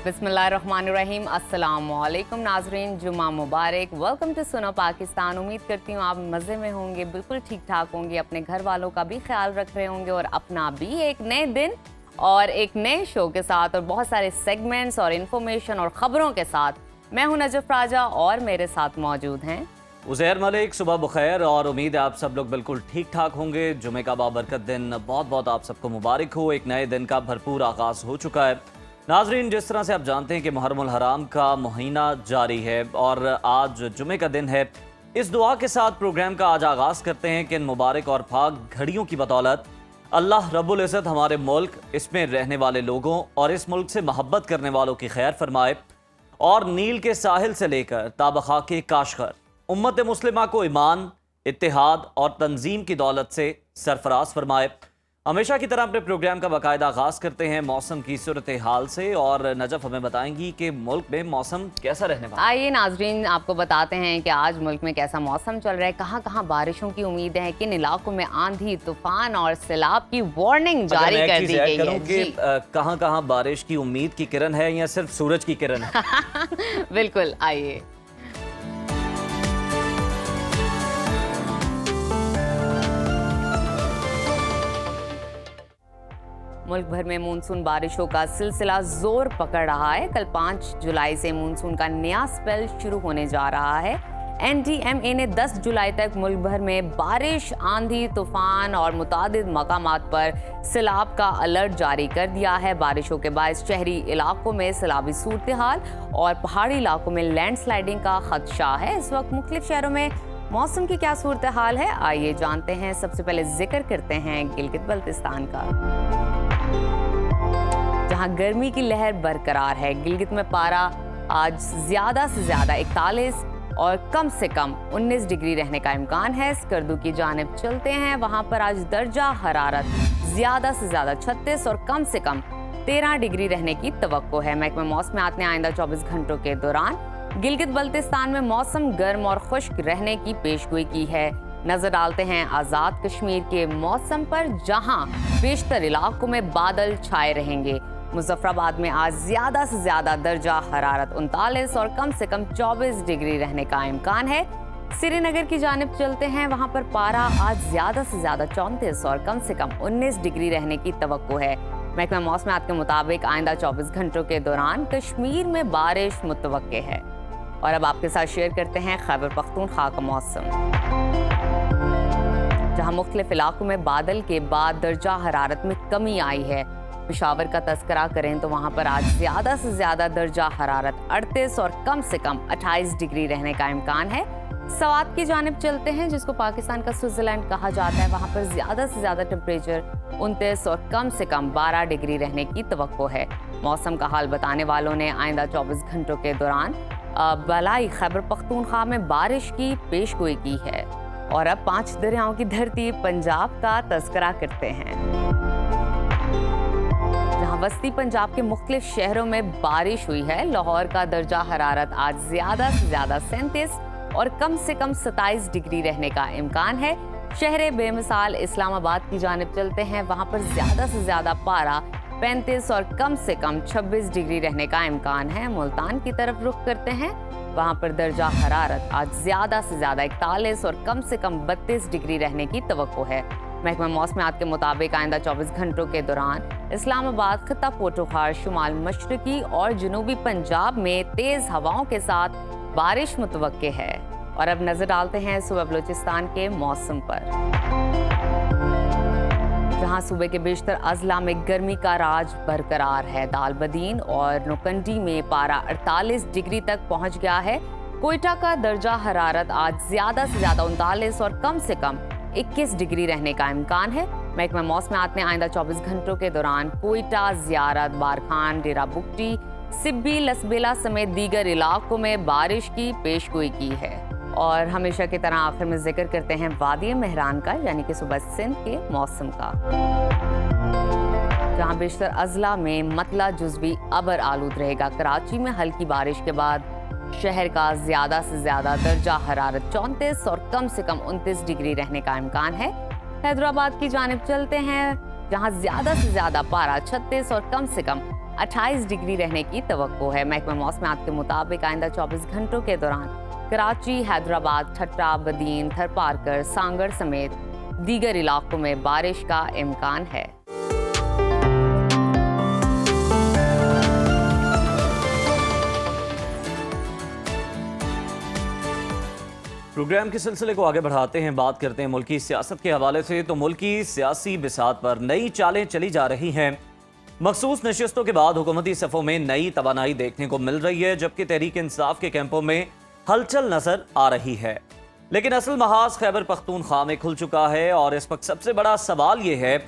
बिस्मिल्लाहिर्रहमानिर्रहीम। अस्सलामुअलैकुम नाजरीन, जुमा मुबारक। वेलकम टू सुनो पाकिस्तान। उम्मीद करती हूँ आप मज़े में होंगे, बिल्कुल ठीक ठाक होंगे, अपने घर वालों का भी ख्याल रख रहे होंगे और अपना भी। एक नए दिन और एक नए शो के साथ और बहुत सारे सेगमेंट्स और इन्फॉर्मेशन और ख़बरों के साथ मैं हूँ नजफ राजा और मेरे साथ मौजूद हैं उज़ैर मलिक। सुबह बखैर और उम्मीद है आप सब लोग बिल्कुल ठीक ठाक होंगे। जुमे का बाबरकत दिन बहुत बहुत आप सबको मुबारक हो। एक नए दिन का भरपूर आगाज़ हो चुका है। नाजरीन, जिस तरह से आप जानते हैं कि मुहर्रमुल हराम का महीना जारी है और आज जुमे का दिन है, इस दुआ के साथ प्रोग्राम का आज आगाज़ करते हैं कि इन मुबारक और पाक घड़ियों की बदौलत अल्लाह रब्बुल इज़्ज़त हमारे मुल्क, इसमें रहने वाले लोगों और इस मुल्क से मोहब्बत करने वालों की खैर फरमाए और नील के साहिल से लेकर ताबखा के काशगर उम्मत मुस्लिमा को ईमान, इत्तेहाद और तंजीम की दौलत से सरफराज फरमाए। हमेशा की तरह अपने प्रोग्राम का बाकायदा आगाज़ करते हैं मौसम की सूरत हाल से और नजफ हमें बताएंगी कि मुल्क में मौसम कैसा रहने वाला है। आइए नाजरीन, आपको बताते हैं कि आज मुल्क में कैसा मौसम चल रहा है, कहाँ कहाँ बारिशों की उम्मीद है, किन इलाकों में आंधी, तूफान और सैलाब की वार्निंग जारी कर दी गई है कि कहाँ कहाँ बारिश की उम्मीद की किरण है या सिर्फ सूरज की किरण है। बिल्कुल, आइए। मुल्क भर में मानसून बारिशों का सिलसिला जोर पकड़ रहा है। कल 5 जुलाई से मानसून का नया स्पेल शुरू होने जा रहा है। NDMA ने 10 जुलाई तक मुल्क भर में बारिश, आंधी, तूफान और मुतादिद मकामात पर सैलाब का अलर्ट जारी कर दिया है। बारिशों के बायस शहरी इलाकों में सैलाबी सूरत हाल और पहाड़ी इलाकों में लैंडस्लाइडिंग का खदशा है। इस वक्त मुख्तलिफ शहरों में मौसम की क्या सूरत हाल है, आइए जानते हैं। सबसे पहले जिक्र करते हैं गिलगित बल्तिस्तान का, जहां गर्मी की लहर बरकरार है। गिलगित में पारा आज ज्यादा से ज्यादा 41 और कम से कम 19 डिग्री रहने का इम्कान है। स्कर्दू की जानिब चलते हैं, वहां पर आज दर्जा हरारत ज्यादा से ज्यादा 36 और कम से कम 13 डिग्री रहने की तवक्को है। महकमा मौसमियात ने आइंदा 24 घंटों के दौरान गिलगित बल्तिस्तान में मौसम गर्म और खुश्क रहने की पेशगोई की है। नजर डालते हैं आज़ाद कश्मीर के मौसम पर, जहां बेशतर इलाकों में बादल छाए रहेंगे। मुजफ्फराबाद में आज ज्यादा से ज्यादा दर्जा हरारत 39 और कम से कम 24 डिग्री रहने का इम्कान है। श्रीनगर की जानिब चलते हैं, वहां पर पारा आज ज्यादा से ज्यादा 34 और कम से कम 19 डिग्री रहने की तवक्को है। महकमा मौसमियात के मुताबिक आइंदा 24 घंटों के दौरान कश्मीर में बारिश मुतवक्के है। और अब आपके साथ शेयर करते हैं खैबर पख्तूनख्वा का मौसम, जहां मुख्तलिफ इलाकों में बादल के बाद दर्जा हरारत में कमी आई है। पेशावर का तस्करा करें तो वहां पर आज ज्यादा से ज्यादा दर्जा हरारत 38 और कम से कम 28 डिग्री रहने का इम्कान है। सवात की जानिब चलते हैं, जिसको पाकिस्तान का स्विट्जरलैंड कहा जाता है, वहां पर ज्यादा से ज्यादा टेम्परेचर 29 और कम से कम 12 डिग्री रहने की तवक्को है। मौसम का हाल बताने वालों ने आइंदा 24 घंटों के दौरान बलाई खैबर पख्तूनख्वा में बारिश की पेशगोई की है। और अब 5 दरियाओं की धरती पंजाब का तस्करा करते हैं, जहां वस्ती पंजाब के मुख्तलिफ शहरों में बारिश हुई है। लाहौर का दर्जा हरारत आज ज्यादा से ज्यादा 37 और कम से कम 27 डिग्री रहने का इम्कान है। शहर बेमिसाल इस्लामाबाद की जानिब चलते हैं, वहां पर ज्यादा से ज्यादा पारा 35 और कम से कम 26 डिग्री रहने का इम्कान है। मुल्तान की तरफ रुख करते हैं, वहां पर दर्जा हरारत आज ज्यादा से ज्यादा 41 और कम से कम 32 डिग्री रहने की तवक्को है। महकमा मौसमियात के मुताबिक आइंदा 24 घंटों के दौरान इस्लामाबाद, खित्ता पोटोखार, शुमाल मशरकी और जनूबी पंजाब में तेज हवाओं के साथ बारिश मुतवक्के है। और अब नजर डालते हैं सूबा बलूचिस्तान के मौसम पर, जहां सूबे के बेशतर अजला में गर्मी का राज बरकरार है। दालबदीन और नुकंडी में पारा 48 डिग्री तक पहुंच गया है। कोयटा का दर्जा हरारत आज ज्यादा से ज्यादा 39 और कम से कम 21 डिग्री रहने का इम्कान है। महकमा मौसमियात ने आइंदा 24 घंटों के दौरान कोयटा, ज़ियारत, बारखान, डेरा बुगटी, सिब्बी, लसबेला समेत दीगर इलाकों में बारिश की पेशगोई की है। और हमेशा की तरह आखिर में जिक्र करते हैं वादी मेहरान का, यानी कि सूबा सिंध के मौसम का, जहां बेशतर अजला में मतला जुज़वी अबर आलूद रहेगा। कराची में हल्की बारिश के बाद शहर का ज्यादा से ज्यादा दर्जा हरारत 34 और कम से कम 29 डिग्री रहने का इम्कान है। हैदराबाद की जानिब चलते हैं, जहां ज्यादा से ज्यादा पारा 36 और कम से कम 28 डिग्री रहने की तवक्को है। महकमा मौसमियात के मुताबिक आइंदा 24 घंटों के दौरान कराची, हैदराबाद, ठट्टा, बदीन, थरपारकर, सांगड़ समेत दीगर इलाकों में बारिश का इम्कान है। प्रोग्राम के सिलसिले को आगे बढ़ाते हैं, बात करते हैं मुल्की सियासत के हवाले से। तो मुल्की सियासी बिसात पर नई चालें चली जा रही हैं। मखसूस नशिस्तों के बाद हुकूमती सफ़ों में नई तवानाई देखने को मिल रही है, जबकि तहरीक इंसाफ के कैंपों में हलचल नजर आ रही है। लेकिन असल महाज खैबर पख्तूनख्वा में खुल चुका है और इस वक्त सबसे बड़ा सवाल यह है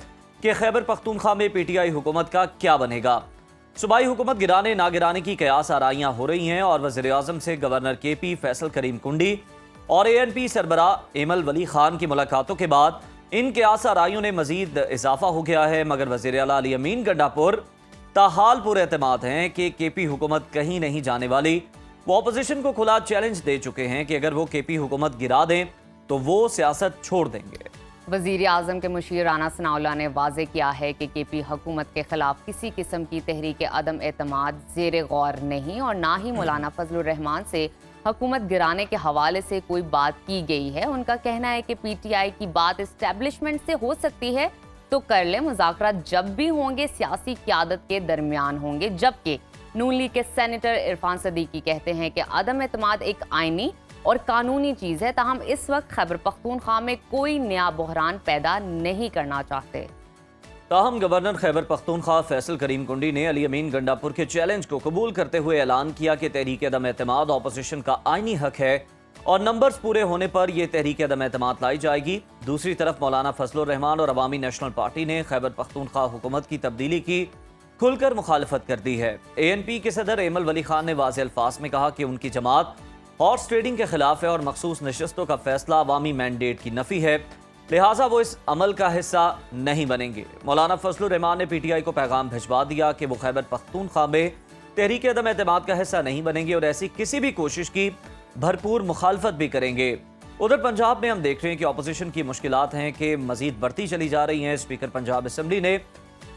कि खैबर पख्तूनख्वा में PTI हुकूमत का क्या बनेगा। सूबाई हुकूमत गिराने ना गिराने की कयास आराइयाँ हो रही हैं और वज़ीर आज़म से गवर्नर KP फैसल करीम कुंडी और ANP सरबरा एमल वली खान की मुलाकातों के बाद इन कयास आराइयों ने मजीद इजाफा हो गया है। मगर वज़ीर आला अली अमीन गंडापुर ताहाल पूरे एतमाद हैं कि KP हुकूमत कहीं नहीं जाने वाली। वो अपोजिशन को खुला चैलेंज दे चुके हैं कि अगर वो KP हुकूमत गिरा दें तो वो सियासत छोड़ देंगे। वज़ीर आज़म के मुशीर राना सनाउल्लाह ने वाज़े किया है कि KP हुकूमत के खिलाफ किसी किस्म की तहरीक अदम एतमाद ज़ेर गौर नहीं और ना ही मौलाना फजलुर रहमान से हुकूमत गिराने के हवाले से कोई बात की गई है। उनका कहना है कि PTI की बात इस्टेब्लिशमेंट से हो सकती है तो कर ले, मुज़ाकरात जब भी होंगे सियासी क़यादत के दरमियान होंगे। जबकि नून लीग के सेनेटर इरफान सदीकी कहते हैं कि अदम एतमाद एक आइनी और कानूनी चीज़ है, ताहम इस वक्त खैबर पख्तूनख्वा में कोई नया बहरान पैदा नहीं करना चाहते। ताहम गवर्नर खैबर पख्तूनख्वा फैसल करीम कुंडी ने अली अमीन गंडापुर के चैलेंज को कबूल करते हुए ऐलान किया कि तहरीक अदम एतमाद अपोजिशन का आइनी हक है और नंबर्स पूरे होने पर यह तहरीक अदम एतमाद लाई जाएगी। दूसरी तरफ मौलाना फजलुर रहमान और अवामी नेशनल पार्टी ने खैबर पख्तूनख्वा हुकूमत की तब्दीली की खुलकर मुखालफत कर दी है। ANP के सदर एमल वली खान ने वाज़ेह अल्फाज में कहा कि उनकी जमात हॉर्स ट्रेडिंग के खिलाफ है और मखसूस नशस्तों का फैसला अवामी मैंडेट की नफी है, लिहाजा वो इस अमल का हिस्सा नहीं बनेंगे। मौलाना फजलुर रहमान ने PTI को पैगाम भिजवा दिया कि वो खैबर पख्तूनख्वा में तहरीक अदम एतमाद का हिस्सा नहीं बनेंगे और ऐसी किसी भी कोशिश की भरपूर मुखालफत भी करेंगे। उधर पंजाब में हम देख रहे हैं कि अपोजिशन की मुश्किलात हैं कि मजीद बढ़ती चली जा रही हैं। स्पीकर पंजाब असम्बली ने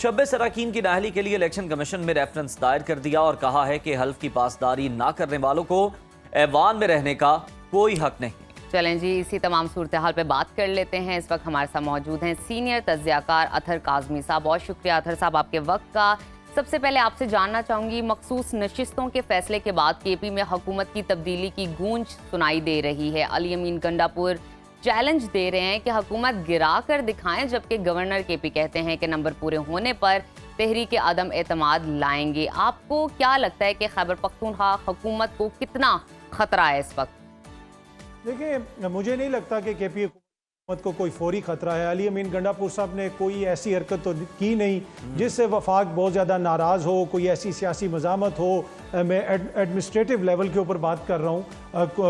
26 अरकान की नाअहली के लिए इलेक्शन कमीशन में रेफरेंस दायर कर दिया और कहा है कि हल्फ की पासदारी ना करने वालों को ऐवान में रहने का कोई हक नहीं। चलें जी, इसी तमाम सूरत हाल पे बात कर लेते हैं। इस वक्त हमारे साथ मौजूद हैं सीनियर तज्ज़ियाकार अतहर काज़मी साहब। बहुत शुक्रिया अतहर साहब आपके वक्त का। सबसे पहले आपसे जानना चाहूँगी, मखसूस नशिस्तों के फैसले के बाद KP में हुकूमत की तब्दीली की गूंज सुनाई दे रही है। अली अमीन गंडापुर चैलेंज दे रहे हैं कि हुकूमत गिरा कर दिखाएं, जबकि गवर्नर KP कहते हैं कि नंबर पूरे होने पर तहरीक अदम एतमाद लाएंगे। आपको क्या लगता है कि खैबर पख्तूनख्वा हुकूमत को कितना खतरा है इस वक्त? देखिए, मुझे नहीं लगता कि KP हुकूमत को कोई फौरी खतरा है। अली अमीन गंडापुर साहब ने कोई ऐसी हरकत तो की नहीं जिससे वफाक बहुत ज़्यादा नाराज़ हो, कोई ऐसी सियासी मज़ामत हो। मैं एडमिनिस्ट्रेटिव लेवल के ऊपर बात कर रहा हूँ।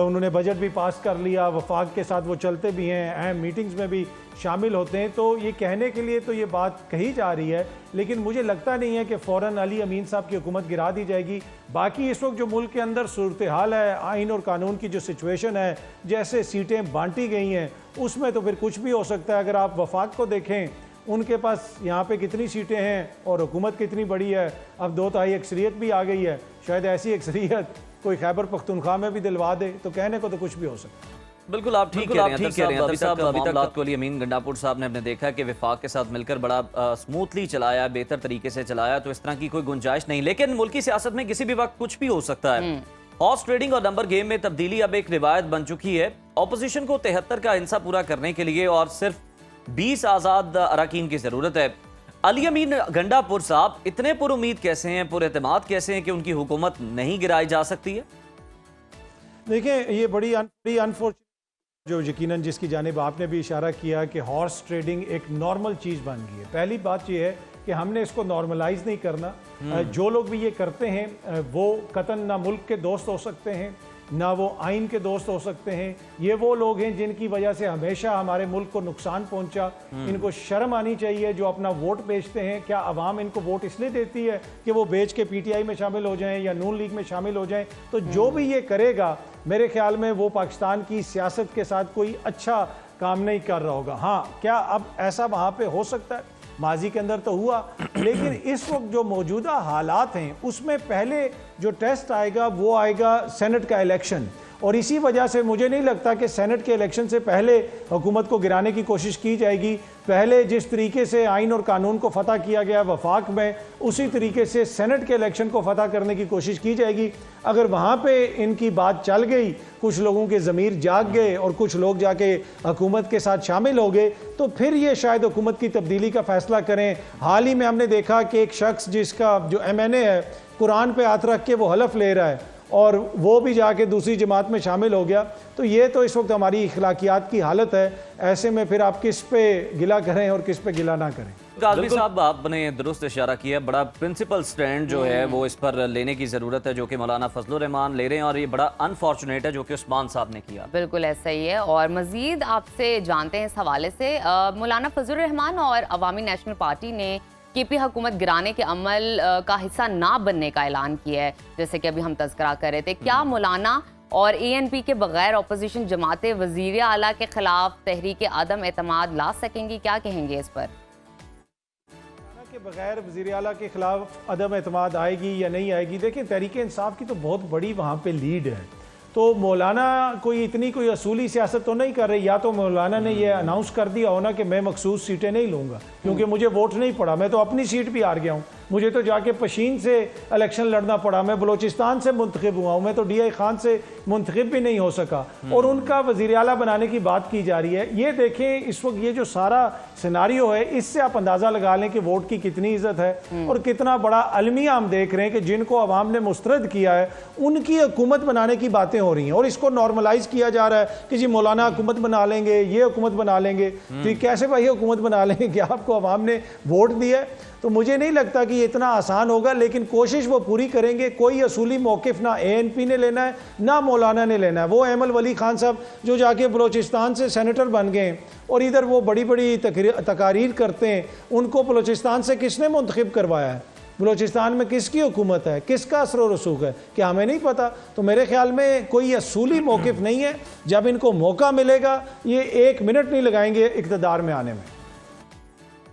उन्होंने बजट भी पास कर लिया, वफाक के साथ वो चलते भी हैं, अहम मीटिंग्स में भी शामिल होते हैं। तो ये कहने के लिए तो ये बात कही जा रही है, लेकिन मुझे लगता नहीं है कि फ़ौरन अली अमीन साहब की हुकूमत गिरा दी जाएगी। बाकी इस वक्त जो मुल्क के अंदर सूरत हाल है, आइन और कानून की जो सिचुएशन है, जैसे सीटें बांटी गई हैं, उसमें तो फिर कुछ भी हो सकता है। अगर आप वफाक को देखें, उनके पास यहाँ पे कितनी सीटें हैं और हुकूमत कितनी बड़ी है। अब 2/3 अक्सरियत भी आ गई है। शायद ऐसी अक्सरियत कोई खैबर पख्तूनख्वा में भी दिलवा दे, तो कहने को तो कुछ भी हो सकता है। बिल्कुल आप ठीक कह रहे हैं। अभी तक अली अमीन गंडापुर साहब ने हमने देखा कि वफाक के साथ मिलकर बड़ा स्मूथली चलाया, बेहतर तरीके से चलाया, तो इस तरह की कोई गुंजाइश नहीं। लेकिन मुल्की सियासत में किसी भी वक्त कुछ भी हो सकता है। हॉर्स ट्रेडिंग और नंबर गेम में तब्दीली अब एक रिवायत बन चुकी है। ऑपोजिशन को 73 का हिस्सा पूरा करने के लिए और सिर्फ 20 आज़ाद अरकान की जरूरत है। अली अमीन गंडापुर साहब इतने पुरुमीद कैसे हैं, पुरएतमाद कैसे हैं कि उनकी हुकूमत नहीं गिराई जा सकती है? देखिए, ये बड़ी अनफॉर्चुनेट जो यकीनन जिसकी जानिब आपने भी इशारा किया कि हॉर्स ट्रेडिंग एक नॉर्मल चीज़ बन गई है। पहली बात यह है कि हमने इसको नॉर्मलाइज नहीं करना। जो लोग भी ये करते हैं वो कतन ना मुल्क के दोस्त हो सकते हैं, ना वो आइन के दोस्त हो सकते हैं। ये वो लोग हैं जिनकी वजह से हमेशा हमारे मुल्क को नुकसान पहुंचा। इनको शर्म आनी चाहिए जो अपना वोट बेचते हैं। क्या अवाम इनको वोट इसलिए देती है कि वो बेच के PTI में शामिल हो जाएं या नून लीग में शामिल हो जाएं? तो जो भी ये करेगा, मेरे ख्याल में वो पाकिस्तान की सियासत के साथ कोई अच्छा काम नहीं कर रहा होगा। हाँ, क्या अब ऐसा वहाँ पे हो सकता है? माजी के अंदर तो हुआ, लेकिन इस वक्त जो मौजूदा हालात हैं उसमें पहले जो टेस्ट आएगा वो आएगा सेनेट का इलेक्शन, और इसी वजह से मुझे नहीं लगता कि सेनेट के इलेक्शन से पहले हुकूमत को गिराने की कोशिश की जाएगी। पहले जिस तरीके से आइन और कानून को फतह किया गया वफाक में, उसी तरीके से सेनेट के इलेक्शन को फतह करने की कोशिश की जाएगी। अगर वहाँ पे इनकी बात चल गई, कुछ लोगों के ज़मीर जाग गए और कुछ लोग जाके हुकूमत के साथ शामिल हो गए, तो फिर ये शायद हुकूमत की तब्दीली का फ़ैसला करें। हाल ही में हमने देखा कि एक शख्स जिसका जो MNA है, कुरान पे हाथ रख के वो हलफ ले रहा है और वो भी जाके दूसरी जमात में शामिल हो गया। तो ये तो इस वक्त हमारी इखलाकियात की हालत है। ऐसे में फिर आप किस पे गिला करें और किस पे गिला ना करें। काज़मी साहब, आपने दुरुस्त इशारा किया, बड़ा प्रिंसिपल स्टैंड जो है वो इस पर लेने की ज़रूरत है, जो कि मौलाना फजलुर रहमान ले रहे हैं, और ये बड़ा अनफॉर्चुनेट है जो कि उस्मान साहब ने किया। बिल्कुल ऐसा ही है। और मज़ीद आपसे जानते हैं इस हवाले से, मौलाना फजलुर रहमान और अवामी नेशनल पार्टी ने KP हुकूमत गिराने के अमल का हिस्सा ना बनने का ऐलान किया है, जैसे कि अभी हम तज़किरा कर रहे थे। क्या मौलाना और ANP के बगैर अपोजिशन जमातें वज़ीर आला के खिलाफ तहरीक आदम एतमाद ला सकेंगी? क्या कहेंगे इस पर? के बगैर वज़ीर आला के खिलाफ अदम एतमाद आएगी या नहीं आएगी, देखिए तहरीक इंसाफ की तो बहुत बड़ी वहाँ पे लीड है। तो मौलाना कोई असूली सियासत तो नहीं कर रही। या तो मौलाना ने ये अनाउंस कर दिया होना कि मैं मखसूस सीटें नहीं लूँगा क्योंकि मुझे वोट नहीं पड़ा, मैं तो अपनी सीट भी हार गया हूँ, मुझे तो जाके पशीन से इलेक्शन लड़ना पड़ा, मैं बलोचिस्तान से मुंतखब हुआ हूँ, मैं तो DI खान से मुंतखब भी नहीं हो सका, और उनका वज़ीर आला बनाने की बात की जा रही है। ये देखें इस वक्त ये जो सारा सिनारियो है, इससे आप अंदाज़ा लगा लें कि वोट की कितनी इज़्ज़त है और कितना बड़ा अलमिया हम देख रहे हैं कि जिनको अवाम ने मुस्तरद किया है उनकी हुकूमत बनाने की बातें हो रही हैं, और इसको नॉर्मलाइज किया जा रहा है कि जी मौलाना हुकूमत बना लेंगे, ये हुकूमत बना लेंगे। तो कैसे भाई हुकूमत बना लेंगे कि आपको अवाम ने वोट दिया है? तो मुझे नहीं लगता कि ये इतना आसान होगा, लेकिन कोशिश वो पूरी करेंगे। कोई असूली मौक़िफ़ ना ANP ने लेना है ना मौलाना ने लेना है। वो अहमद वली खान साहब जो जाके बलोचिस्तान से सेनेटर बन गए और इधर वो बड़ी बड़ी तकारीर करते हैं, उनको बलोचिस्तान से किसने मुंतखब करवाया है? बलोचिस्तान में किसकी हुकूमत है, किसका असर व रसूख है, क्या हमें नहीं पता? तो मेरे ख्याल में कोई असूली मौक़िफ़ नहीं है। जब इनको मौका मिलेगा ये 1 मिनट नहीं लगाएंगे इक़्तिदार में आने में।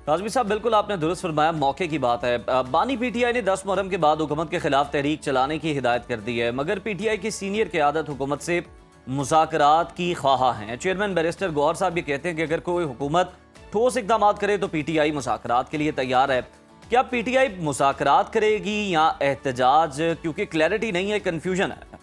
काज़मी साहब, बिल्कुल आपने दुरुस्त फरमाया, मौके की बात है। बानी PTI ने 10 मुहर्रम के बाद हुकूमत के खिलाफ तहरीक चलाने की हिदायत कर दी है, मगर PTI की सीनियर क़यादत हुकूमत से मुज़ाकरात की ख्वाहा हैं। चेयरमैन बैरिस्टर गौहर साहब ये कहते हैं कि अगर कोई हुकूमत ठोस इक़दाम करे तो PTI मुज़ाकरात के लिए तैयार है। क्या PTI मुज़ाकरात करेगी या एहतजाज? क्योंकि क्लैरिटी नहीं है, कन्फ्यूजन है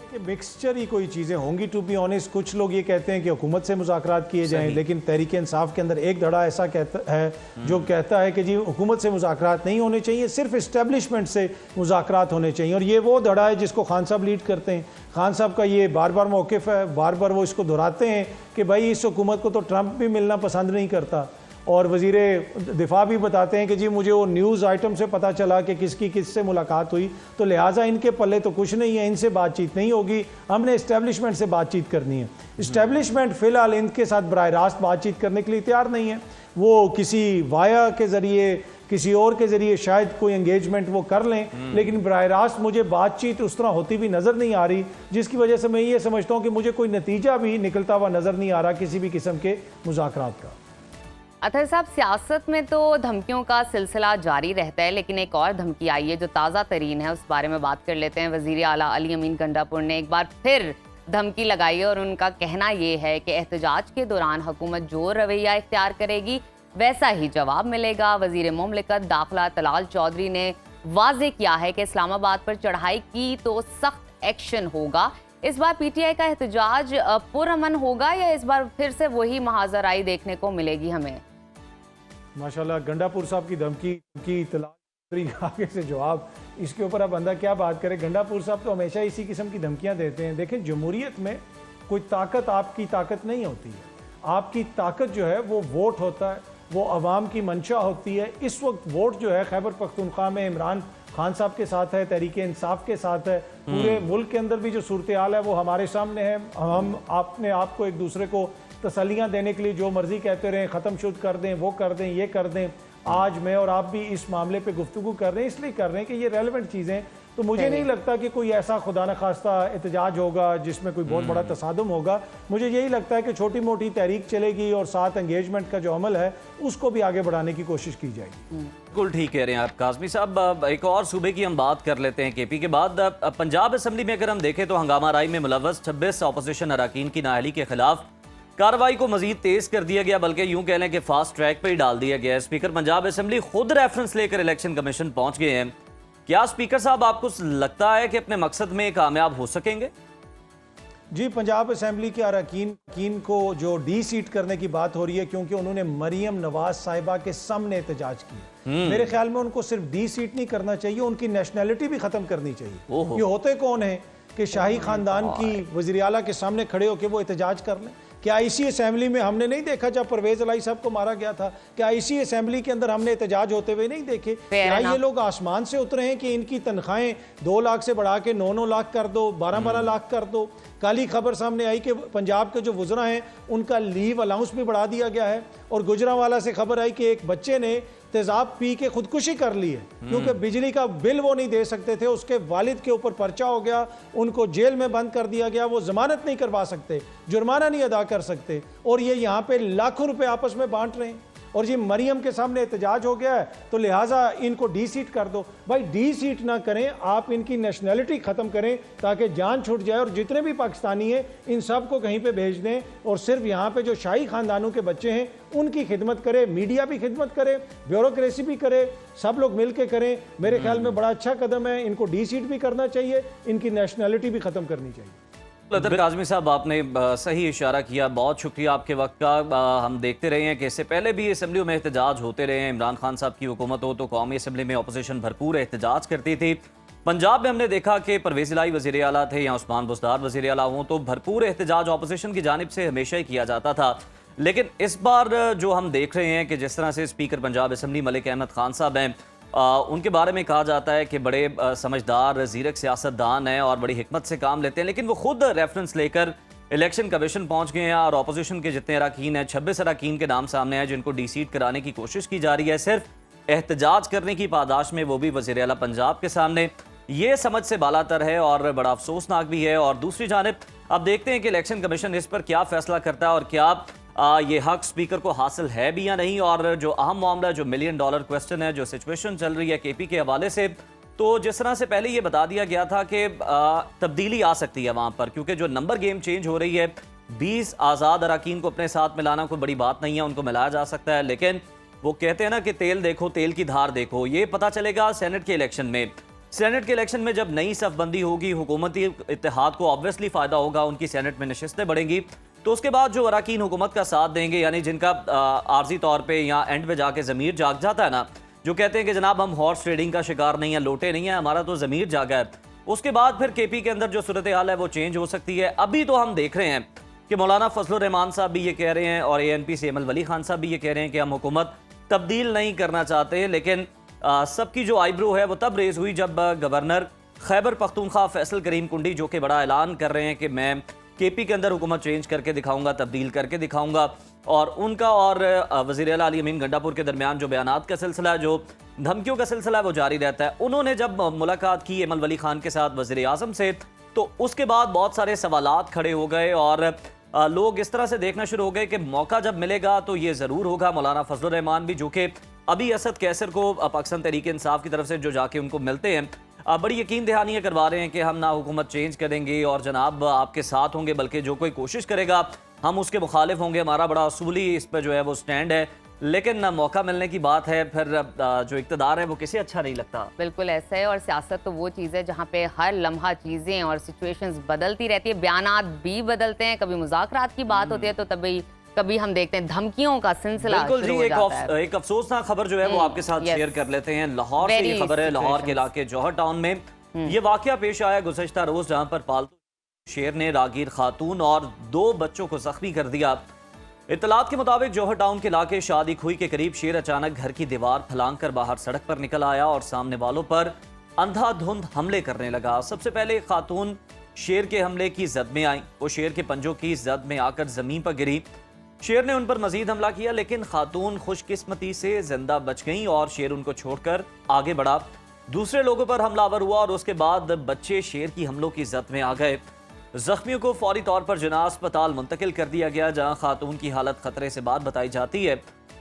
कि मिक्सचर ही कोई चीज़ें होंगी। टू बी ऑनेस्ट, कुछ लोग ये कहते हैं कि हुकूमत से मुज़ाकरात किए जाएं, लेकिन तहरीक इंसाफ के अंदर एक धड़ा ऐसा कहता है जो कहता है कि जी हुकूमत से मुज़ाकरात नहीं होने चाहिए, सिर्फ इस्टेब्लिशमेंट से मुज़ाकरात होने चाहिए। और ये वो धड़ा है जिसको खान साहब लीड करते हैं। खान साहब का ये बार बार मौक़िफ़ है, बार बार वो इसको दोहराते हैं कि भाई इस हुकूमत को तो ट्रंप भी मिलना पसंद नहीं करता, और वज़ीर दिफा भी बताते हैं कि जी मुझे वो न्यूज़ आइटम से पता चला कि किसकी किससे मुलाकात हुई, तो लिहाजा इनके पल्ले तो कुछ नहीं है, इनसे बातचीत नहीं होगी, हमने इस्टेब्लिशमेंट से बातचीत करनी है। इस्टेब्लिशमेंट फ़िलहाल इनके साथ बराह रास्त बातचीत करने के लिए तैयार नहीं है। वो किसी वाया के ज़रिए, किसी और के ज़रिए शायद कोई एंगेजमेंट वो कर लें, लेकिन बराह रास्त मुझे बातचीत उस तरह होती भी नज़र नहीं आ रही, जिसकी वजह से मैं ये समझता हूँ कि मुझे कोई नतीजा भी निकलता हुआ नज़र नहीं आ रहा किसी भी किस्म के मुज़ाकरात का। अतहर साहब, सियासत में तो धमकियों का सिलसिला जारी रहता है, लेकिन एक और धमकी आई है जो ताज़ा तरीन है, उस बारे में बात कर लेते हैं। वज़ीर आला अली अमीन गंडापुर ने एक बार फिर धमकी लगाई है और उनका कहना ये है कि एहतजाज के दौरान हुकूमत जो रवैया इख्तियार करेगी वैसा ही जवाब मिलेगा। वज़ीर मुमलिकत दाखिला तलाल चौधरी ने वाज़ेह किया है कि इस्लामाबाद पर चढ़ाई की तो सख्त एक्शन होगा। इस बार PTI का एहतजाज पुरअमन होगा या इस बार फिर से वही महाजराई देखने को मिलेगी हमें? माशाल्लाह, गंडापुर साहब की धमकी की तलाल आगे से जवाब, इसके ऊपर अब बंदा क्या बात करे। गंडापुर साहब तो हमेशा इसी किस्म की धमकियां देते हैं। देखें, जमहूरियत में कोई ताकत आपकी ताकत नहीं होती है। आपकी ताकत जो है वो वोट होता है, वो अवाम की मंशा होती है। इस वक्त वोट जो है खैबर पख्तूनख्वा में इमरान खान साहब के साथ है, तहरीक इंसाफ के साथ है। पूरे मुल्क के अंदर भी जो सूरत हाल है वो हमारे सामने है। हम अपने आप को एक दूसरे को तसल्लियाँ देने के लिए जो मर्जी कहते रहें, ख़त्म शुद्ध कर दें, वो कर दें, ये कर दें। आज मैं और आप भी इस मामले पे गुफ्तगू कर रहे हैं, इसलिए कर रहे हैं कि ये रेलेवेंट चीज़ें तो मुझे नहीं लगता कि कोई ऐसा खुदा न खास्ता एहतजाज होगा जिसमें कोई बहुत बड़ा तसादुम होगा। मुझे यही लगता है कि छोटी मोटी तहरीक चलेगी और साथ एंगेजमेंट का जो अमल है उसको भी आगे बढ़ाने की कोशिश की जाएगी। बिल्कुल ठीक कह रहे हैं आप काज़मी साहब। अब एक और सूबे की हम बात कर लेते हैं केपी के बाद। अब पंजाब असम्बली में अगर हम देखें तो हंगामा राई में मुलव्वस 26 अपोजिशन अरकान की नाअहली के खिलाफ कार्रवाई को मजीद तेज कर दिया गया, बल्कि यूं कह लें कि फास्ट ट्रैक पर ही डाल दिया गया है। स्पीकर पंजाब असम्बली खुद रेफरेंस लेकर इलेक्शन कमीशन पहुंच गए हैं। क्या स्पीकर साहब आपको लगता है कि अपने मकसद में कामयाब हो सकेंगे? जी, पंजाब असम्बली के अरकान को जो डी सीट करने की बात हो रही है, क्योंकि उन्होंने मरियम नवाज साहिबा के सामने एहतजाज किया। मेरे ख्याल में उनको सिर्फ डी सीट नहीं करना चाहिए, उनकी नेशनैलिटी भी खत्म करनी चाहिए। ये होते कौन है कि शाही खानदान की वज़ीर आला के सामने खड़े होकर वो एहतजाज कर लें? क्या इसी असेंबली में हमने नहीं देखा जब परवेज अलाई साहब को मारा गया था? क्या इसी असेंबली के अंदर हमने एहतजाज होते हुए नहीं देखे? क्या ये लोग आसमान से उतरे हैं कि इनकी तनख्वाहें 2 लाख से बढ़ा के 9-9 लाख कर दो, 12-12 लाख कर दो? कल ही खबर सामने आई कि पंजाब के जो वज़रा हैं उनका लीव अलाउंस भी बढ़ा दिया गया है। और गुजरांवाला से खबर आई कि एक बच्चे ने तेजाब पी के खुदकुशी कर ली है क्योंकि बिजली का बिल वो नहीं दे सकते थे। उसके वालिद के ऊपर पर्चा हो गया, उनको जेल में बंद कर दिया गया, वो जमानत नहीं करवा सकते, जुर्माना नहीं अदा कर सकते, और ये यहाँ पे लाखों रुपए आपस में बांट रहे हैं। और ये मरियम के सामने एहतजाज हो गया है तो लिहाजा इनको डी सीट कर दो। भाई डी सीट ना करें, आप इनकी नेशनैलिटी ख़त्म करें ताकि जान छूट जाए, और जितने भी पाकिस्तानी हैं इन सब को कहीं पे भेज दें, और सिर्फ यहाँ पे जो शाही खानदानों के बच्चे हैं उनकी खिदमत करे, मीडिया भी खिदमत करे, ब्यूरोक्रेसी भी करे, सब लोग मिल के करें। मेरे ख्याल में बड़ा अच्छा कदम है, इनको डी सीट भी करना चाहिए, इनकी नेशनैलिटी भी ख़त्म करनी चाहिए। काज़मी साहब, आपने सही इशारा किया, बहुत शुक्रिया आपके वक्त का। हम देखते रहे हैं कि इससे पहले भी असम्बलियों में एहतजाज होते रहे हैं। इमरान खान साहब की हुकूमत हो तो कौमी असम्बली में अपोजिशन भरपूर एहतजाज करती थी। पंजाब में हमने देखा कि परवेज इलाही वज़ीर आला थे या उस्मान बुज़दार वज़ीर आला हों तो भरपूर एहतजाज अपोजिशन की जानिब से हमेशा ही किया जाता था। लेकिन इस बार जो हम देख रहे हैं कि जिस तरह से स्पीकर पंजाब असम्बली मलिक अहमद खान साहब हैं, उनके बारे में कहा जाता है कि बड़े समझदार ज़ीरक सियासतदान हैं और बड़ी हिकमत से काम लेते हैं, लेकिन वो खुद रेफरेंस लेकर इलेक्शन कमीशन पहुंच गए हैं और अपोजिशन के जितने अरकान हैं 26 अरकान के नाम सामने हैं जिनको डी सीट कराने की कोशिश की जा रही है, सिर्फ एहतजाज करने की पादाश में, वो भी वज़ीर आला पंजाब के सामने। ये समझ से बालातर है और बड़ा अफसोसनाक भी है। और दूसरी जानिब अब देखते हैं कि इलेक्शन कमीशन इस पर क्या फैसला करता है और क्या ये हक स्पीकर को हासिल है भी या नहीं। और जो अहम मामला, जो $1 मिलियन क्वेश्चन है, जो सिचुएशन चल रही है केपी के हवाले से, तो जिस तरह से पहले ये बता दिया गया था कि तब्दीली आ सकती है वहाँ पर, क्योंकि जो नंबर गेम चेंज हो रही है, 20 आज़ाद अरकान को अपने साथ मिलाना कोई बड़ी बात नहीं है, उनको मिलाया जा सकता है। लेकिन वो कहते हैं ना कि तेल देखो, तेल की धार देखो, ये पता चलेगा सेनेट के इलेक्शन में। सेनेट के इलेक्शन में जब नई सफबंदी होगी, हुकूमती इत्तेहाद को ऑब्वियसली फ़ायदा होगा, उनकी सेनेट में नशिस्तें बढ़ेंगी, तो उसके बाद जो अरकान हुकूमत का साथ देंगे, यानी जिनका आर्जी तौर पे या एंड पे जाके ज़मीर जाग जाता है ना, जो कहते हैं कि जनाब हम हॉर्स ट्रेडिंग का शिकार नहीं है, लोटे नहीं है, हमारा तो ज़मीर जागा है, उसके बाद फिर केपी के अंदर जो सूरत हाल है वो चेंज हो सकती है। अभी तो हम देख रहे हैं कि मौलाना फजलुर रहमान साहब भी ये कह रहे हैं और ANP से एमल वली खान साहब भी ये कह रहे हैं कि हम हुकूमत तब्दील नहीं करना चाहते हैं। लेकिन सबकी जो आईब्रो है वो तब रेज हुई जब गवर्नर खैबर पख्तूनख्वा फैसल करीम कुंडी, जो कि बड़ा ऐलान कर रहे हैं कि मैं केपी के अंदर हुकूमत चेंज करके दिखाऊंगा, तब्दील करके दिखाऊंगा, और उनका और वज़ीर आला अली अमीन गंडापुर के दरमियान जो बयानात का सिलसिला, जो धमकियों का सिलसिला है, वो जारी रहता है। उन्होंने जब मुलाकात की एमल वली खान के साथ वज़ीर आज़म से, तो उसके बाद बहुत सारे सवालात खड़े हो गए और लोग इस तरह से देखना शुरू हो गए कि मौका जब मिलेगा तो ये ज़रूर होगा। मौलाना फजलुर रहमान भी, जो कि अभी असद कैसर को पाकिस्तान तहरीक इंसाफ की तरफ से जो जाके उनको मिलते हैं, बड़ी यकीन दहानियाँ करवा रहे हैं कि हम ना हुकूमत चेंज करेंगे और जनाब आपके साथ होंगे, बल्कि जो कोई कोशिश करेगा हम उसके मुखालिफ होंगे, हमारा बड़ा असूली इस पर जो है वो स्टैंड है। लेकिन मौका मिलने की बात है, फिर जो इक़्तिदार है वो किसे अच्छा नहीं लगता। बिल्कुल ऐसा है, और सियासत तो वो चीज़ है जहाँ पे हर लम्हा चीज़ें और सिचुएशंस बदलती रहती है, बयानात भी बदलते हैं, कभी मुज़ाकरात की बात होती है तो तभी कभी हम देखते हैं धमकियों का सिलसिला बिल्कुल शुरू जी। हो जाता है। एक अफसोसनाक खबर जो है वो आपके साथ शेयर कर लेते हैं। लाहौर से ये खबर है, लाहौर के इलाके जौहर टाउन में ये वाकया पेश आया गुज़श्ता रोज, जहां पर पालतू शेर ने रागीर खातून और 2 बच्चों को जख्मी कर दिया। इत्तलात के मुताबिक जौहर टाउन के इलाके शादी खुई के करीब शेर अचानक घर की दीवार फलांग कर बाहर सड़क पर निकल आया और सामने वालों पर अंधाधुंध हमले करने लगा। सबसे पहले खातून शेर के हमले की जद में आई, वो शेर के पंजों की जद में आकर जमीन पर गिरी। शेर ने उन पर मजीद हमला किया, लेकिन खातून खुशकिस्मती से जिंदा बच गईं और शेर उनको छोड़कर आगे बढ़ा। दूसरे लोगों पर हमलावर हुआ और उसके बाद बच्चे शेर की हमलों की जद में आ गए। जख्मियों को फौरी तौर पर जिना अस्पताल मुंतकिल कर दिया गया, जहां खातून की हालत खतरे से बात बताई जाती है।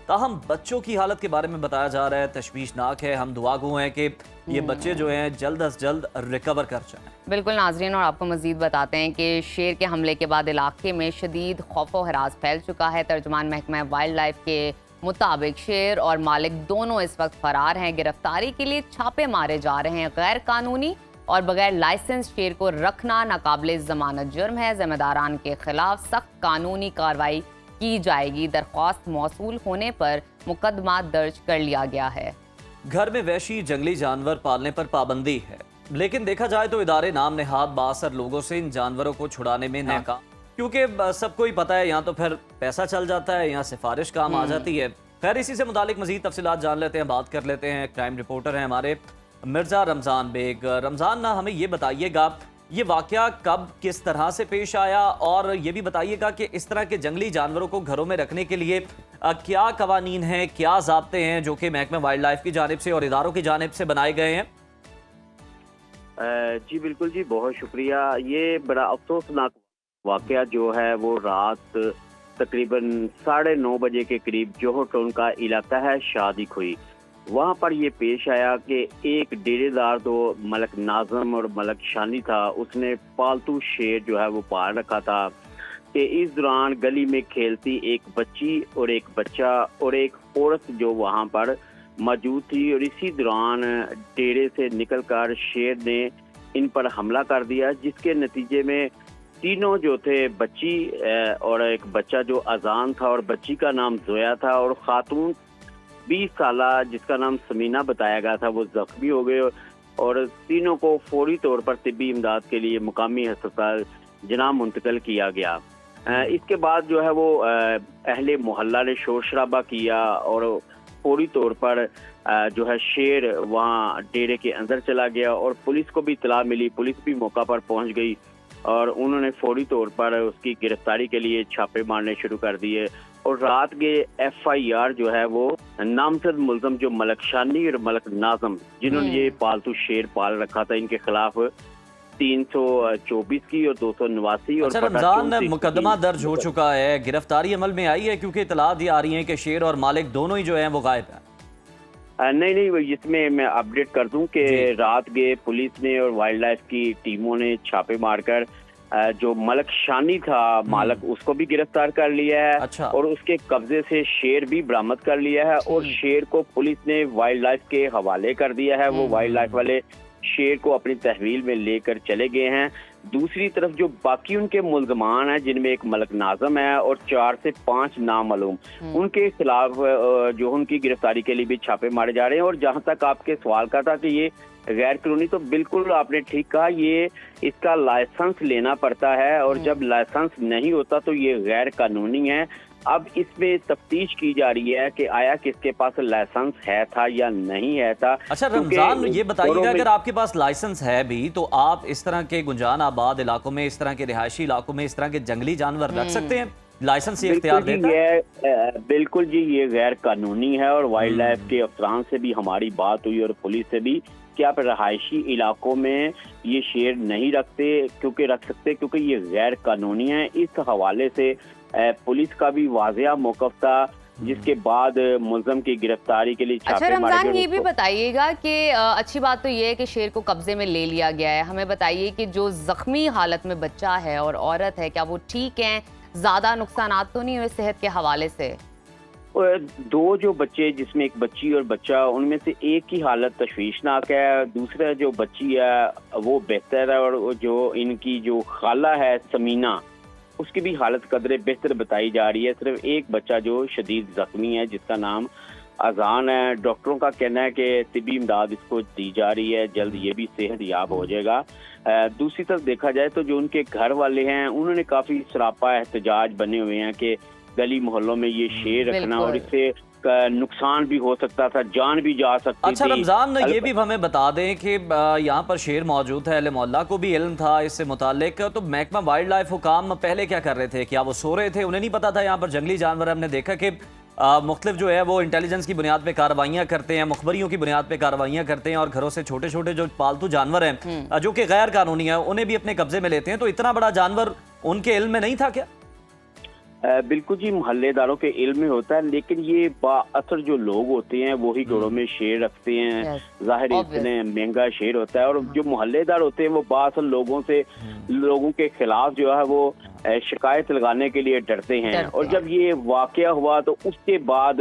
ताहम बच्चों की हालत के बारे में बताया जा रहा है तशवीशनाक है। हम दुआगो हैं कि ये बच्चे जो हैं जल्द अज जल्द रिकवर कर जाएं। बिल्कुल नाजरीन, और आपको मजीद बताते हैं कि शेर के हमले के बाद इलाके में शदीद खौफ व हरास फैल चुका है। तर्जुमान महकमा वाइल्ड लाइफ के मुताबिक शेर और मालिक दोनों इस वक्त फरार हैं। गिरफ्तारी के लिए छापे मारे जा रहे हैं। गैर कानूनी और बगैर लाइसेंस शेर को रखना नाकाबिले जमानत जुर्म है। जिम्मेदारान के खिलाफ सख्त कानूनी कार्रवाई की जाएगी। दरख्वास्त मौसूल होने पर मुकदमा दर्ज कर लिया गया है। घर में वहशी जंगली जानवर पालने पर पाबंदी है, लेकिन देखा जाए तो इदारे नाम नेहाद बासर लोगों से इन जानवरों को छुड़ाने में नाकाम, क्योंकि सबको ही पता है यहाँ तो फिर पैसा चल जाता है, यहाँ सिफारिश काम आ जाती है। खैर, इसी से मुतालिक मजीद तफसीलात जान लेते हैं, बात कर लेते हैं। क्राइम रिपोर्टर हैं हमारे मिर्जा रमजान बेग। रमजान, ना हमें ये बताइएगा ये वाकया कब किस तरह से पेश आया, और ये भी बताइएगा कि इस तरह के जंगली जानवरों को घरों में रखने के लिए क्या कवानीन हैं, क्या ज़ाब्ते हैं जो कि महकमा वाइल्ड लाइफ की जानिब से और इदारों की जानिब से बनाए गए हैं? जी बिल्कुल जी, बहुत शुक्रिया। ये बड़ा अफसोसनाक वाकया जो है वो रात तकरीबन 9:30 बजे के करीब जोहर टाउन का इलाका है शादी हुई, वहाँ पर ये पेश आया कि एक डेरेदार तो मलक नाज़म और मलक शानी था, उसने पालतू शेर जो है वो पाल रखा था कि इस दौरान गली में खेलती एक बच्ची और एक बच्चा और एक औरत जो वहाँ पर मौजूद थी, और इसी दौरान डेरे से निकलकर शेर ने इन पर हमला कर दिया, जिसके नतीजे में तीनों जो थे, बच्ची और एक बच्चा जो अजान था और बच्ची का नाम जोया था, और खातून 20 साला जिसका नाम समीना बताया गया था, वो जख्मी हो गए और तीनों को फौरी तौर पर तिब्बी इमदाद के लिए मुकामी अस्पताल जिना मुंतकिल किया गया। इसके बाद जो है वो अहले मोहल्ला ने शोर शराबा किया और फौरी तौर पर जो है शेर वहाँ डेरे के अंदर चला गया, और पुलिस को भी इत्तला मिली। पुलिस भी मौका पर पहुँच गई और उन्होंने फौरी तौर पर उसकी गिरफ्तारी के लिए छापे मारने शुरू कर दिए, और रात के FIR जो है वो नामजद मुल्ज़म जो मलक शानी और मलक नाज़म जिन्होंने ये पालतू शेर पाल रखा था, इनके खिलाफ 324 की और 289 और रमजान मुकदमा दर्ज हो चुका है, गिरफ्तारी अमल में आई है, क्योंकि इत्तलात ये आ रही है कि शेर और मालिक दोनों ही जो हैं वो गायब हैं। नहीं, इसमें मैं अपडेट कर दूं कि रात के पुलिस ने और वाइल्ड लाइफ की टीमों ने छापे मारकर जो मलक शानी था मालक, उसको भी गिरफ्तार कर लिया है। अच्छा। और उसके कब्जे से शेर भी बरामद कर लिया है, और शेर को पुलिस ने वाइल्ड लाइफ के हवाले कर दिया है। वो वाइल्ड लाइफ वाले शेर को अपनी तहवील में लेकर चले गए हैं। दूसरी तरफ जो बाकी उनके मुल्जमान हैं, जिनमें एक मलक नाज़म है और 4 से 5 नामालूम, उनके खिलाफ जो उनकी गिरफ्तारी के लिए भी छापे मारे जा रहे हैं। और जहां तक आपके सवाल का था कि ये गैर कानूनी, तो बिल्कुल आपने ठीक कहा, ये इसका लाइसेंस लेना पड़ता है, और जब लाइसेंस नहीं होता तो ये गैर कानूनी है। अब इसमें तफ्तीश की जा रही है कि आया किसके पास लाइसेंस है था या नहीं है था। अच्छा रमजान, ये बताइएगा अगर आपके पास लाइसेंस है भी तो आप इस तरह के गुंजान आबाद इलाकों में, इस तरह के रिहायशी इलाकों में इस तरह के जंगली जानवर रख सकते हैं? लाइसेंस ये इख्तियार देता है? बिल्कुल जी, ये गैर कानूनी है, और वाइल्ड लाइफ के अफसरान से भी हमारी बात हुई और पुलिस से भी कि आप रहायशी इलाकों में ये शेर नहीं रख सकते क्योंकि ये गैर कानूनी है। इस हवाले से पुलिस का भी वाज़ेह मौक़िफ़ था, जिसके बाद मुल्ज़म की गिरफ्तारी के लिए अच्छा रमजान, ये भी बताइएगा कि अच्छी बात तो ये है कि शेर को कब्जे में ले लिया गया है। हमें बताइए कि जो जख्मी हालत में बच्चा है और औरत है, क्या वो ठीक हैं? ज़्यादा नुकसानात तो नहीं हुए सेहत के हवाले से? 2 जो बच्चे, जिसमें एक बच्ची और बच्चा, उनमें से एक की हालत तशवीशनाक है, दूसरा जो बच्ची है वो बेहतर है, और जो इनकी जो खाला है समीना, उसकी भी हालत कदरे बेहतर बताई जा रही है। सिर्फ एक बच्चा जो शदीद जख्मी है, जिसका नाम अजान है। डॉक्टरों का कहना है कि तिब्बी इमदाद इसको दी जा रही है, जल्द ये भी सेहत याब हो जाएगा। दूसरी तरफ देखा जाए तो जो उनके घर वाले हैं, उन्होंने काफ़ी सरापा एहतजाज बने हुए हैं कि गली मोहल्लों में ये शेर रखना और इससे नुकसान भी हो सकता था, जान भी जा सकती थी। अच्छा रमजान, ये भी हमें बता दें कि यहाँ पर शेर मौजूद है, अहले मोहल्ला को भी इल्म था इससे मुतालिक, तो महकमा वाइल्ड लाइफ हुकाम पहले क्या कर रहे थे? क्या वो सो रहे थे? उन्हें नहीं पता था यहाँ पर जंगली जानवर? हमने देखा कि मुख्तलिफ जो है वो इंटेलिजेंस की बुनियाद पे कार्रवाइयाँ करते हैं, मुखबरियों की बुनियाद पे कार्रवाइयाँ करते हैं और घरों से छोटे छोटे जो पालतू जानवर हैं जो कि गैर कानूनी है उन्हें भी अपने कब्जे में लेते हैं। तो इतना बड़ा जानवर उनके इल्म में नहीं था क्या? बिल्कुल जी, मोहल्लेदारों के इल्म में होता है, लेकिन ये बाअसर जो लोग होते हैं वही घरों में शेर रखते हैं। जाहिर इतने महंगा शेर होता है, और जो मोहल्लेदार होते हैं वो बाअसर लोगों के खिलाफ जो है वो शिकायत लगाने के लिए डरते हैं। और जब ये वाकया हुआ तो उसके बाद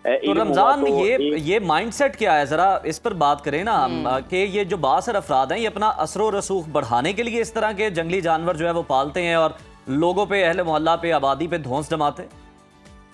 तो रमजान ये माइंडसेट क्या है, जरा इस पर बात करें ना हम, कि ये जो बाअसर अफराद हैं ये अपना असरो रसूख बढ़ाने के लिए इस तरह के जंगली जानवर जो है वो पालते हैं और लोगों पे, अहले मोहल्ला पे, आबादी पे धौंस जमाते?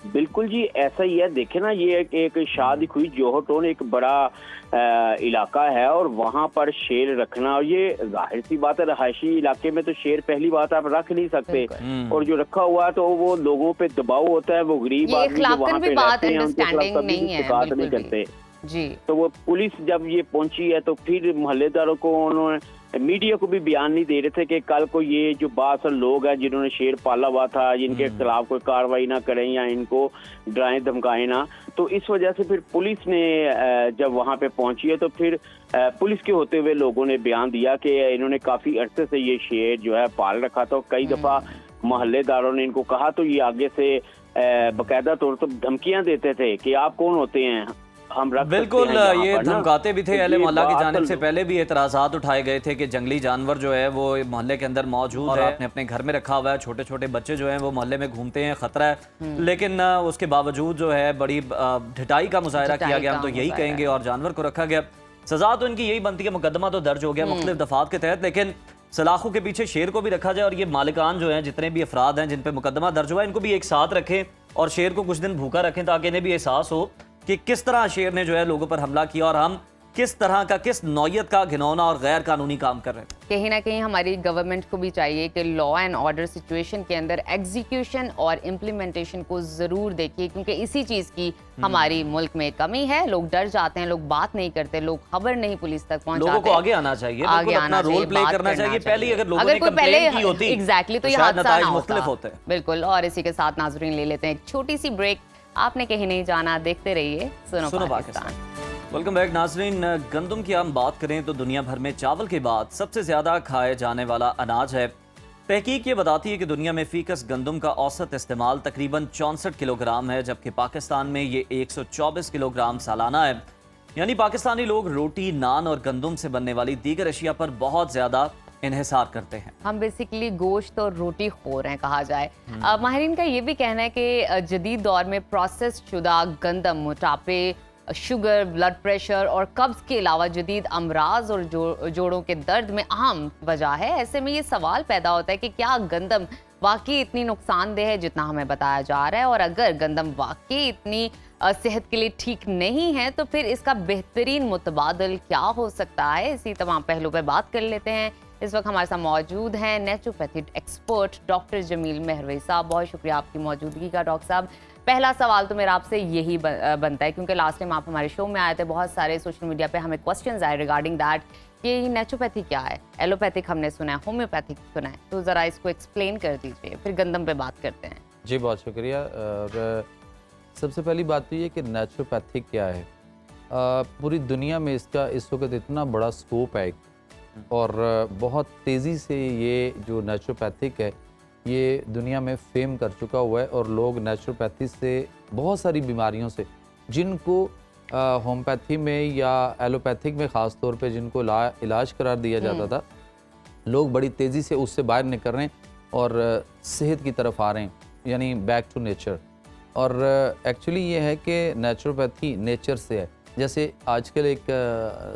बिल्कुल जी, ऐसा ही है। देखे ना, ये एक शादी हुई जोहर टाउन एक बड़ा इलाका है और वहाँ पर शेर रखना, और ये जाहिर सी बात है रहायशी इलाके में तो शेर पहली बात आप रख नहीं सकते, और जो रखा हुआ है तो वो लोगों पे दबाव होता है, वो गरीब आदमी जो वहाँ पे रहते हैं उनके खिलाफ कभी शिकायत नहीं करते जी। तो वो पुलिस जब ये पहुंची है तो फिर मोहल्लेदारों को उन्होंने, मीडिया को भी बयान नहीं दे रहे थे कि कल को ये जो बाअसर लोग हैं जिन्होंने शेर पाला हुआ था, जिनके खिलाफ कोई कार्रवाई ना करें या इनको डराएं धमकाएं ना। तो इस वजह से फिर पुलिस ने जब वहां पे पहुंची है तो फिर पुलिस के होते हुए लोगों ने बयान दिया कि इन्होंने काफी अरसे से ये शेर जो है पाल रखा था। कई दफा मोहल्लेदारों ने इनको कहा तो ये आगे से बाकायदा तौर पर धमकियां देते थे कि आप कौन होते हैं, हम रख बिल्कुल ये धमकाते भी थे। अहले मोहल्ला की जानिब से लोग पहले भी एतराज़ात उठाए गए थे कि जंगली जानवर जो है वो मोहल्ले के अंदर मौजूद है, आपने अपने घर में रखा हुआ है, छोटे छोटे बच्चे जो हैं वो मोहल्ले में घूमते हैं, खतरा है। लेकिन उसके बावजूद जो है बड़ी ढिठाई का मुजाहरा किया गया, हम तो यही कहेंगे, और जानवर को रखा गया। सजा तो इनकी यही बनती है, मुकदमा तो दर्ज हो गया मुख्तलिफ दफात के तहत, लेकिन सलाखों के पीछे शेर को भी रखा जाए और ये मालिकान जो हैं, जितने भी अफराद हैं जिन पे मुकदमा दर्ज हुआ है, इनको भी एक साथ रखें और शेर को कुछ दिन भूखा रखें ताकि इन्हें भी एहसास हो कि किस तरह शेर ने जो है लोगों पर हमला किया और हम किस तरह का, किस नौयत का घिनौना और गैर कानूनी काम कर रहे हैं। कहीं ना कहीं हमारी गवर्नमेंट को भी चाहिए कि लॉ एंड ऑर्डर सिचुएशन के अंदर एग्जीक्यूशन और इम्प्लीमेंटेशन को ज़रूर देखिए, क्योंकि इसी चीज़ की हमारी मुल्क में कमी है। लोग डर जाते हैं, लोग बात नहीं करते, लोग खबर नहीं पुलिस तक पहुंचाते। लोगों को आगे आना चाहिए, आगे अपना रोल प्ले करना चाहिए। पहले अगर लोगों ने कोई पहले कंप्लेंट की होती एग्जैक्टली तो ये शायद हादसा ना नताइज होता। मुख्तलिफ होते। बिल्कुल। और इसी के साथ नाज़रीन ले लेते हैं एक छोटी सी ब्रेक। आपने कहीं नहीं जाना, देखते रहिए सुनो पाकिस्तान। वेलकम बैक नाजरीन। गंदम की हम बात करें तो दुनिया भर में चावल के बाद सबसे ज़्यादा खाए जाने वाला अनाज है। तहकीक ये बताती है कि दुनिया में फीकस गंदम का औसत इस्तेमाल तकरीबन 64 किलोग्राम है, जबकि पाकिस्तान में ये 124 किलोग्राम सालाना है। यानी पाकिस्तानी लोग रोटी, नान और गंदम से बनने वाली दीगर अशिया पर बहुत ज़्यादा इन्हिसार करते हैं। हम बेसिकली गोश्त और रोटी खोर हैं कहा जाए। माहिरीन का ये भी कहना है कि जदीद दौर में प्रोसेस शुदा गंदम मोटापे, शुगर, ब्लड प्रेशर और कब्ज के अलावा जदीद अमराज और जोड़ों के दर्द में अहम वजह है। ऐसे में ये सवाल पैदा होता है कि क्या गंदम वाकई इतनी नुकसानदेह है जितना हमें बताया जा रहा है, और अगर गंदम वाकई इतनी सेहत के लिए ठीक नहीं है तो फिर इसका बेहतरीन मुतबादल क्या हो सकता है। इसी तमाम पहलू पर बात कर लेते हैं। इस वक्त हमारे साथ मौजूद हैं नेचुरोपैथी एक्सपर्ट डॉक्टर जमील मेहरवई साहब। बहुत शुक्रिया आपकी मौजूदगी का डॉक्टर साहब। पहला सवाल तो मेरा आपसे यही बनता है, क्योंकि लास्ट टाइम आप हमारे शो में आए थे, बहुत सारे सोशल मीडिया पे हमें क्वेश्चंस आए रिगार्डिंग दैट कि नेचुरोपैथी क्या है, एलोपैथिक हमने सुना है, होम्योपैथिक सुना है, तो ज़रा इसको एक्सप्लेन कर दीजिए, फिर गंदम पे बात करते हैं। जी बहुत शुक्रिया। और सबसे पहली बात तो ये कि नेचुरोपैथिक क्या है। पूरी दुनिया में इसका इस वक्त इतना बड़ा स्कोप है और बहुत तेज़ी से ये जो नेचुरोपैथिक है ये दुनिया में फेम कर चुका हुआ है, और लोग नेचुरोपैथी से बहुत सारी बीमारियों से जिनको होम्योपैथी में या एलोपैथिक में ख़ास तौर पे जिनको इलाज करार दिया जाता था, लोग बड़ी तेज़ी से उससे बाहर निकल रहे हैं और सेहत की तरफ आ रहे हैं, यानी बैक टू नेचर। और एक्चुअली ये है कि नेचुरोपैथी नेचर से है। जैसे आजकल एक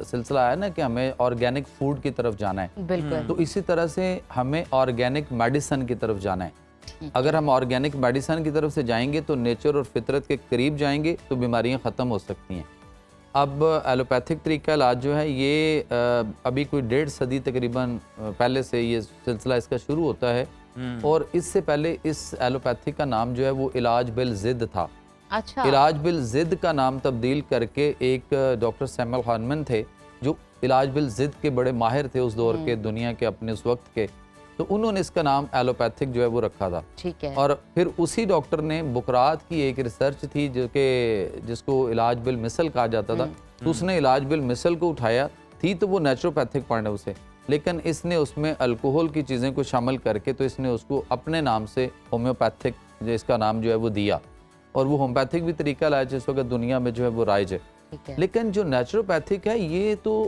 सिलसिला है ना कि हमें ऑर्गेनिक फूड की तरफ जाना है, बिल्कुल, तो इसी तरह से हमें ऑर्गेनिक मेडिसिन की तरफ जाना है। अगर हम ऑर्गेनिक मेडिसिन की तरफ से जाएंगे तो नेचर और फितरत के करीब जाएंगे तो बीमारियां ख़त्म हो सकती हैं। अब एलोपैथिक तरीका इलाज जो है ये अभी कोई 1.5 सदी तकरीबन पहले से ये सिलसिला इसका शुरू होता है, और इससे पहले इस एलोपैथिक का नाम जो है वो इलाज बिल ज़िद था। अच्छा। इलाज बिल ज़िद का नाम तब्दील करके एक डॉक्टर सैमुअल हानमन थे जो इलाज बिल ज़िद के बड़े माहिर थे उस दौर के, दुनिया के अपने उस वक्त के। تو انہوں نے اس کا نام ایلوپیتھک جو ہے وہ رکھا تھا. ٹھیک ہے. اور پھر اسی ڈاکٹر نے بکرات کی ایک ریسرچ تھی جس کو علاج بالمثل کہا جاتا تھا, تو اس نے علاج بالمثل کو اٹھایا تھی, تو وہ نیچروپیتھک پڑھنا اسے, لیکن اس نے اس میں الکوہل کی چیزیں کو شامل کر کے تو اس نے اس کو اپنے نام سے ہومیوپیتھک اس کا نام جو ہے وہ دیا, اور وہ ہومیوپیتھک بھی طریقہ علاج جس وقت دنیا میں جو ہے وہ رائج ہے. لیکن جو نیچروپیتھک ہے یہ تو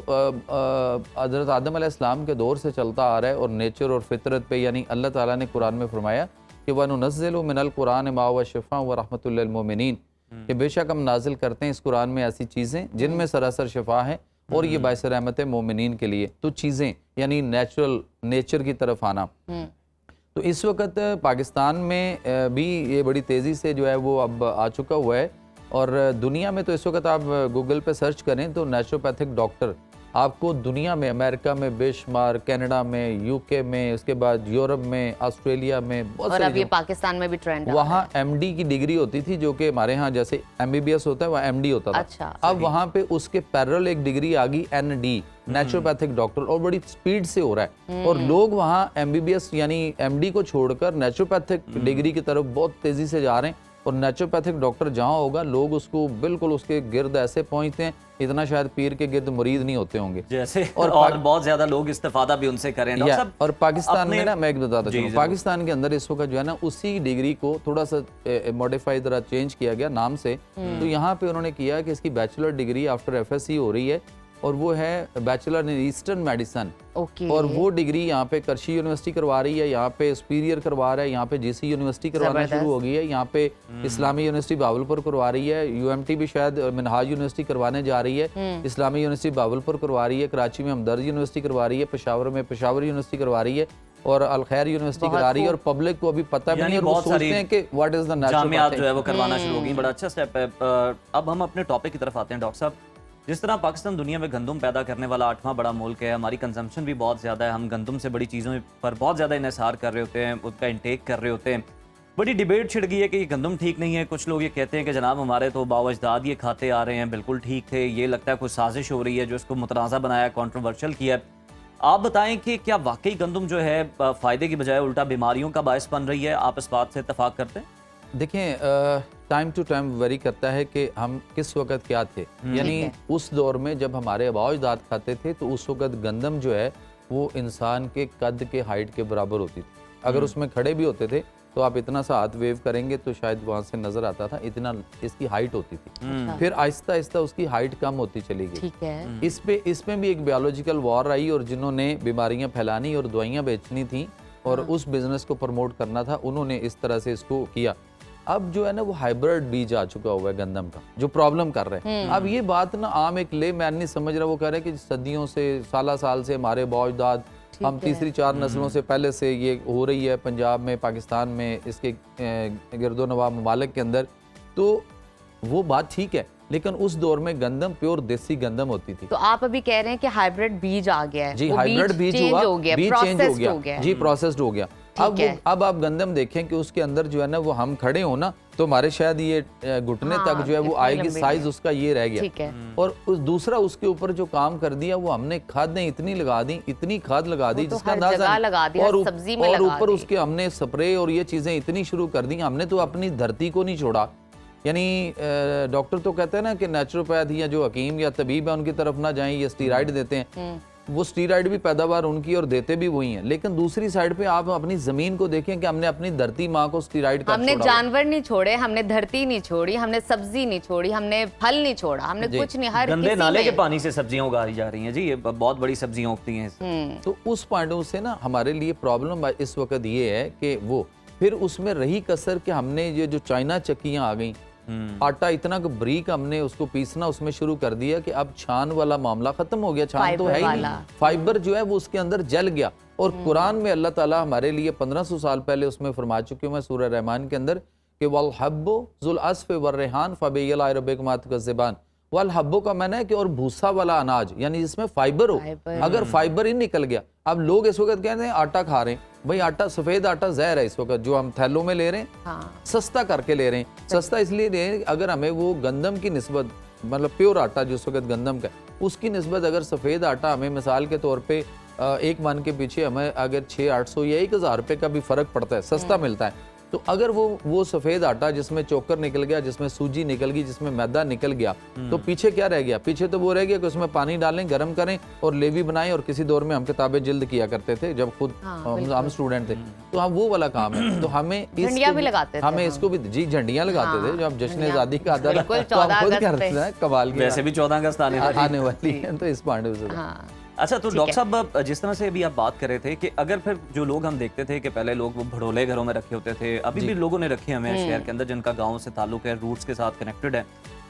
حضرت آدم علیہ السلام کے دور سے چلتا آ رہا ہے, اور نیچر اور فطرت پہ, یعنی اللہ تعالیٰ نے قرآن میں فرمایا کہ وَنُنَزِّلُ مِنَ الْقُرْآنِ مَا هُوَ شِفَاءٌ وَرَحْمَةٌ لِّلْمُؤْمِنِينَ, کہ بے شک ہم نازل کرتے ہیں اس قرآن میں ایسی چیزیں جن میں سراسر شفا ہے اور یہ باعث رحمت ہے مومنین کے لیے. تو چیزیں یعنی نیچر کی طرف آنا. تو اس وقت پاکستان میں بھی یہ بڑی تیزی سے جو ہے وہ اب آ چکا ہوا ہے, اور دنیا میں تو اس وقت آپ گوگل پہ سرچ کریں تو نیچروپیتھک ڈاکٹر آپ کو دنیا میں, امریکہ میں بے شمار, کینیڈا میں, یو کے میں, اس کے بعد یورپ میں, آسٹریلیا میں, بہت اور ساری اب یہ پاکستان میں بھی ٹرینڈ وہاں ایم ڈی کی ڈگری ہوتی تھی, جو کہ ہمارے ہاں جیسے ایم بی بی ایس ہوتا ہے وہاں ایم ڈی ہوتا تھا. اچھا. اب وہاں پہ اس کے پیرل ایک ڈگری آ گئی این ڈی, نیچروپیتھک ڈاکٹر, اور بڑی سپیڈ سے ہو رہا ہے, اور لوگ وہاں ایم بی بی ایس یعنی ایم ڈی کو چھوڑ کر نیچروپیتھک ڈگری کی طرف بہت تیزی سے جا رہے ہیں. اور نیچروپیتھک ڈاکٹر جہاں ہوگا لوگ اس کو بالکل اس کے گرد ایسے پہنچتے ہیں, اتنا شاید پیر کے گرد مرید نہیں ہوتے ہوں گے جیسے, اور بہت زیادہ لوگ استفادہ بھی ان سے کریں. اور پاکستان میں نا میں ایک بتاتا چاہوں, پاکستان کے اندر اس وقت جو ہے نا اسی ڈگری کو تھوڑا سا موڈیفائی ذرا چینج کیا گیا نام سے. تو یہاں پہ انہوں نے کیا کہ اس کی bachelor degree after F S C ہو رہی ہے, اور وہ ہے بیچلر ان ایسٹرن میڈیسن, اور وہ ڈگری یہاں پہ کرشی یونیورسٹی کروا رہی ہے, یہاں پہ سپیریئر کروا رہا ہے, یہاں پہ جی سی یونیورسٹی کروانا شروع ہو گئی ہے, یہاں پہ اسلامی یونیورسٹی باولپور کروا رہی ہے, یو ایم ٹی بھی شاید منہاج یونیورسٹی کروانے جا رہی ہے, اسلامی یونیورسٹی باولپور کروا رہی ہے, کراچی میں ہمدرد یونیورسٹی کروا رہی ہے, پشاور میں پشاور یونیورسٹی کروا رہی ہے, اور الخیر یونیورسٹی کرا رہی ہے, اور پبلک کو ابھی پتہ بھی نہیں, اور وہ سوچتے ہیں کہ واٹ از دا جامعات جو ہے وہ کروانا شروع ہو گئی. بڑا اچھا سٹیپ ہے. اب ہم اپنے ٹاپک کی طرف آتے ہیں ڈاکٹر صاحب. جس طرح پاکستان دنیا میں گندم پیدا کرنے والا 8واں بڑا ملک ہے, ہماری کنزمپشن بھی بہت زیادہ ہے, ہم گندم سے بڑی چیزوں پر بہت زیادہ انحصار کر رہے ہوتے ہیں, اس کا انٹیک کر رہے ہوتے ہیں. بڑی ڈیبیٹ چھڑ گئی ہے کہ یہ گندم ٹھیک نہیں ہے. کچھ لوگ یہ کہتے ہیں کہ جناب ہمارے تو باوجداد یہ کھاتے آ رہے ہیں, بالکل ٹھیک تھے, یہ لگتا ہے کوئی سازش ہو رہی ہے جو اس کو متنازع بنایا, کنٹروورشل کیا ہے. آپ بتائیں کہ کیا واقعی گندم جو ہے فائدے کی بجائے الٹا بیماریوں کا باعث بن رہی ہے؟ آپ اس بات سے اتفاق کرتے ہیں؟ دیکھیں ٹائم ٹو ٹائم ویری کرتا ہے کہ ہم کس وقت کیا تھے. یعنی اس دور میں جب ہمارے آباء و اجداد کھاتے تھے تو اس وقت گندم جو ہے وہ انسان کے قد کے ہائٹ کے برابر ہوتی تھی. اگر اس میں کھڑے بھی ہوتے تھے تو آپ اتنا سا ہاتھ ویو کریں گے تو شاید وہاں سے نظر آتا تھا, اتنا اس کی ہائٹ ہوتی تھی. پھر آہستہ آہستہ اس کی ہائٹ کم ہوتی چلی گئی. اس میں بھی ایک بیولوجیکل وار آئی, اور جنہوں نے بیماریاں پھیلانی اور دوائیاں بیچنی تھیں اور اس بزنس کو پروموٹ کرنا تھا, انہوں نے اس طرح سے اس کو کیا. اب جو ہے نا وہ ہائبرڈ بیج آ چکا ہوا ہے گندم کا, جو پرابلم کر رہے ہیں. اب یہ بات نا عام ایک لے مین نہیں سمجھ رہا, وہ کہہ رہے ہیں کہ صدیوں سے سال سے ہمارے باء اجداد, ہم تیسری 4 نسلوں سے پہلے سے یہ ہو رہی ہے پنجاب میں, پاکستان میں, اس کے گرد و نواح ممالک کے اندر. تو وہ بات ٹھیک ہے, لیکن اس دور میں گندم پیور دیسی گندم ہوتی تھی. تو آپ ابھی کہہ رہے ہیں کہ ہائبرڈ بیج آ گیا ہے. جی ہائبرڈ بیج ہوا, بیج چینج ہو گیا, جی پروسیسڈ ہو گیا. اب آپ گندم دیکھیں کہ اس کے اندر جو ہے نا وہ ہم کھڑے ہوں نا تو ہمارے شاید یہ گھٹنے تک جو ہے وہ آئے گی, سائز اس کا یہ رہ گیا. اور دوسرا اس کے اوپر جو کام کر دیا وہ ہم نے کھادیں اتنی لگا دی, اتنی کھاد لگا دی جس کا اندازہ, اور اوپر اس کے ہم نے سپرے اور یہ چیزیں اتنی شروع کر دی. ہم نے تو اپنی دھرتی کو نہیں چھوڑا. یعنی ڈاکٹر تو کہتے ہیں نا کہ نیچروپیتھ یا جو حکیم یا طبیب ہے ان کی طرف نہ جائیں, یہ سٹیرائڈ دیتے ہیں. وہ سٹیرائڈ بھی پیداوار ان کی اور دیتے بھی وہی ہیں, لیکن دوسری سائڈ پہ آپ اپنی زمین کو دیکھیں کہ ہم نے اپنی دھرتی ماں کو سٹیرائڈ کا چھوڑا. ہم نے جانور نہیں چھوڑے, ہم نے دھرتی نہیں چھوڑی, ہم نے سبزی نہیں چھوڑی, ہم نے پھل نہیں چھوڑا, ہم نے کچھ نہیں. ہر گندے نالے کے پانی سے سبزیاں اگائی جا رہی ہیں جی, یہ بہت بڑی سبزیاں اگتی ہیں. تو اس پوائنٹوں سے نا ہمارے لیے پرابلم اس وقت یہ ہے کہ وہ پھر اس میں رہی کسر کہ ہم نے یہ جو چائنا چکیاں آ گئیں, آٹا اتنا کہ بریک ہم نے اس کو پیسنا اس میں شروع کر دیا کہ اب چھان والا معاملہ ختم ہو گیا. چھان تو ہے ہی نہیں, فائبر جو ہے وہ اس کے اندر جل گیا. اور قرآن میں اللہ تعالیٰ ہمارے لیے 1500 سال پہلے اس میں فرما چکے ہیں سورہ رحمان کے اندر کہ وَالْحَبُّ ذُو الْعَصْفِ وَالرَّيْحَانُ فَبِأَيِّ آلَاءِ رَبِّكُمَا تُكَذِّبَانِ. والحبو کا معنی ہے کہ اور بھوسا والا اناج, یعنی جس میں فائبر ہو. اگر فائبر ہی نکل گیا, اب لوگ اس وقت کہتے ہیں آٹا کھا رہے ہیں. بھائی آٹا, سفید آٹا زہر ہے اس وقت جو ہم تھیلوں میں لے رہے ہیں, سستا کر کے لے رہے ہیں. سستا اس لیے لے رہے ہیں اگر ہمیں وہ گندم کی نسبت, مطلب پیور آٹا جو اس وقت گندم کا, اس کی نسبت اگر سفید آٹا ہمیں مثال کے طور پہ एक मन के पीछे हमें अगर 600-800 या 1000 रुपये का भी फ़र्क पड़ता है, सस्ता मिलता है, तो अगर वो सफ़ेद आटा जिसमें चोकर निकल गया, जिसमें सूजी निकल गई, जिसमें मैदा निकल गया, तो पीछे क्या रह गया? पीछे तो वो रह गया कि उसमें पानी डालें, गर्म करें और लेवी बनाएं। और किसी दौर में हम किताबें जल्द किया करते थे जब खुद हम स्टूडेंट थे, तो हम वो वाला काम है। तो हमें झंडियाँ भी लगाते थे, हमें इसको भी जी झंडियाँ लगाते थे। जब जश्न आज़ादी का आता था बिल्कुल, तो हम 14 खुद अगस्त करते थे, कमाल की वैसे भी 14 अगस्त आने वाली है, तो इस पांडे से हाँ अच्छा, तो डॉक्टर साहब जिस तरह से अभी आप बात कर रहे थे कि अगर फिर जो लोग हम देखते थे कि पहले लोग वो भड़ोले घरों में रखे होते थे, अभी भी लोगों ने रखे हमें शहर के अंदर जिनका गांव से ताल्लुक है, रूट्स के साथ कनेक्टेड है,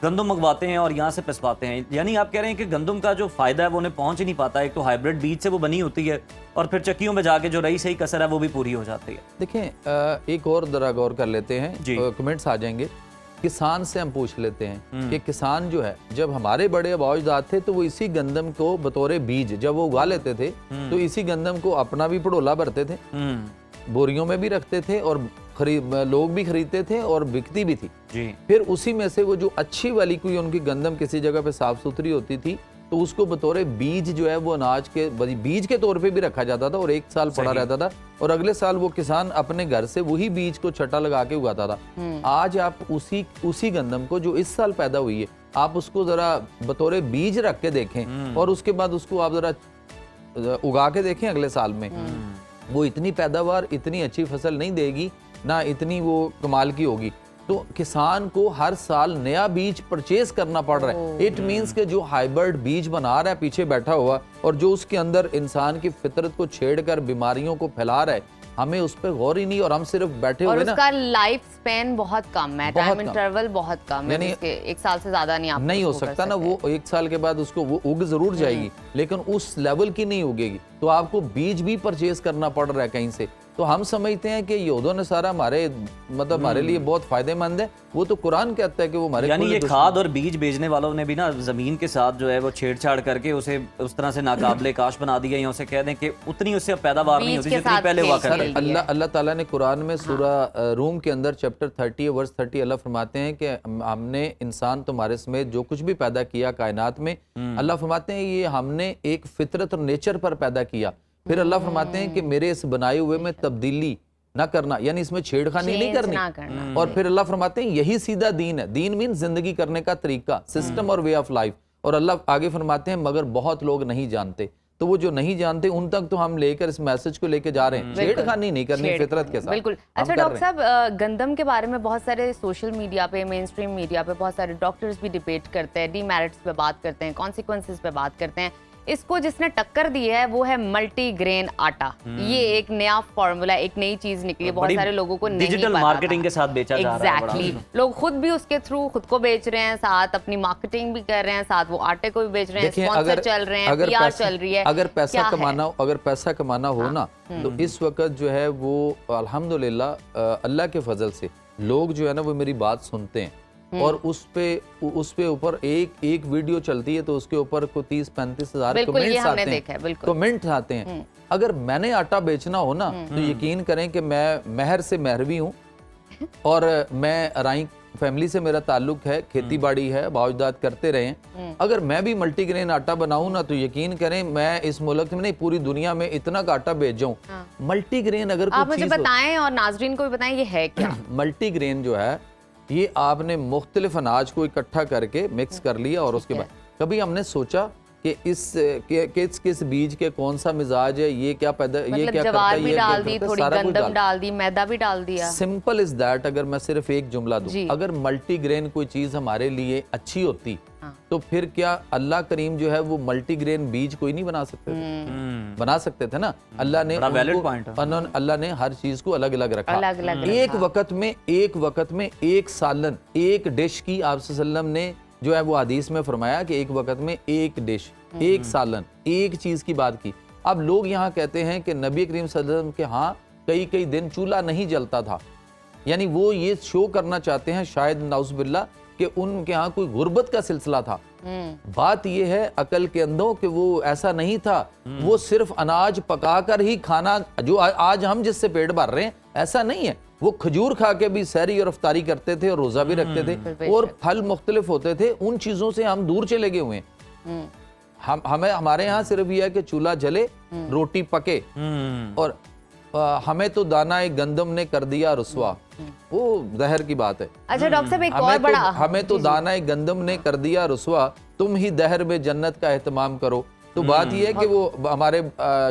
गंदम मंगवाते हैं और यहाँ से पिसवाते हैं। यानी आप कह रहे हैं कि गंदम का जो फायदा है वो उन्हें पहुंच ही नहीं पाता। एक तो हाइब्रिड बीज से वो बनी होती है और फिर चक्कियों में जाके जो रही सही कसर है वो भी पूरी हो जाती है। देखें, एक और जरा गौर कर लेते हैं, कमेंट्स आ जाएंगे। किसान से हम पूछ लेते हैं कि किसान जो है, जब हमारे बड़े अबाउजदाद थे तो वो इसी गंदम को बतौरे बीज जब वो उगा लेते थे तो इसी गंदम को अपना भी पड़ोला भरते थे, बोरियों में भी रखते थे और लोग भी खरीदते थे और बिकती भी थी जी। फिर उसी में से वो जो अच्छी वाली कोई उनकी गंदम किसी जगह पे साफ सुथरी होती थी तो उसको बतौरे बीज जो है वो अनाज के बीज के तौर पे भी रखा जाता था और 1 साल पड़ा रहता था और अगले साल वो किसान अपने घर से वही बीज को छटा लगा के उगाता था। आज आप उसी गंदम को जो इस साल पैदा हुई है, आप उसको जरा बतौरे बीज रख के देखें और उसके बाद उसको आप जरा उगा के देखें अगले साल में, वो इतनी पैदावार, इतनी अच्छी फसल नहीं देगी, ना इतनी वो कमाल की होगी। तो किसान को हर साल नया बीज परचेज करना पड़ रहा है। इट मींस के जो हाइब्रिड बीज बना रहा है पीछे बैठा हुआ और जो उसके अंदर इंसान की फितरत को छेड़कर बीमारियों को फैला रहा है, हमें उस पर गौर ही नहीं और हम सिर्फ बैठे हुए ना। उसका लाइफ स्पेन बहुत कम है, टाइम इंटरवल बहुत कम है, जिसके 1 साल से ज्यादा नहीं आप नहीं हो सकता ना। वो 1 साल के बाद उसको वो उग जरूर जाएगी लेकिन उस लेवल की नहीं उगेगी, तो आपको बीज भी परचेज करना पड़ रहा है कहीं से। तो हम समझते हैं कि यहूदों ने सारा हमारे लिए बहुत फायदेमंद है, वो तो कुरान कहता है कि वो हमारे, यानी ये खाद और बीज बेचने वालों ने भी ना जमीन के साथ जो है वो छेड़छाड़ करके उसे उस तरह से नाकाबिले काश बना दिया, या उसे कह दें कि उतनी उससे पैदावार नहीं होती जितनी पहले हुआ करती थी। अल्लाह ताला ने कुरान में सूरह रूम के अंदर चैप्टर 30 वर्स 30 अल्लाह फरमाते हैं कि हमने इंसान तुम्हारे समेत जो कुछ भी पैदा किया कायनात में, अल्लाह फरमाते हैं ये हमने एक फितरत और नेचर पर पैदा किया। फिर अल्लाह फरमाते हैं कि मेरे इस बनाए हुए में तब्दीली ना करना, यानी इसमें छेड़खानी नहीं करनी। और फिर अल्लाह फरमाते हैं यही सीधा दीन है। दीन मीन जिंदगी करने का तरीका, सिस्टम और वे ऑफ लाइफ। और अल्लाह आगे फरमाते हैं मगर बहुत लोग नहीं जानते, तो वो जो नहीं जानते उन तक तो हम लेकर इस मैसेज को लेके जा रहे हैं, छेड़खानी नहीं करनी फितरत के साथ। बिल्कुल। अच्छा डॉक्टर साहब, गंदम के बारे में बहुत सारे सोशल मीडिया पे, मेन स्ट्रीम मीडिया पे बहुत सारे डॉक्टर्स भी डिबेट करते हैं, डीमेरिट्स पे बात करते हैं, कॉन्सिक्वेंसेस पे बात करते हैं। इसको जिसने टक्कर दी है वो है मल्टी ग्रेन आटा। ये एक नया फॉर्मूला, एक नई चीज निकली है, बहुत सारे लोगों को नहीं पता। डिजिटल मार्केटिंग के साथ बेचा जा रहा है। एग्जैक्टली, लोग खुद भी उसके थ्रू खुद को बेच रहे हैं, साथ अपनी मार्केटिंग भी कर रहे हैं, साथ वो आटे को भी बेच रहे हैं, स्पॉन्सर चल रहे हैं, पीआर चल रही है। अगर पैसा कमाना हो ना तो इस वक्त जो है वो अल्हम्दुलिल्लाह अल्लाह के फजल से लोग जो है ना वो मेरी बात सुनते हैं और उस पे ऊपर एक वीडियो चलती है तो उसके ऊपर को 30-35 हज़ार कमेंट्स आते हैं। अगर मैंने आटा बेचना हो ना तो यकीन करें कि मैं महर से महरवी हूँ और मैं अराई फैमिली से मेरा ताल्लुक है, खेती बाड़ी है, बावजदाद करते रहे हैं। अगर मैं भी मल्टीग्रेन आटा बनाऊं ना तो यकीन करें मैं इस मुल्क में नहीं पूरी दुनिया में इतना का आटा बेच जाऊं। मल्टीग्रेन अगर आप मुझे बताएं और नाजरीन को भी बताएं ये है क्या। मल्टीग्रेन जो है ये आपने मुख्तलिफ अनाज को इकट्ठा करके मिक्स कर लिया और उसके बाद कभी हमने सोचा कि किस बीज के कौन सा मिजाज है, ये क्या पैदा, ये क्या करता है, ये डाल दी, थोड़ी गंदम डाल दी, मैदा भी डाल दिया। Simple is that. अगर मैं सिर्फ एक जुमला दूं, अगर मल्टीग्रेन कोई चीज हमारे लिए अच्छी होती तो फिर क्या अल्लाह करीम जो है वो मल्टीग्रेन बीज कोई नहीं बना सकते थे? बना सकते थे ना। अल्लाह ने हर चीज को अलग अलग रखा। एक वक्त में एक सालन, एक डिश की आप सल्लल्लाहु अलैहि वसल्लम ने जो है वो हदीस में फरमाया कि एक वक्त में एक डिश, एक सालन, एक चीज की बात की। अब लोग यहाँ कहते हैं कि नबी करीम सल्लल्लाहु अलैहि वसल्लम के यहाँ कई दिन चूल्हा नहीं जलता था, यानी वो ये शो करना चाहते हैं शायद नाउज़ुबिल्लाह कि उनके यहाँ कोई गुर्बत का सिलसिला था। बात ये है अकल के अंदर कि वो ऐसा नहीं था, वो सिर्फ अनाज पकाकर ही खाना, जो आज हम जिससे पेट भर रहे हैं ऐसा नहीं है। वो खजूर खा के भी सहरी और इफ्तारी करते थे और रोजा भी रखते थे और फल मुख्तलिफ होते थे। उन चीजों से हम दूर चले गए हुए हैं। हमें हमारे यहाँ सिर्फ ये है कि चूल्हा जले, रोटी पके, और हमें तो दाना एक गंदम ने कर दिया रुसवा, वो जहर की बात है। अच्छा डॉक्टर साहब, एक और बड़ा हमें तो दाना एक गंदम ने कर दिया रुसवा, तुम ही दहर में जन्नत का एहतमाम करो। तो बात ये है कि वो हमारे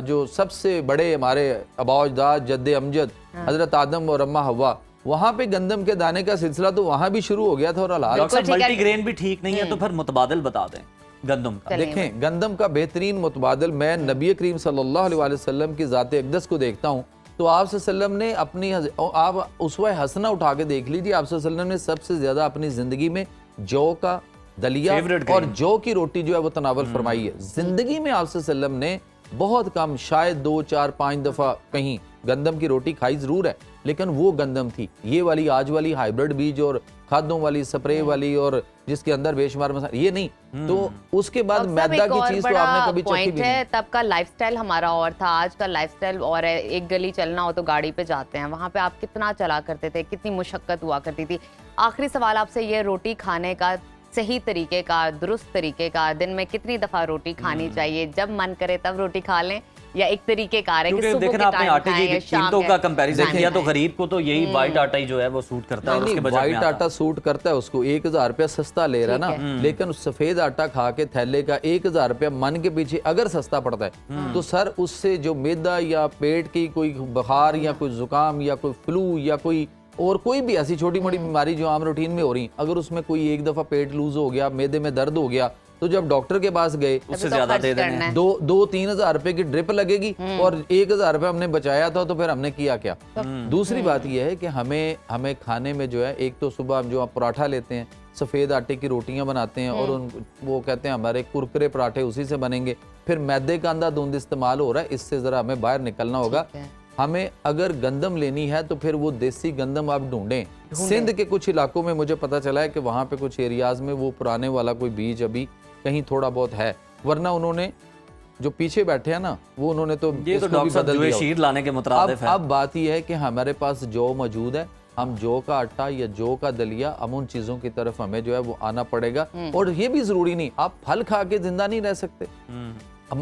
जो सबसे बड़े हमारे आबा अजदाद जद्दे अमजद हजरत आदम और अम्मा हवा, वहाँ पे गंदम के दाने का सिलसिला तो वहाँ भी शुरू हो गया था। और हालात डॉक्टर साहब मल्टीग्रेन भी ठीक नहीं है, तो फिर मुतबादिल बता दें गंदम का। देखें, गंदम का बेहतरीन मुतबादिल मैं नबी करीम सल्लल्लाहु अलैहि वसल्लम की ज़ात अक़दस को देखता हूँ, तो आप सल्लम ने अपनी, आप उसवा हसना उठा के देख लीजिए, आप सल्लम ने सबसे ज़्यादा अपनी ज़िंदगी में जौ का दलिया और जौ की रोटी जो है वो तनावल फरमाई है। ज़िंदगी में आप सल्लम ने बहुत कम, शायद 2, 4, 5 दफ़ा कहीं गंदम की रोटी खाई ज़रूर है, लेकिन वो गंदम थी। ये वाली आज वाली हाइब्रिड बीज और खादों वाली, स्प्रे वाली, और जिसके अंदर बेशुमार मसाले, ये नहीं। तो उसके बाद मैदा की चीज तो आपने कभी चखी भी नहीं। तब का लाइफस्टाइल हमारा और था, आज का लाइफस्टाइल और है। एक गली चलना हो तो गाड़ी पे जाते हैं, वहाँ पे आप कितना चला करते थे, कितनी मुशक्कत हुआ करती थी। आखिरी सवाल आपसे, ये रोटी खाने का सही तरीके का, दुरुस्त तरीके का, दिन में कितनी दफा रोटी खानी चाहिए? जब मन करे तब रोटी खा लें, या एक तरीके कार है कि सुबह के टाइम आटे खाएं की या शाम कीमतों के का कंपैरिजन टाइम किया तो खाएं? गरीब को तो यही वाइट आटा ही जो है वो सूट करता है। उसके बजट में वाइट आटा सूट करता है उसको, 1000 रुपया सस्ता ले रहा है ना, लेकिन सफेद आटा खा के थैले का 1000 रुपया मन के पीछे अगर सस्ता पड़ता है, तो सर उससे जो मैदा या पेट की कोई बुखार या कोई जुकाम या कोई फ्लू या कोई और कोई भी ऐसी छोटी मोटी बीमारी जो आम रूटीन में हो रही, अगर उसमें कोई एक दफा पेट लूज हो गया, मैदे में दर्द हो गया, तो जब डॉक्टर के पास गए, उससे ज्यादा दे देने, 2-3 हजार रुपए की ड्रिप लगेगी और 1000 रुपए हमने बचाया था, तो फिर हमने किया क्या? दूसरी बात यह है कि हमें खाने में जो है, एक तो सुबह हम जो पराठा लेते हैं, सफेद आटे की रोटियां बनाते हैं, और वो कहते हैं हमारे कुरकुरे पराठे उसी से बनेंगे, फिर मैदे का अंधाधुंध इस्तेमाल हो रहा है। इससे जरा हमें बाहर निकलना होगा। हमें अगर गंदम लेनी है तो फिर वो देसी गंदम आप ढूंढें। सिंध के कुछ इलाकों में मुझे पता चला है कि वहाँ पे कुछ एरियाज में वो पुराने वाला कोई बीज अभी कहीं थोड़ा बहुत है, वरना उन्होंने जो पीछे बैठे हैं ना, वो उन्होंने तो ये तो डॉक्टर साहब जो शीर लाने के मुताबिक है। अब बात यह है कि हमारे पास जौ मौजूद है, हम जौ का आटा या जौ का दलिया, हम उन चीजों की तरफ हमें जो है वो आना पड़ेगा। और ये भी जरूरी नहीं, आप फल खा के जिंदा नहीं रह सकते,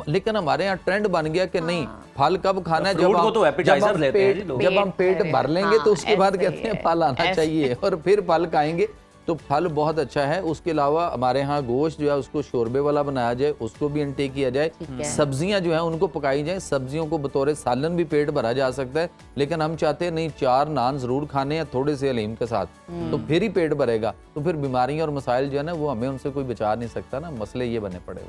लेकिन हमारे यहाँ ट्रेंड बन गया कि नहीं, फल कब खाना है, जब हम पेट भर लेंगे तो उसके बाद कहते हैं फल आना चाहिए, और फिर फल खाएंगे तो फल बहुत अच्छा है। उसके अलावा हमारे यहाँ गोश्त जो है उसको शोरबे वाला बनाया जाए, उसको भी इंटेक किया जाए, सब्जियां जो है उनको पकाई जाए, सब्जियों को बतौर सालन भी पेट भरा जा सकता है, लेकिन हम चाहते हैं नहीं 4 नान जरूर खाने हैं थोड़े से हलीम के साथ, तो फिर ही पेट भरेगा। तो फिर बीमारियां और मसाइल जो है ना वो हमें उनसे कोई बचा नहीं सकता ना, मसले ये बने पड़े।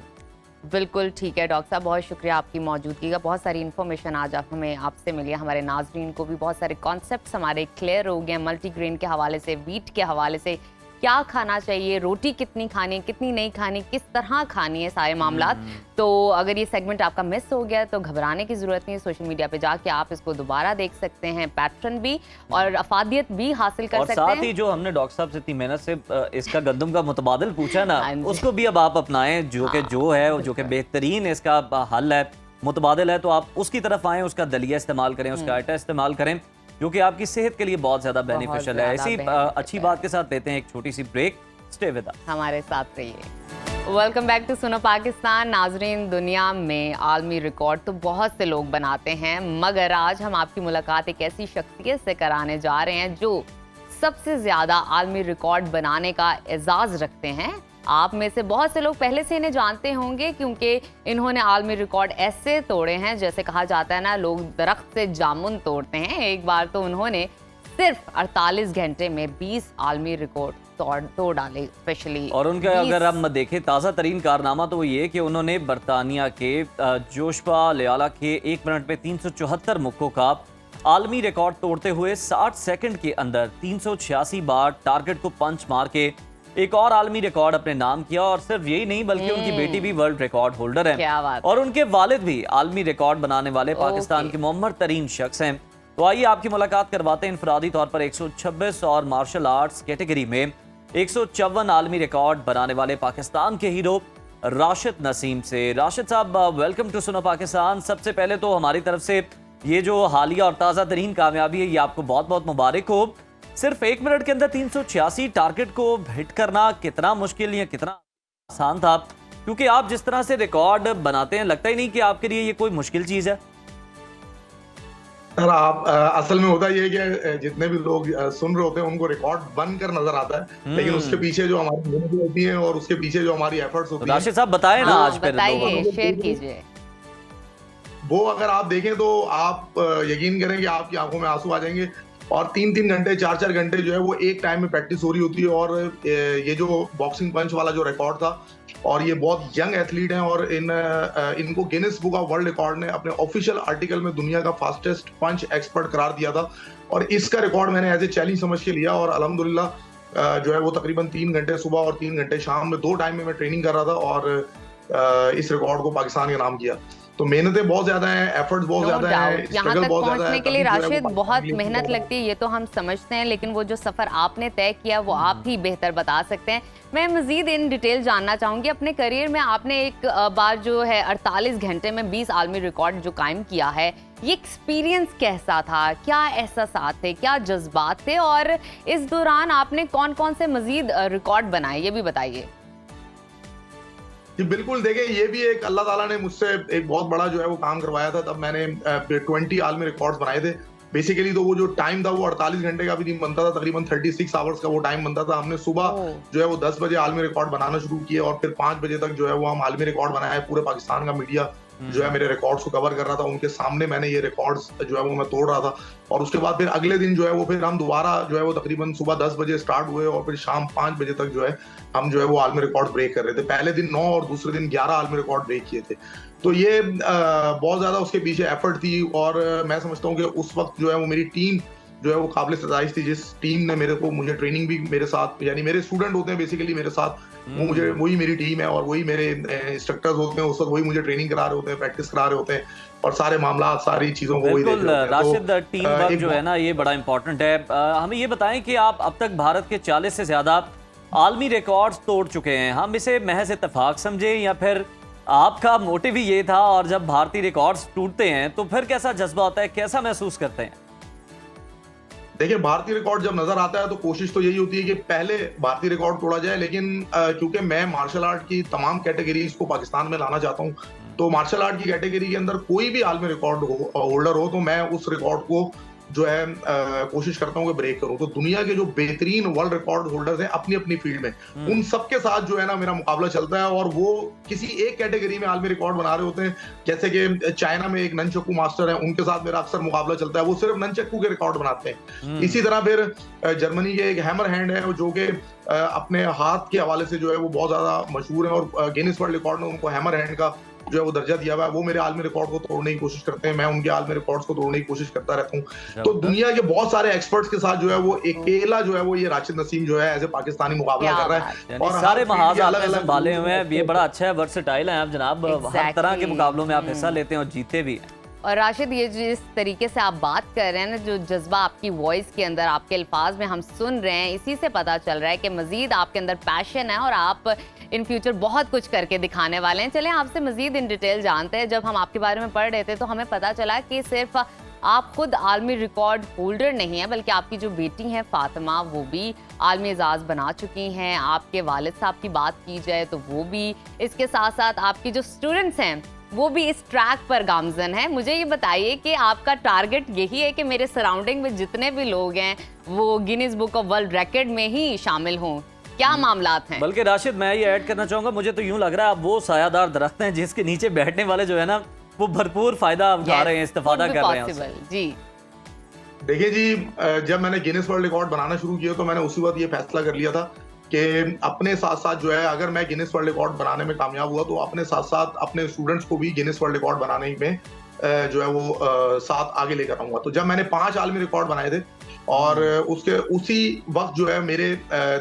बिल्कुल ठीक है डॉक्टर साहब, बहुत शुक्रिया आपकी मौजूदगी का। बहुत सारी इन्फॉर्मेशन आज हमें आपसे मिली है, हमारे नाजरीन को भी बहुत सारे कॉन्सेप्ट्स हमारे क्लियर हो गए, मल्टीग्रेन के हवाले से, व्हीट के हवाले से, क्या खाना चाहिए, रोटी कितनी खानी, कितनी नहीं खानी, किस तरह खानी है, सारे मामलात। तो अगर ये सेगमेंट आपका मिस हो गया तो घबराने की ज़रूरत नहीं है, सोशल मीडिया पे जाके आप इसको दोबारा देख सकते हैं, पैटर्न भी और अफादियत भी हासिल कर सकते हैं। और साथ ही जो हमने डॉक्टर साहब से इतनी मेहनत से इसका गंदम का मुतबादिल पूछा ना, उसको भी अब आप अपनाएं, जो कि जो है, जो कि बेहतरीन इसका हल है, मुतबादिल है, तो आप उसकी तरफ आएँ, उसका दलिया इस्तेमाल करें, उसका आटा इस्तेमाल करें, जो कि आपकी सेहत के लिए बहुत ज्यादा बेनिफिशियल है। ऐसी अच्छी बात के साथ लेते हैं एक छोटी सी ब्रेक, स्टे विद अस, हमारे साथ रहिए। वेलकम बैक टू सुनो पाकिस्तान। नाजरीन, दुनिया में आलमी रिकॉर्ड तो बहुत से लोग बनाते हैं, मगर आज हम आपकी मुलाकात एक ऐसी शख्सियत से कराने जा रहे हैं जो सबसे ज्यादा आलमी रिकॉर्ड बनाने का एजाज रखते हैं। आप में से बहुत से लोग पहले से इन्हें जानते होंगे, क्योंकि इन्होंने आलमी रिकॉर्ड ऐसे तोड़े हैं, जैसे कहा जाता है ना, लोग दरख्त से जामुन तोड़ते हैं। एक बार तो उन्होंने सिर्फ 48 घंटे में 20 आलमी रिकॉर्ड तोड़ डाले स्पेशली। और उनका अगर हम देखें ताज़ा तरीन कारनामा तो वो ये कि उन्होंने बरतानिया के जोशबा लियाला के 1 मिनट में 374 मुक्कों का आलमी रिकॉर्ड तोड़ते हुए 60 सेकंड के अंदर 386 बार टारगेट को पंच मार के एक और आलमी रिकॉर्ड अपने नाम किया। और सिर्फ यही नहीं बल्कि उनकी बेटी भी वर्ल्ड रिकॉर्ड होल्डर है, और उनके वालिद भी आलमी रिकॉर्ड बनाने वाले पाकिस्तान के मुअम्मर तरीन शख्स हैं। तो आइए आपकी मुलाकात करवाते हैं इनफरादी तौर पर 126 और मार्शल आर्ट्स कैटेगरी में 154 आलमी रिकॉर्ड बनाने वाले पाकिस्तान के हीरो राशिद नसीम से। राशिद साहब, वेलकम टू सुनो पाकिस्तान। सबसे पहले तो हमारी तरफ से ये जो हालिया और ताज़ा तरीन कामयाबी है, ये आपको बहुत बहुत मुबारक हो। सिर्फ 1 मिनट के अंदर 386 टारगेट को हिट करना कितना मुश्किल या कितना आसान था, کیونکہ آپ جس طرح سے ریکارڈ بناتے ہیں لگتا ہی نہیں کہ آپ کے لیے یہ کوئی مشکل چیز ہے. سر آپ اصل میں ہوتا یہ ہے کہ جتنے بھی لوگ سن رہے ہوتے ہیں ان کو ریکارڈ بن کر نظر آتا ہے, لیکن اس کے پیچھے جو ہماری محنتیں ہوتی ہیں اور اس کے پیچھے جو ہماری ایفرٹس ہوتی ہیں, راشد صاحب بتائیں نا آج پھر بتائیے, شیئر کیجیے. وہ اگر آپ دیکھیں تو آپ یقین کریں کہ آپ کی آنکھوں میں آنسو آ جائیں گے. اور 3 گھنٹے 4 گھنٹے جو ہے وہ ایک ٹائم میں پریکٹس ہو رہی ہوتی ہے. اور یہ جو باکسنگ پنچ والا جو ریکارڈ تھا, اور یہ بہت ینگ ایتھلیٹ ہیں, اور ان کو grains book of world record نے اپنے آفیشیل آرٹیکل میں دنیا کا فاسٹسٹ پنچ ایکسپرٹ قرار دیا تھا. اور اس کا ریکارڈ میں نے ایز اے چیلنج سمجھ کے لیا, اور الحمدللہ جو ہے وہ تقریباً 3 گھنٹے صبح اور 3 گھنٹے شام میں 2 ٹائم میں ٹریننگ کر رہا تھا, اور اس ریکارڈ کو پاکستان کے نام کیا. تو محنتیں بہت زیادہ ہیں, ایفرٹس بہت زیادہ ہیں, یہاں تک پہنچنے کے لیے راشد بہت محنت لگتی ہے, یہ تو ہم سمجھتے ہیں, لیکن وہ جو سفر آپ نے طے کیا وہ آپ ہی بہتر بتا سکتے ہیں. میں مزید ان ڈیٹیل جاننا چاہوں گی. اپنے کریئر میں آپ نے ایک بار جو ہے 48 گھنٹے میں 20 عالمی ریکارڈ جو قائم کیا ہے, یہ ایکسپیرینس کیسا تھا, کیا احساسات تھے, کیا جذبات تھے, اور اس دوران آپ نے کون کون سے مزید ریکارڈ بنائے, یہ بھی بتائیے. جی بالکل, دیکھیں یہ بھی ایک اللہ تعالیٰ نے مجھ سے ایک بہت بڑا جو ہے وہ کام کروایا تھا. تب میں نے 20 عالمی ریکارڈز بنائے تھے. بیسیکلی تو وہ جو ٹائم تھا وہ 48 گھنٹے کا بھی نہیں بنتا تھا, تقریباً 36 آورز کا وہ ٹائم بنتا تھا. ہم نے صبح جو ہے وہ 10 بجے عالمی ریکارڈ بنانا شروع کیے, اور پھر 5 بجے تک جو ہے وہ ہم عالمی ریکارڈ بنائے. پورے پاکستان کا میڈیا جو ہے میرے ریکارڈز کو کور کر رہا تھا, ان کے سامنے میں نے یہ ریکارڈز جو ہے وہ میں توڑ رہا تھا. اور اس کے بعد پھر اگلے دن جو ہے وہ پھر ہم دوبارہ جو ہے وہ تقریباً صبح 10 بجے سٹارٹ ہوئے, اور پھر شام 5 بجے تک جو ہے ہم جو ہے وہ عالمی ریکارڈ بریک کر رہے تھے. پہلے دن 9 اور دوسرے دن 11 عالمی ریکارڈ بریک کیے تھے. تو یہ بہت زیادہ اس کے پیچھے ایفرٹ تھی, اور میں سمجھتا ہوں کہ اس وقت جو ہے وہ میری ٹیم جو ہے وہ قابل ستائش تھی, جس ٹیم نے مجھے ٹریننگ بھی میرے ساتھ, یعنی میرے اسٹوڈنٹ ہوتے ہیں بیسیکلی میرے ساتھ, وہی میری ٹیم ہے, اور وہی میرے انسٹرکٹرز ہوتے ہیں اس وقت, وہی مجھے ٹریننگ کرا رہے ہوتے ہیں, پریکٹس کرا رہے ہوتے ہیں, اور سارے معاملات ساری چیزوں کو وہی دیکھ رہے ہوتے ہیں. راشد, ٹیم ورک جو ہے نا یہ بڑا امپورٹنٹ ہے. ہمیں یہ بتائیں کہ آپ اب تک بھارت کے 40 سے زیادہ عالمی ریکارڈز توڑ چکے ہیں. ہم اسے محض اتفاق سمجھیں یا پھر آپ کا موٹیو ہی یہ تھا, اور جب بھارتی ریکارڈز ٹوٹتے ہیں تو پھر کیسا جذبہ ہوتا ہے, کیسا محسوس کرتے ہیں؟ دیکھیں بھارتی ریکارڈ جب نظر آتا ہے تو کوشش تو یہی ہوتی ہے کہ پہلے بھارتی ریکارڈ توڑا جائے, لیکن کیونکہ میں مارشل آرٹ کی تمام کیٹیگریز کو پاکستان میں لانا چاہتا ہوں, تو مارشل آرٹ کی کیٹیگری کے اندر کوئی بھی عالمی ریکارڈ ہولڈر ہو تو میں اس ریکارڈ کو جو ہے کوشش کرتا ہوں کہ بریک کروں. تو دنیا کے جو بہترین ورلڈ ریکارڈ ہولڈرز ہیں اپنی اپنی فیلڈ میں, ان سب کے ساتھ جو ہے نا میرا مقابلہ چلتا ہے, اور وہ کسی ایک کیٹیگری میں عالمی ریکارڈ بنا رہے ہوتے ہیں. جیسے کہ چائنا میں ایک ننچکو ماسٹر ہے, ان کے ساتھ میرا اکثر مقابلہ چلتا ہے, وہ صرف ننچکو کے ریکارڈ بناتے ہیں. اسی طرح پھر جرمنی کے ایک ہیمر ہینڈ ہے جو کہ اپنے ہاتھ کے حوالے سے جو ہے وہ بہت زیادہ مشہور ہے, اور گینس ورلڈ ریکارڈ نے ان کو ہیمر ہینڈ کا جو ہے وہ درجہ دیا ہوا ہے. وہ میرے عالمی ریکارڈ کو توڑنے کی کوشش کرتے ہیں, میں ان کے عالمی ریکارڈز کو توڑنے کی کوشش کرتا رہتا ہوں. تو دنیا کے بہت سارے ایکسپرٹس کے ساتھ جو ہے وہ اکیلا جو ہے وہ یہ راشد نسیم جو ہے ایز اے پاکستانی مقابلہ کر رہا ہے, اور سارے محاذ آپ نے سنبھالے ہوئے ہیں. یہ بڑا اچھا ہے, ورسٹائل ہیں آپ جناب, ہر طرح کے مقابلوں میں آپ حصہ لیتے ہیں اور جیتے بھی ہیں. اور راشد, یہ جس طریقے سے آپ بات کر رہے ہیں نا, جو جذبہ آپ کی وائس کے اندر, آپ کے الفاظ میں ہم سن رہے ہیں, اسی سے پتہ چل رہا ہے کہ مزید آپ کے اندر پیشن ہے اور آپ ان فیوچر بہت کچھ کر کے دکھانے والے ہیں. چلیں آپ سے مزید ان ڈیٹیل جانتے ہیں. جب ہم آپ کے بارے میں پڑھ رہے تھے تو ہمیں پتہ چلا کہ صرف آپ خود عالمی ریکارڈ ہولڈر نہیں ہیں, بلکہ آپ کی جو بیٹی ہیں فاطمہ, وہ بھی عالمی اعزاز بنا چکی ہیں. آپ کے والد صاحب کی بات کی جائے تو وہ بھی, اس کے ساتھ ساتھ آپ کی جو اسٹوڈنٹس ہیں وہ بھی اس ٹریک پر گامزن ہیں. مجھے یہ بتائیے کہ آپ کا ٹارگٹ یہی ہے کہ میرے سراؤنڈنگ میں جتنے بھی لوگ ہیں وہ Guinness book of world record میں ہی شامل ہوں, کیا معاملات ہیں؟ بلکہ راشد میں یہ ایڈ کرنا چاہوں گا, مجھے تو یوں لگ رہا ہے آپ وہ سایہ دار درخت ہیں جس کے نیچے بیٹھنے والے جو ہے نا وہ بھرپور فائدہ اٹھا رہے ہیں, استفادہ کر رہے ہیں. جی دیکھیے جی, جب میں نے گینیس ورلڈ ریکارڈ بنانا شروع کیا تو میں نے اسی وقت یہ فیصلہ کر لیا تھا کہ اپنے ساتھ ساتھ جو ہے اگر میں گینیس ورلڈ ریکارڈ بنانے میں کامیاب ہوا تو اپنے ساتھ ساتھ اپنے اسٹوڈنٹس کو بھی گینیس ورلڈ ریکارڈ بنانے میں جو ہے وہ ساتھ آگے لے کر آؤں گا. تو جب میں نے 5 عالمی ریکارڈ بنائے تھے, اور اسی وقت جو ہے میرے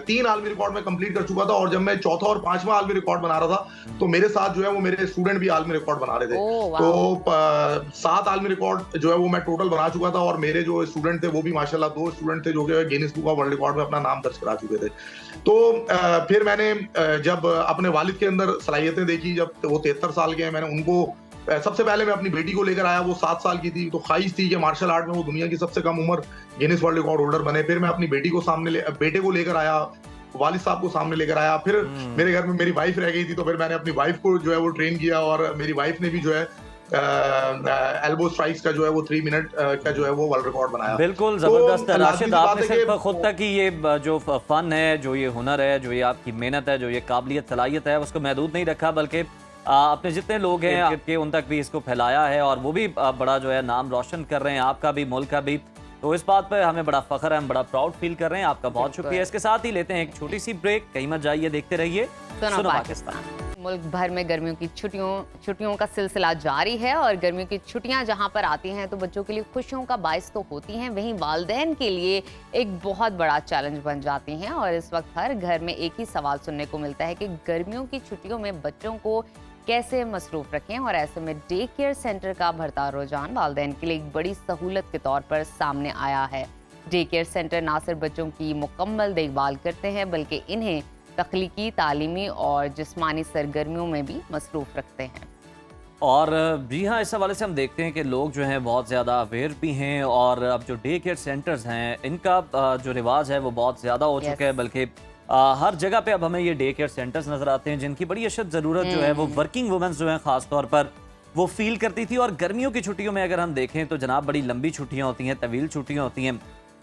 3 عالمی ریکارڈ میں کمپلیٹ کر چکا تھا, اور جب میں چوتھا اور 5واں عالمی ریکارڈ بنا رہا تھا تو میرے ساتھ جو ہے وہ میرے اسٹوڈنٹ بھی عالمی ریکارڈ بنا رہے تھے. تو 7 عالمی ریکارڈ جو ہے وہ میں ٹوٹل بنا چکا تھا, اور میرے جو اسٹوڈنٹ تھے وہ بھی ماشاءاللہ 2 اسٹوڈنٹ تھے جو کہ Guinness book of world record میں اپنا نام درج کرا چکے تھے. تو پھر میں نے جب اپنے والد کے اندر صلاحیتیں دیکھی, جب وہ 73 سال کے ہیں, میں نے ان کو سب سے پہلے میں اپنی بیٹی کو لے کر آیا, وہ 7 سال کی تھی, تو خواہش تھی کہ مارشل آرٹ میں وہ دنیا کی سب سے کم عمر گینیس ورلڈ ریکارڈ ہولڈر بنے. پھر میں اپنی بیٹی کو بیٹے کو لے کر آیا, والد صاحب کو سامنے لے کر آیا. پھر میرے گھر میں میری وائف رہ گئی تھی, تو پھر میں نے اپنی وائف کو جو ہے وہ ٹرین کیا, اور میری وائف نے بھی جو ہے ایلبو اسٹرائکس کا جو ہے وہ 3 منٹ کا جو ہے وہ ورلڈ ریکارڈ بنایا. بالکل زبردست ہے راشد. آپ نے صرف خود تک ہی یہ جو فن ہے, جو یہ ہنر ہے, جو یہ آپ کی محنت ہے, جو یہ قابلیت صلاحیت ہے, اس کو محدود نہیں رکھا, بلکہ اپنے جتنے لوگ ہیں آپ کے ان تک بھی اس کو پھیلایا ہے, اور وہ بھی بڑا جو ہے نام روشن کر رہے ہیں, آپ کا بھی, ملک کا بھی. تو اس بات پہ ہمیں بڑا فخر ہے, ہم بڑا پراؤڈ فیل کر رہے ہیں. آپ کا بہت شکریہ. اس کے ساتھ ہی لیتے ہیں ایک چھوٹی سی بریک. کہیں مت جائیے, دیکھتے رہیے سنو پاکستان. ملک بھر میں گرمیوں کی چھٹیوں کا سلسلہ جاری ہے, اور گرمیوں کی چھٹیاں جہاں پر آتی ہیں تو بچوں کے لیے خوشیوں کا باعث تو ہوتی ہیں, وہیں والدین کے لیے ایک بہت بڑا چیلنج بن جاتی ہیں. اور اس وقت ہر گھر میں ایک ہی سوال سننے کو ملتا ہے کہ گرمیوں کی چھٹیوں میں بچوں کو کیسے مصروف رکھیں. اور ایسے میں ڈے کیئر سینٹر کا بڑھتا رجحان والدین کے لیے ایک بڑی سہولت کے طور پر سامنے آیا ہے. ڈے کیئر سینٹر نہ صرف بچوں کی مکمل دیکھ بھال کرتے ہیں, بلکہ انہیں تخلیقی, تعلیمی اور جسمانی سرگرمیوں میں بھی مصروف رکھتے ہیں. اور جی ہاں, اس حوالے سے ہم دیکھتے ہیں کہ لوگ جو ہیں بہت زیادہ اویئر بھی ہیں, اور اب جو ڈے کیئر سینٹرز ہیں ان کا جو رواج ہے وہ بہت زیادہ ہو چکا ہے. بلکہ ہر جگہ پہ اب ہمیں یہ ڈے کیئر سینٹرز نظر آتے ہیں, جن کی بڑی اشد ضرورت جو ہے وہ ورکنگ وومنز جو ہیں خاص طور پر وہ فیل کرتی تھی. اور گرمیوں کی چھٹیوں میں اگر ہم دیکھیں تو جناب بڑی لمبی چھٹیاں ہوتی ہیں, طویل چھٹیاں ہوتی ہیں,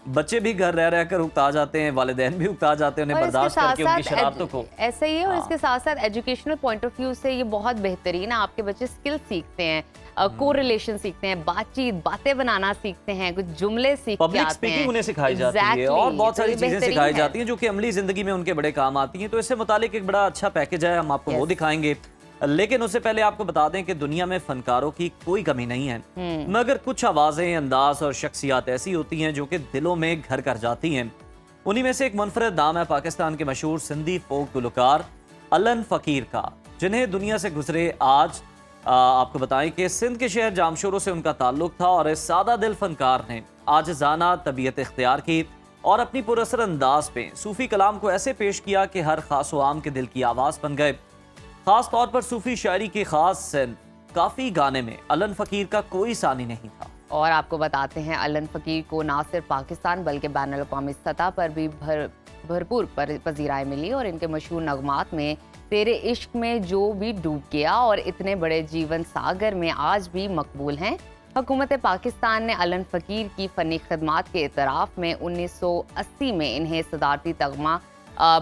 بچے بھی گھر رہ کر اکتا جاتے ہیں, والدین بھی اکتا جاتے ہیں انہیں برداشت کر کے ان کی شرارتوں کو. ایسا ہی ہے, اور اس کے ساتھ ساتھ ایجوکیشنل پوائنٹ آف ویو سے یہ بہت بہترین ہے. آپ کے بچے اسکل سیکھتے ہیں, کو ریلیشن سیکھتے ہیں, بات چیت, باتیں بنانا سیکھتے ہیں, کچھ جملے سیکھ کے آتے ہیں, پبلک اسپیکنگ انہیں سکھائی جاتی ہے, اور بہت ساری چیزیں سکھائی جاتی ہیں جو کہ عملی زندگی میں ان کے بڑے کام آتی ہیں. تو اس سے متعلق ایک بڑا اچھا پیکج ہے, ہم آپ کو وہ دکھائیں گے. لیکن اس سے پہلے آپ کو بتا دیں کہ دنیا میں فنکاروں کی کوئی کمی نہیں ہے, مگر کچھ آوازیں, انداز اور شخصیات ایسی ہوتی ہیں جو کہ دلوں میں گھر کر جاتی ہیں. انہی میں سے ایک منفرد نام ہے پاکستان کے مشہور سندھی فوک گلوکار علن فقیر کا, جنہیں دنیا سے گزرے آج آپ کو بتائیں کہ سندھ کے شہر جامشورو سے ان کا تعلق تھا, اور اس سادہ دل فنکار نے عاجزانہ طبیعت اختیار کی اور اپنی پراثر انداز پہ صوفی کلام کو ایسے پیش کیا کہ ہر خاص و عام کے دل کی آواز بن گئے. خاص طور پر صوفی شاعری کے خاص کافی گانے میں علن فقیر کا کوئی ثانی نہیں تھا. اور آپ کو بتاتے ہیں علن فقیر کو نہ صرف پاکستان بلکہ بین الاقوامی سطح پر بھی بھرپور پذیرائی ملی, اور ان کے مشہور نغمات میں تیرے عشق میں جو بھی ڈوب گیا اور اتنے بڑے جیون ساگر میں آج بھی مقبول ہیں. حکومت پاکستان نے علن فقیر کی فنی خدمات کے اعتراف میں 1980 میں انہیں صدارتی تمغہ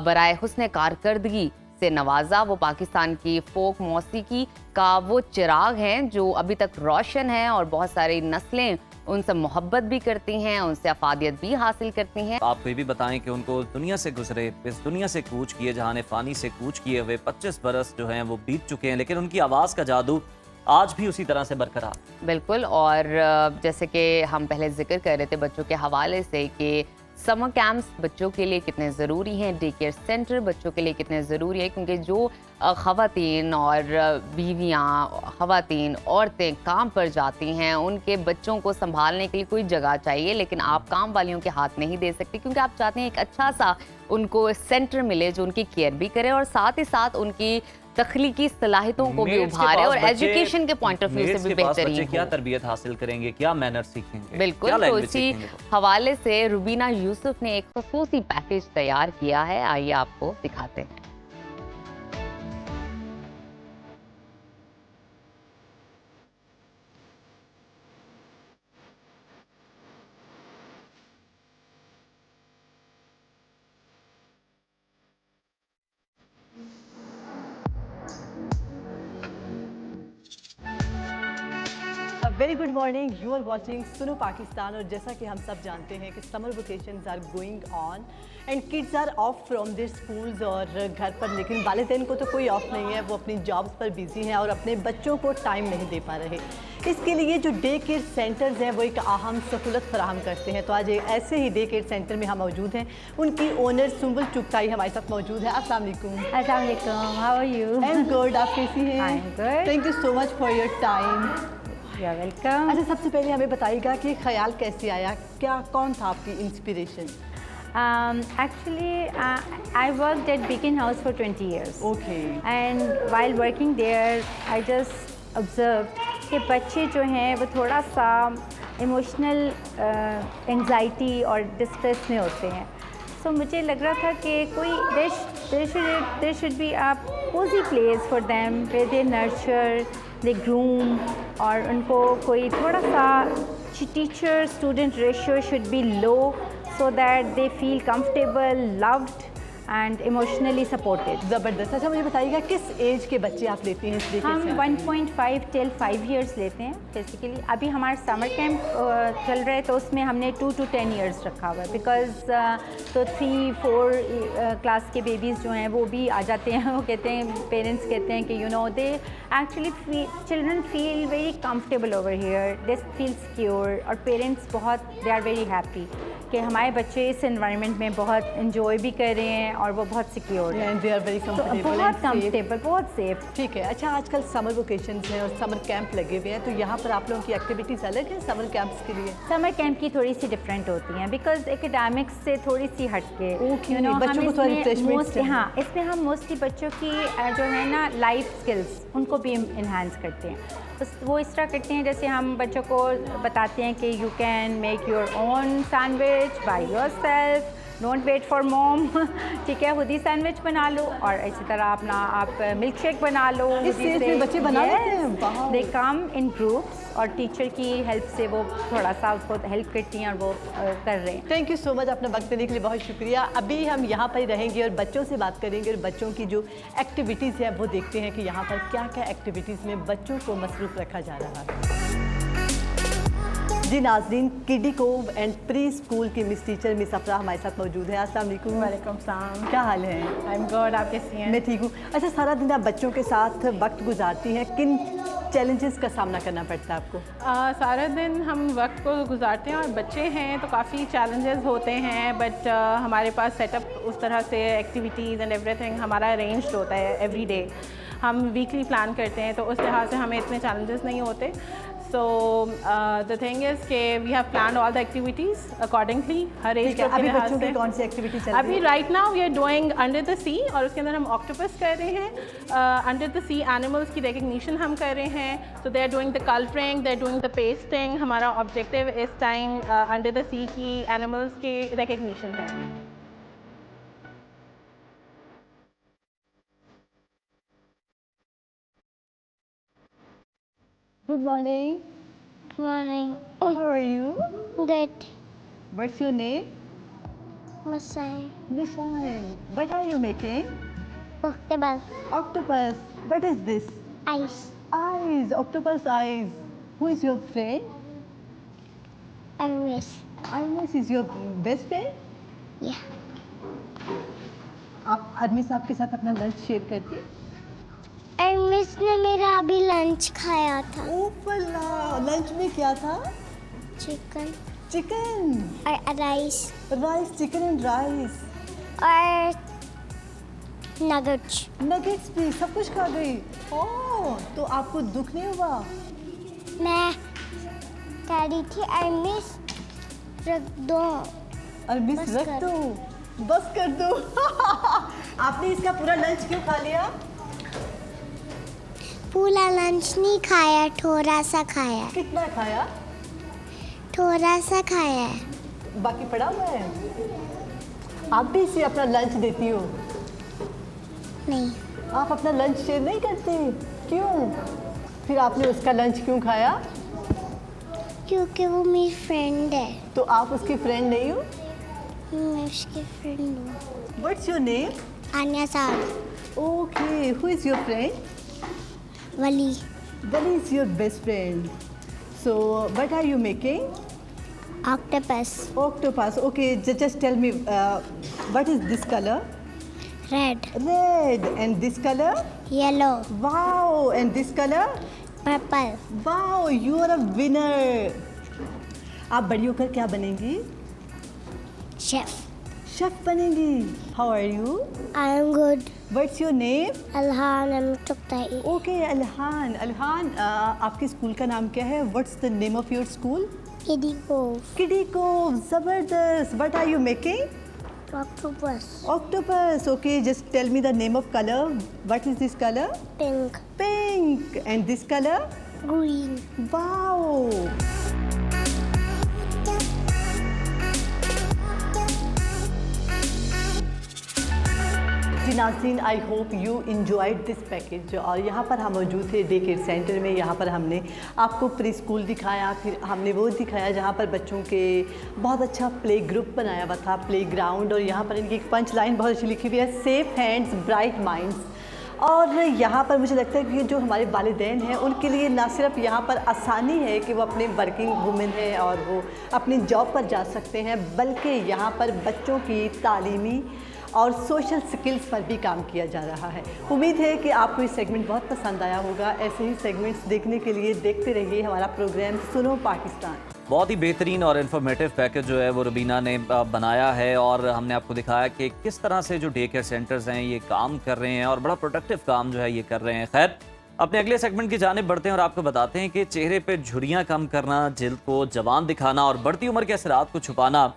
برائے حسن کارکردگی سے نوازا. وہ پاکستان کی فوک موسیقی کا وہ چراغ ہیں جو ابھی تک روشن ہے, اور بہت ساری نسلیں ان سے محبت بھی کرتی ہیں, ان سے افادیت بھی حاصل کرتی ہیں. آپ کو یہ بھی بتائیں کہ ان کو دنیا سے گزرے, اس دنیا سے کوچ کیے, جہان فانی سے کوچ کیے ہوئے 25 برس جو ہیں وہ بیت چکے ہیں, لیکن ان کی آواز کا جادو آج بھی اسی طرح سے برقرار. بالکل, اور جیسے کہ ہم پہلے ذکر کر رہے تھے بچوں کے حوالے سے کہ سمر کیمپس بچوں کے لیے کتنے ضروری ہیں, ڈے کیئر سینٹر بچوں کے لیے کتنے ضروری ہے, کیونکہ جو خواتین اور بیویاں, خواتین, عورتیں کام پر جاتی ہیں, ان کے بچوں کو سنبھالنے کے لیے کوئی جگہ چاہیے, لیکن آپ کام والیوں کے ہاتھ نہیں دے سکتے, کیونکہ آپ چاہتے ہیں ایک اچھا سا ان کو سینٹر ملے جو ان کی کیئر بھی کرے, اور ساتھ ہی ساتھ ان کی تخلیقی صلاحیتوں کو بھی ابھارے, اور ایجوکیشن کے پوائنٹ آف ویو سے بھی بہترین ہو. کیا تربیت حاصل کریں گے, کیا مینر سیکھیں گے, بالکل. تو اسی حوالے سے روبینہ یوسف نے ایک خصوصی پیکیج تیار کیا ہے, آئیے آپ کو دکھاتے ہیں. Very good morning, you are watching سنو پاکستان. اور جیسا کہ ہم سب جانتے ہیں کہ summer vacations are going on and kids are off from their schools اور گھر پر, لیکن والدین کو تو کوئی آف نہیں ہے, وہ اپنی جابس پر بزی ہیں اور اپنے بچوں کو ٹائم نہیں دے پا رہے. اس کے لیے جو ڈے کیئر سینٹرز ہیں وہ ایک اہم سہولت فراہم کرتے ہیں. تو آج ایسے ہی ڈے کیئر سینٹر میں ہم موجود ہیں, ان کی اونر سنبل چغتائی ہمارے ساتھ موجود ہے. السلام علیکم. السلام علیکم, how are you? I am good, آپ کیسی ہیں؟ I am good. Thank you so much for your time. You are welcome. اچھا, سب سے پہلے ہمیں بتائیے گا کہ خیال کیسے آیا, کون تھا آپ کی inspiration? Actually, I worked at Beacon House for 20 years. Okay. And while working there, I just observed کہ بچے جو ہیں وہ تھوڑا سا ایموشنل انزائٹی اور ڈسٹریس میں ہوتے ہیں. सो मुझे लग रहा था कि कोई there should be a cozy place for them where they nurture, they groom, और उनको कोई थोड़ा सा teacher student ratio should be low so that they feel comfortable, loved and emotionally supported. ज़बरदस्त। अच्छा मुझे बताइएगा किस एज के बच्चे आप लेते हैं इस डे हम 1.5 till 5 years लेते हैं बेसिकली। अभी हमारा समर कैंप चल रहा है तो उसमें हमने 2 to 10 years रखा हुआ है, बिकॉज तो 3-4 क्लास के बेबीज़ जो हैं वो भी आ जाते हैं। वो कहते हैं, पेरेंट्स कहते हैं कि you know they actually children feel very comfortable over here, they feel secure, और पेरेंट्स बहुत दे आर वेरी हैप्पी कि हमारे बच्चे इस एनवायरनमेंट में बहुत इंजॉय भी कर रहे हैं और वो बहुत सिक्योर हैं, and they are very comfortable, बहुत कंफर्टेबल, बहुत सेफ। ठीक है। अच्छा आजकल समर वेकेशंस हैं और समर कैंप लगे हुए हैं, तो यहाँ पर आप लोगों की एक्टिविटीज़ अलग हैं समर कैंप्स के लिए? समर कैंप की थोड़ी सी डिफरेंट होती हैं बिकॉज एकेडमिक्स से थोड़ी सी हटके, Okay, बच्चों को थोड़ा refreshments चाहिए। हाँ, इसमें हम मोस्टली बच्चों की जो है ना लाइफ स्किल्स उनको भी इन्हांस करते हैं। वो इस तरह करते हैं जैसे हम बच्चों को बताते हैं कि you can make your own sandwich by yourself, don't wait for mom, ठीक है, खुद ही सैंडविच बना लो, और इसी तरह अपना आप मिल्क शेक बना लो। इस एज में बच्चे बना लेते हैं? दे कम इन ग्रुप्स और टीचर की हेल्प से वो थोड़ा सा उसको हेल्प करती हैं और वो कर रहे हैं। थैंक यू सो मच, अपना वक्त देने के लिए बहुत शुक्रिया। अभी हम यहाँ पर ही रहेंगे और बच्चों से बात करेंगे और बच्चों की जो एक्टिविटीज़ है वो देखते हैं कि यहाँ पर क्या क्या एक्टिविटीज़ में बच्चों को मसरूफ़ रखा जा रहा है। जी नाज़रीन, किडी कोव एंड प्री स्कूल की मिस टीचर मिस अफरा हमारे साथ मौजूद है। अस्सलाम वालेकुम। वालेकुम सलाम। क्या हाल है? आई एम गुड, आप कैसी हैं? मैं ठीक हूँ। अच्छा, सारा दिन आप बच्चों के साथ वक्त गुजारती हैं, किन चैलेंजेस का सामना करना पड़ता है आपको? सारा दिन हम वक्त को गुजारते हैं और बच्चे हैं तो काफ़ी चैलेंजेस होते हैं, बट हमारे पास सेटअप उस तरह से एक्टिविटीज़ एंड एवरीथिंग हमारा अरेंज्ड होता है एवरी डे। हम वीकली प्लान करते हैं तो उस लिहाज से हमें इतने चैलेंजेस नहीं होते। सो द थिंग इज़ के we have plan all the activities accordingly हर एज के अभी लिहाज बच्चों की से। कौन सी एक्टिविटी चल रही अभी है? Right now we are doing under the sea, और उसके अंदर हम ऑक्टोपस कर रहे हैं। अंडर द सी एनिमल्स की रिकग्निशन हम कर रहे हैं। So they are doing the colouring, they are doing the pasting. हमारा ऑब्जेक्टिव इस टाइम अंडर द सी की एनिमल्स की रिकग्निशन है। Good morning. Morning. How are you? Good. What's your name? Masai. Nishan. What are you making? Octopus. Octopus. What is this? Ice. Eyes. Octopus eyes. Who is your friend? Iris. Iris is your best friend? Yeah. आप आदमी साहब के साथ अपना lunch share करती हैं? Iris ने मेरा अभी लंच खाया था। ओपला, लंच में क्या था? चिकन चिकन, और rice rice, chicken and rice, और नगेट्स। नगेट्स भी, सब कुछ खा गई। ओह, तो आपको दुख नहीं हुआ? मैं कह रही थी Iris रख दो। और मिस बस रख कर। दो, बस कर दो। आपने इसका पूरा लंच क्यों खा लिया? पूरा लंच नहीं खाया, थोड़ा सा खाया। कितना खाया? थोड़ा सा खाया है। बाकी पड़ा हुआ है। आप भी इसे अपना लंच देती हो? नहीं, आप अपना लंच शेयर नहीं करते, क्यों? फिर आपने उसका लंच क्यों खाया? क्योंकि वो मेरी फ्रेंड है। तो आप उसकी फ्रेंड नहीं हो? मैं उसकी फ्रेंड हूँ। What's your name? आन्या साहब। Okay, who is your friend? Wali. Wali is your best friend. So, what are you making? Octopus. Octopus. Okay, just tell me, what is this color? Red. Red. And this color? Yellow. Wow. And this color? Purple. Wow, you are a winner. आप बड़ी होकर क्या बनेंगी? Chef. Chef बनेंगी. How are you? I am good. What's your name? अल्हान अमतुक्ताई। Okay, Alhan. Alhan, आपके school का नाम क्या है? What's the name of your school? Kiddie Cove. Kiddie Cove. Zabardast. What are you making? Octopus. Octopus. Okay, just tell me the name of color. What is this color? Pink. Pink. And this color? Green. Wow. जी नाज़रीन, I hope you enjoyed this package. और यहाँ पर हम मौजूद थे day care centre में। यहाँ पर हमने आपको प्री स्कूल दिखाया, फिर हमने वो दिखाया जहाँ पर बच्चों के बहुत अच्छा प्ले ग्रुप बनाया हुआ था, प्ले ग्राउंड। और यहाँ पर इनकी एक पंच लाइन बहुत अच्छी लिखी हुई है, सेफ हैंड्स ब्राइट माइंड्स। और यहाँ पर मुझे लगता है कि जो हमारे वालिदैन हैं उनके लिए ना सिर्फ यहाँ पर आसानी है कि वो अपने वर्किंग वुमेन हैं और वो अपनी जॉब पर जा सकते हैं, बल्कि यहाँ पर बच्चों की तालीमी और सोशल स्किल्स पर भी काम किया जा रहा है। उम्मीद है कि आपको ये सेगमेंट बहुत पसंद आया होगा। ऐसे ही सेगमेंट्स देखने के लिए देखते रहिए हमारा प्रोग्राम सुनो पाकिस्तान। बहुत ही बेहतरीन और इन्फॉर्मेटिव पैकेज जो है वो रुबीना ने बनाया है, और हमने आपको दिखाया कि किस तरह से जो डे केयर सेंटर्स हैं ये काम कर रहे हैं और बड़ा प्रोडक्टिव काम जो है ये कर रहे हैं। खैर, अपने अगले सेगमेंट की जानिब बढ़ते हैं और आपको बताते हैं कि चेहरे पे झुर्रियाँ कम करना, जिल्द को जवान दिखाना और बढ़ती उम्र के असरात को छुपाना,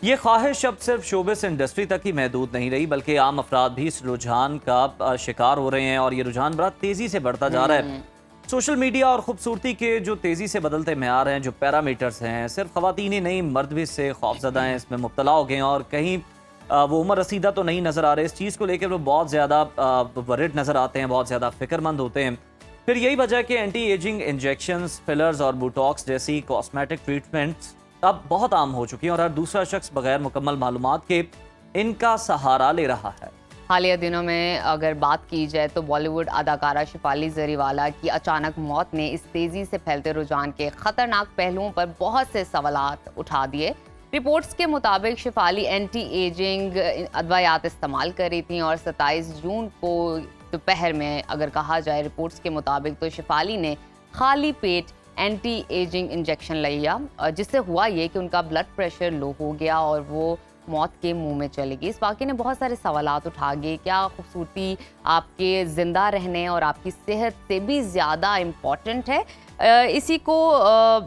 ये ख्वाहिश अब सिर्फ शोबिस इंडस्ट्री तक ही महदूद नहीं रही, बल्कि आम अफराद भी इस रुझान का शिकार हो रहे हैं। और ये रुझान बड़ा तेज़ी से बढ़ता जा रहा है। सोशल मीडिया और ख़ूबसूरती के जो तेज़ी से बदलते म्यार हैं, जो पैरामीटर्स हैं, सिर्फ ख़वातीन ही नहीं मर्द भी इससे खौफज़दा हैं, इसमें मुब्तला हो गए हैं। और कहीं वो उम्र रसीदा तो नहीं नज़र आ रहे, इस चीज़ को लेकर वो बहुत ज़्यादा वरिड नज़र आते हैं, बहुत ज़्यादा फ़िक्रमंद होते हैं। फिर यही वजह कि एंटी एजिंग इंजेक्शंस, फिलर्स और बोटॉक्स जैसी कॉस्मेटिक ट्रीटमेंट्स अब बहुत आम हो चुकी हैं और हर दूसरा शख्स बगैर मुकम्मल मालूमात के इनका सहारा ले रहा है। हालिया दिनों में अगर बात की जाए तो बॉलीवुड अदाकारा शिफाली जरीवाला की अचानक मौत ने इस तेज़ी से फैलते रुझान के ख़तरनाक पहलुओं पर बहुत से सवालात उठा दिए। रिपोर्ट्स के मुताबिक शिफाली एंटी एजिंग अदवायात इस्तेमाल कर रही थी और 27 जून को दोपहर में अगर कहा जाए रिपोर्ट्स के मुताबिक तो शिफाली ने खाली पेट एंटी एजिंग इंजेक्शन लिया, जिससे हुआ ये कि उनका ब्लड प्रेशर लो हो गया और वो मौत के मुंह में चली गई। इस वाक़े ने बहुत सारे सवालात उठा गए। क्या खूबसूरती आपके ज़िंदा रहने और आपकी सेहत से भी ज़्यादा इम्पॉर्टेंट है? इसी को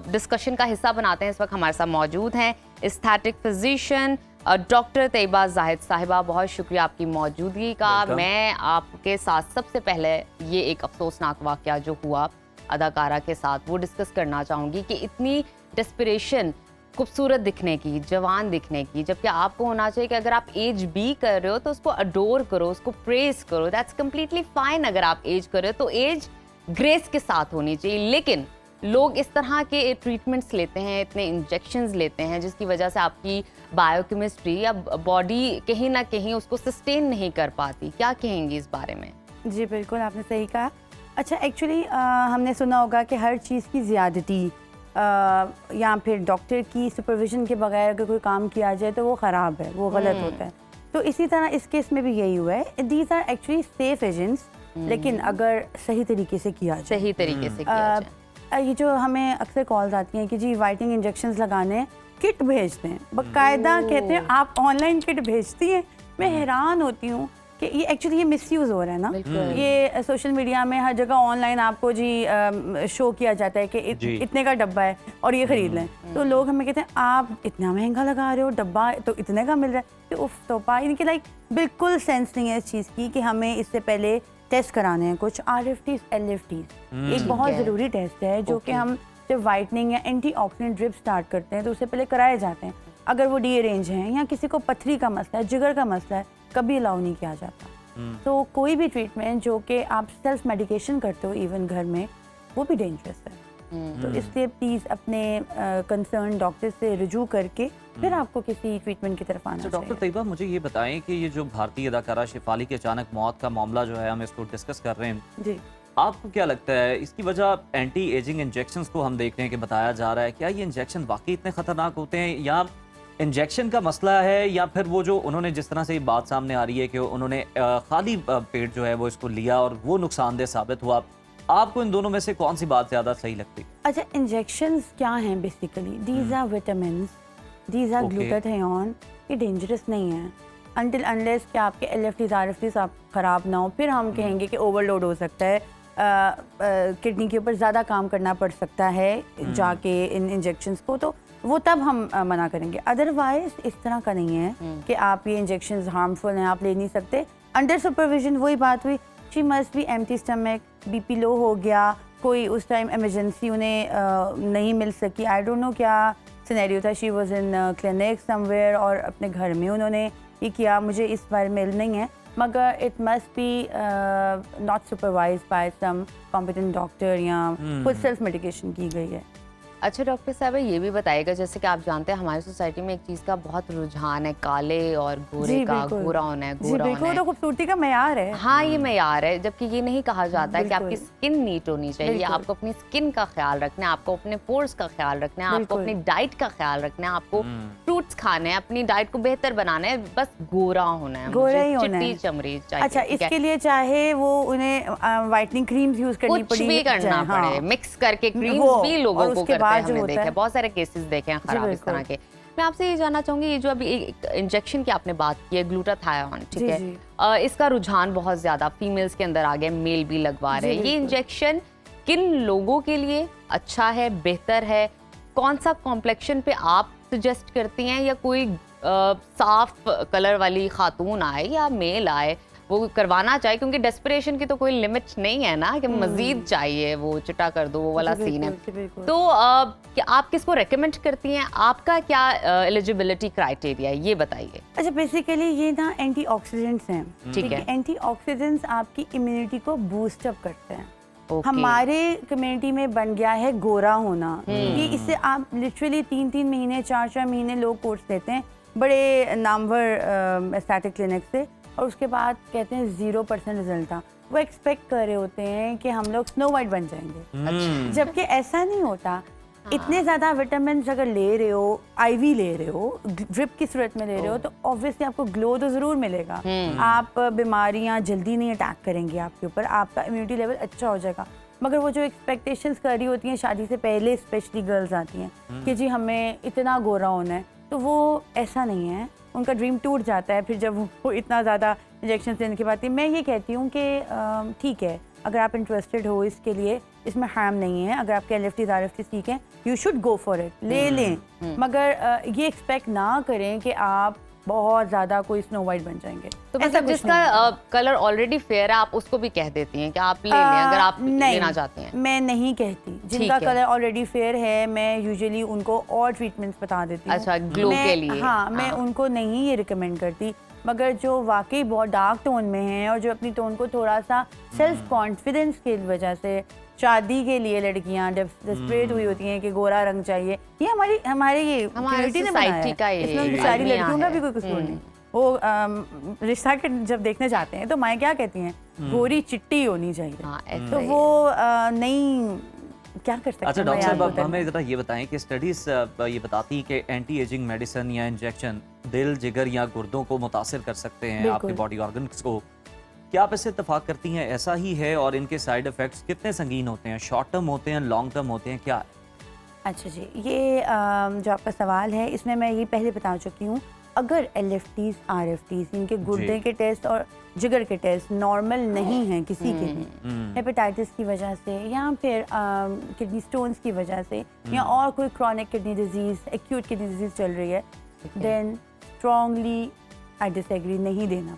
डिस्कशन का हिस्सा बनाते हैं। इस वक्त हमारे साथ मौजूद हैं aesthetic physician doctor Tayyaba Zahid sahiba. बहुत शुक्रिया आपकी मौजूदगी का। मैं आपके साथ सबसे पहले ये एक अफसोसनाक वाक़या जो हुआ अदाकारा के साथ वो डिस्कस करना चाहूँगी कि इतनी डेस्परेशन खूबसूरत दिखने की, जवान दिखने की, जबकि आपको होना चाहिए कि अगर आप एज भी कर रहे हो तो उसको अडोर करो, उसको प्रेस करो, दैट्स कम्प्लीटली फाइन। अगर आप एज कर रहे हो तो एज ग्रेस के साथ होनी चाहिए। लेकिन लोग इस तरह के ट्रीटमेंट्स लेते हैं, इतने इंजेक्शंस लेते हैं जिसकी वजह से आपकी बायोकेमिस्ट्री या बॉडी कहीं ना कहीं उसको सस्टेन नहीं कर पाती। क्या कहेंगी इस बारे में? जी बिल्कुल, आपने सही कहा। अच्छा, एक्चुअली हमने सुना होगा कि हर चीज़ की ज़्यादती या फिर डॉक्टर की सुपरविजन के बगैर अगर कोई काम किया जाए तो वो ख़राब है, वो गलत होता है। तो इसी तरह इस केस में भी यही हुआ है। These are actually safe agents, लेकिन अगर सही तरीके से किया जाए, सही तरीके से किया जाए। ये जो हमें अक्सर कॉल्स आती हैं कि जी वाइटनिंग इंजेक्शंस लगाने, किट भेजते हैं बाकायदा, कहते हैं आप ऑनलाइन किट भेजती हैं। मैं हैरान होती हूँ कि ये एक्चुअली ये मिसयूज़ हो रहा है ना। ये सोशल मीडिया में हर जगह ऑनलाइन आपको जी शो किया जाता है कि इतने का डब्बा है और ये ख़रीद लें। तो लोग हमें कहते हैं आप इतना महंगा लगा रहे हो, डब्बा तो इतने का मिल रहा है। तो उफ तौबा, इनकी लाइक बिल्कुल सेंस नहीं है इस चीज़ की कि हमें इससे पहले टेस्ट कराने हैं कुछ RFTs, LFTs। एक बहुत ज़रूरी टेस्ट है जो कि हम जब वाइटनिंग या एंटीऑक्सीडेंट ड्रिप स्टार्ट करते हैं तो उससे पहले कराए जाते हैं। अगर वो डीअरेंज हैं या किसी को पथरी का मसला है, जिगर का मसला है, कभी अलाउ नहीं किया जाता। तो कोई भी ट्रीटमेंट जो कि आप सेल्फ मेडिकेशन करते हो इवन घर में, वो भी डेंजरस है। तो इसलिए प्लीज़ अपने कंसर्न डॉक्टर से रुजू करके फिर आपको किसी ट्रीटमेंट की तरफ आना चाहिए। डॉक्टर तैयबा, मुझे ये बताएं कि ये जो भारतीय अदाकारा शिफाली की अचानक मौत का मामला जो है हम इसको डिस्कस कर रहे हैं जी, आपको क्या लगता है इसकी वजह एंटी एजिंग इंजेक्शंस को हम देख रहे हैं कि बताया जा रहा है, क्या ये इंजेक्शन वाकई इतने खतरनाक होते हैं या इंजेक्शन का मसला है, या फिर वो जो उन्होंने जिस तरह से ये बात सामने आ रही है कि उन्होंने खाली पेट जो है वो इसको लिया और वो नुकसानदेह साबित हुआ? आपको इन दोनों में से कौन सी बात ज़्यादा सही लगती है? अच्छा, इंजेक्शंस क्या हैं basically? These are vitamins, these are glutathione. ये डेंजरस नहीं है अनटिल अनलेस कि आपके LFTs RFTs आप ख़राब ना हो, फिर हम कहेंगे कि ओवरलोड हो सकता है, किडनी के ऊपर ज़्यादा काम करना पड़ सकता है जाके इन इंजेक्शंस को, तो वो तब हम मना करेंगे। अदरवाइज इस तरह का नहीं है कि आप ये इंजेक्शंस हार्मफुल हैं, आप ले नहीं सकते। अंडर सुपरविजन वही बात हुई, she must be empty stomach, BP लो हो गया, कोई उस टाइम इमरजेंसी उन्हें नहीं मिल सकी, आई डोंट नो क्या सिनेरियो था, she was in clinic somewhere और अपने घर में उन्होंने ये किया, मुझे इस बारे में इल्म नहीं है। मगर it must be not supervise by some competent doctor या खुद सेल्फ मेडिकेशन की गई है। अच्छा डॉक्टर साहब ये भी बताइएगा, जैसे कि आप जानते हैं हमारी सोसाइटी में एक चीज़ का बहुत रुझान है, काले और गोरे का, गोरा होना है, गोरा होना है। तो खूबसूरती का मयार है। हाँ ये मयार है, जबकि ये नहीं कहा जाता है कि आपकी स्किन नीट होनी चाहिए, आपको अपनी स्किन का ख्याल रखना है, आपको अपने पोर्स का ख्याल रखना है, आपको अपनी डाइट का ख्याल रखना है, आपको फ्रूट्स खाने हैं, अपनी डाइट को बेहतर बनाना है, बस गोरा होना है, गोरा ही होना है, चिट्टी चमड़ी चाहिए। अच्छा, इसके लिए चाहे वो उन्हें व्हाइटनिंग क्रीम्स यूज करनी पड़ी, कुछ भी करना पड़े, मिक्स करके क्रीम्स भी लोगों को करते हैं, हमने देखे बहुत सारे केसेस देखे हैं खराब इस तरह के। मैं आपसे ये जानना चाहूंगी, ये जो अभी एक इंजेक्शन की आपने बात की है ग्लूटाथायोन, ठीक है, इसका रुझान बहुत ज्यादा फीमेल्स के अंदर आ गया, मेल भी लगवा रहे हैं। ये इंजेक्शन किन लोगों के लिए अच्छा है, बेहतर है? कौन सा कॉम्प्लेक्शन पे आप सजेस्ट करती हैं, या कोई साफ कलर वाली खातून आए या मेल आए वो करवाना चाहिए? क्योंकि डेस्परेशन की तो कोई लिमिट नहीं है ना कि मजीद चाहिए, वो चिटा कर दो, वो वाला सीन है। तो क्या आप किसको रेकमेंड करती हैं? आपका क्या एलिजिबिलिटी क्राइटेरिया है, ये बताइए। अच्छा, बेसिकली ये ना एंटीऑक्सीडेंट्स हैं, ठीक है। एंटीऑक्सीडेंट्स आपकी इम्यूनिटी को बूस्ट अप करते हैं। हमारे कम्युनिटी में बन गया है गोरा होना, कि इससे आप लिटरली 3-3 महीने 4-4 महीने लोग कोर्स लेते हैं बड़े नामवर एस्थेटिक क्लिनिक से, और उसके बाद कहते हैं 0% रिजल्ट था। वो एक्सपेक्ट कर रहे होते हैं कि हम लोग स्नो वाइट बन जाएंगे, जबकि ऐसा नहीं होता। इतने ज़्यादा विटामिन अगर ले रहे हो, आईवी ले रहे हो, ड्रिप की सूरत में ले रहे हो, तो ऑब्वियसली आपको ग्लो तो ज़रूर मिलेगा। आप बीमारियां जल्दी नहीं अटैक करेंगी आपके ऊपर, आपका इम्यूनिटी लेवल अच्छा हो जाएगा। मगर वो जो एक्सपेक्टेशंस कर रही होती हैं शादी से पहले, स्पेशली गर्ल्स आती हैं कि जी हमें इतना गोरा होना है, तो वो ऐसा नहीं है, उनका ड्रीम टूट जाता है फिर जब वो इतना ज़्यादा इंजेक्शन लेने के बाद। मैं ये कहती हूँ कि ठीक है, अगर आप इंटरेस्टेड हो इसके लिए, इसमें हार्म नहीं है। अगर आपके LFTs RFTs ठीक हैं, you should go for it, ले लें। मगर ये एक्सपेक्ट ना करें कि आप बहुत ज़्यादा कोई स्नो वाइट बन जाएंगे। तो मतलब जिसका कलर ऑलरेडी फेयर है आप उसको भी कह देती हैं कि आप ले लें अगर आप लेना चाहते हैं? मैं नहीं कहती। जिनका कलर ऑलरेडी फेयर है, मैं यूजुअली उनको और ट्रीटमेंट्स बता देती हूँ। अच्छा, ग्लो के लिए? हाँ, मैं उनको नहीं ये रिकमेंड करती। मगर जो वाकई बहुत डार्क टोन में हैं और जो अपनी टोन को थोड़ा सा सेल्फ कॉन्फिडेंस की वजह से शादी के लिए लड़कियां डेस्परेट हुई होती हैं कि गोरा रंग चाहिए, ये हमारी सोसाइटी का ये, इसमें सारी लड़कियों का भी कोई कसूर नहीं। वो रिश्ता के जब देखने जाते हैं तो माएँ क्या कहती हैं, गोरी चिट्टी होनी चाहिए, तो वो नहीं, क्या कर सकते हैं। अच्छा डॉक्टर साहब, हमें ज़रा ये बताएं कि स्टडीज़ ये बताती हैं कि एंटी एजिंग मेडिसिन या इंजेक्शन दिल, जिगर या गुर्दों को मुतासिर कर सकते हैं, आपके बॉडी ऑर्गन्स को। क्या आप इससे इत्तेफाक करती हैं ऐसा ही है, और इनके साइड इफ़ेक्ट्स कितने संगीन होते हैं? शॉर्ट टर्म होते हैं, लॉन्ग टर्म होते हैं, क्या है? अच्छा जी, ये जो आपका सवाल है इसमें मैं ये पहले बता चुकी हूँ। अगर LFTs RFTs इनके गुर्दे के टेस्ट और जिगर के टेस्ट नॉर्मल नहीं हैं किसी के भी, हेपेटाइटिस की वजह से या फिर किडनी स्टोन्स की वजह से या और कोई chronic kidney disease, acute kidney disease चल रही है, देन स्ट्रॉन्गली आई डिसएग्री, नहीं देना।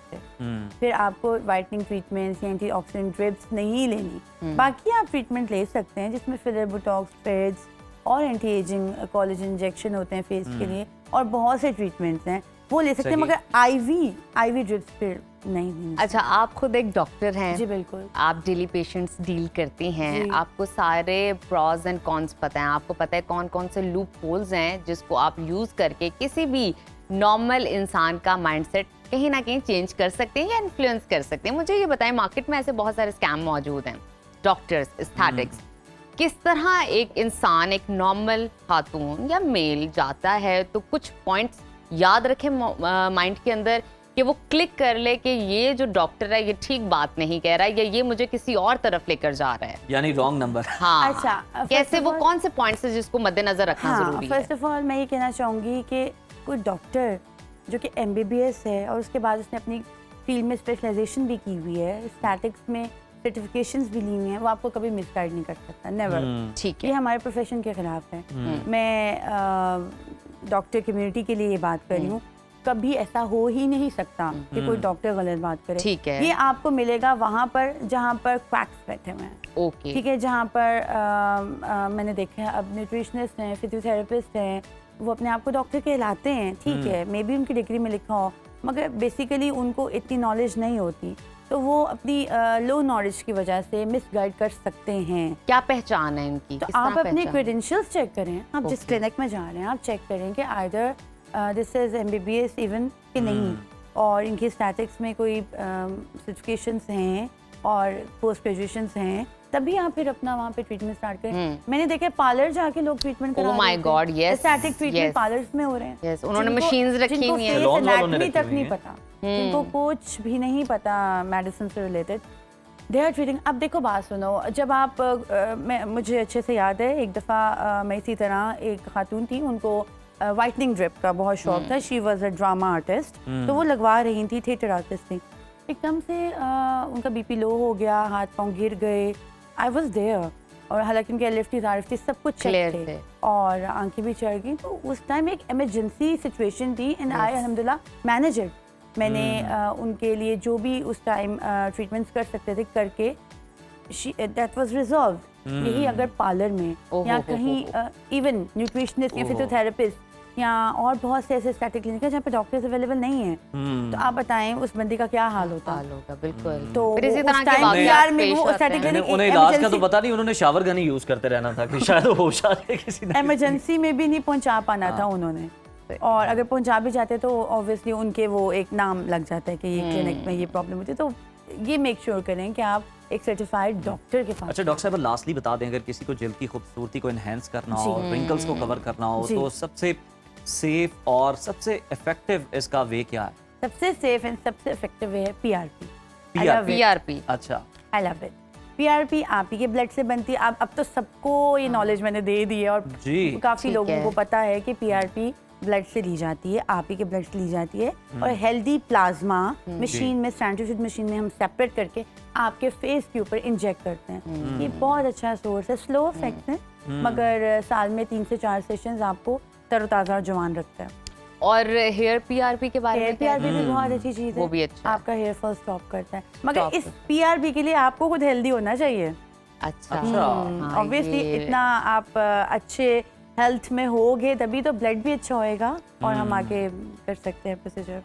फिर आपको वाइटनिंग ट्रीटमेंट्स या एंटीऑक्सीडेंट ड्रिप्स नहीं लेनी। बाकी आप ट्रीटमेंट ले सकते हैं जिसमें फिलर, बोटॉक्स, पेड्स और एंटी एजिंग कोलेजन इंजेक्शन होते हैं फेस के लिए, और बहुत से ट्रीटमेंट्स हैं वो ले सकते हैं, मगर आईवी ड्रिप्स फिर नहीं। अच्छा, आप खुद एक डॉक्टर हैं? जी बिल्कुल। आप डेली पेशेंट्स डील करती हैं, आपको सारे प्रॉज एंड कॉन्स पता हैं, आपको पता है कौन कौन से लूप होल्स हैं जिसको आप यूज़ करके किसी भी नॉर्मल इंसान का माइंडसेट कहीं ना कहीं चेंज कर सकते हैं या इन्फ्लुएंस कर सकते हैं। मुझे ये बताएं, मार्केट में ऐसे बहुत सारे स्कैम मौजूद हैं, डॉक्टर्स, एस्थेटिक्स, किस तरह एक इंसान, एक नॉर्मल खातून या मेल जाता है तो कुछ पॉइंट्स याद रखे माइंड के अंदर कि वो क्लिक कर ले कि ये जो डॉक्टर है ये ठीक बात नहीं कह रहा है, या ये मुझे किसी और तरफ लेकर जा रहा है, यानी रॉन्ग नंबर। हाँ, अच्छा, कैसे, वो कौन से पॉइंट्स है जिसको मद्देनजर रखना जरूरी है? फर्स्ट ऑफ ऑल मैं ये कहना चाहूँगी कि कोई डॉक्टर जो कि MBBS है और उसके बाद उसने अपनी फील्ड में स्पेशलाइजेशन भी की हुई है, स्टैटिक्स में सर्टिफिकेशंस भी ली हुई हैं, वो आपको कभी मिसगाइड नहीं कर सकता, नेवर। ठीक है, ये हमारे प्रोफेशन के खिलाफ है। मैं डॉक्टर कम्युनिटी के लिए ये बात कर रही हूँ, कभी ऐसा हो ही नहीं सकता कि कोई डॉक्टर गलत बात करे। ठीक है, ये आपको मिलेगा वहाँ पर जहाँ पर क्वैक्स बैठे हुए हैं। ओके, ठीक है, जहाँ पर मैंने देखा है अब न्यूट्रिशनिस्ट हैं, फिजियोथेरेपिस्ट हैं, वो अपने आप को डॉक्टर कहलाते हैं, ठीक है, मे बी उनकी डिग्री में लिखा हो, मगर बेसिकली उनको इतनी नॉलेज नहीं होती, तो वो अपनी लो नॉलेज की वजह से मिसगाइड कर सकते हैं। क्या पहचान है इनकी? तो किस आप तरह अपने पहचान? क्रेडेंशियल्स चेक करें, आप जिस क्लिनिक में जा रहे हैं आप चेक करें कि either this is MBBS even कि नहीं, और इनकी स्टैटिक्स में कोई सर्टिफिकेशंस हैं और पोस्ट ग्रेजुएशंस हैं, तभी आप फिर अपना वहाँ पे ट्रीटमेंट स्टार्ट करें। मैंने देखा पार्लर जाके लोग ट्रीटमेंट करा Oh my God, yes, static treatment yes. Parlours में हो रहे हैं। Yes, उन्होंने जिनको- machines रखी जिनको हुई हैं। face Salons वालों ने anatomy रखी तक हुई नहीं हैं। पता, जिनको कुछ भी नहीं पता मेडिसिन से रिलेटेड, दे आर ट्रीटिंग। अब देखो बात सुनो, जब आप मुझे अच्छे से याद है एक दफ़ा मैं इसी तरह एक खातून थी, उनको वाइटनिंग ड्रिप का बहुत शौक था, she was a drama artist, तो वो लगवा रही थी, थिएटर आर्टिस्ट थी। एकदम से उनका BP लो हो गया, हाथ पाँव गिर गए, आई वॉज देयर, और हालांकि उनके LFT RFT सब कुछ Clear चेक थे। थे और आंखें भी चढ़ गई। तो उस टाइम एक इमरजेंसी सिचुएशन थी एंड आई अल्हम्दुलिल्लाह मैनेज इट। मैंने उनके लिए जो भी उस टाइम ट्रीटमेंट्स कर सकते थे करके, दैट वाज रिजॉल्व। यही अगर पार्लर में या कहीं इवन न्यूट्रिशनिस्ट या फिजियोथेरेपिस्ट या और बहुत से ऐसे स्टैटिक क्लिनिक है जहाँ पे डॉक्टर्स अवेलेबल नहीं है, तो आप बताएं उस बंदी का क्या हाल होता। हाल होगा, बिल्कुल। तो फिर इसी वो तरह उस के टाइम वाक़यात यार में पेश वो आते स्टैटिक हैं। क्लिनिक उन्हें इलाज का तो emergency- पता नहीं, उन्होंने शावर गन ही यूज करते रहना था कि शायद होश आ जाए किसी ने। इमरजेंसी में भी नहीं पहुंचा पाना था उन्होंने, और अगर पहुंचा भी जाते तो ऑब्वियसली उनके वो एक नाम लग जाता है कि ये क्लिनिक में ये प्रॉब्लम होती है। तो ये मेक श्योर करें कि आप एक सर्टिफाइड डॉक्टर के पास। अच्छा डॉक्टर साहब, लास्टली बता दें, अगर किसी को जल्द की खूबसूरती को एनहेंस करना हो, रिंकल्स को कवर करना हो, जी। तो सबसे सेफ और सबसे इफेक्टिव इसका वे क्या है? सबसे सेफ एंड सबसे इफेक्टिव वे है PRP। PRP। अच्छा, आई लव इट। PRP आप ही के ब्लड से बनती है। अब तो सबको ये नॉलेज मैंने दे दी है, और जी। काफ़ी ठीक लोगों है। को पता है कि PRP ब्लड से ली जाती है, आप ही के ब्लड से ली जाती है, और हेल्दी प्लाज्मा मशीन में, सेंट्रीफ्यूज मशीन में हम सेपरेट करके आपके फेस के ऊपर इंजेक्ट करते हैं। ये बहुत अच्छा सोर्स है, स्लो इफेक्ट है, मगर साल में 3 से 4 सेशंस आपको तरोताज़ा और जवान रखता है। और हेयर PRP के बारे हेयर में क्या PRP भी बहुत अच्छी चीज़ है, वो भी अच्छा है। आपका हेयर फॉल स्टॉप करता है, मगर Stop इस PRP के लिए आपको खुद हेल्दी होना चाहिए। अच्छा। हाँ, ऑब्वियसली ये- इतना आप अच्छे हेल्थ में होगे तभी तो ब्लड भी अच्छा होएगा और हम आगे कर सकते हैं प्रोसीजर।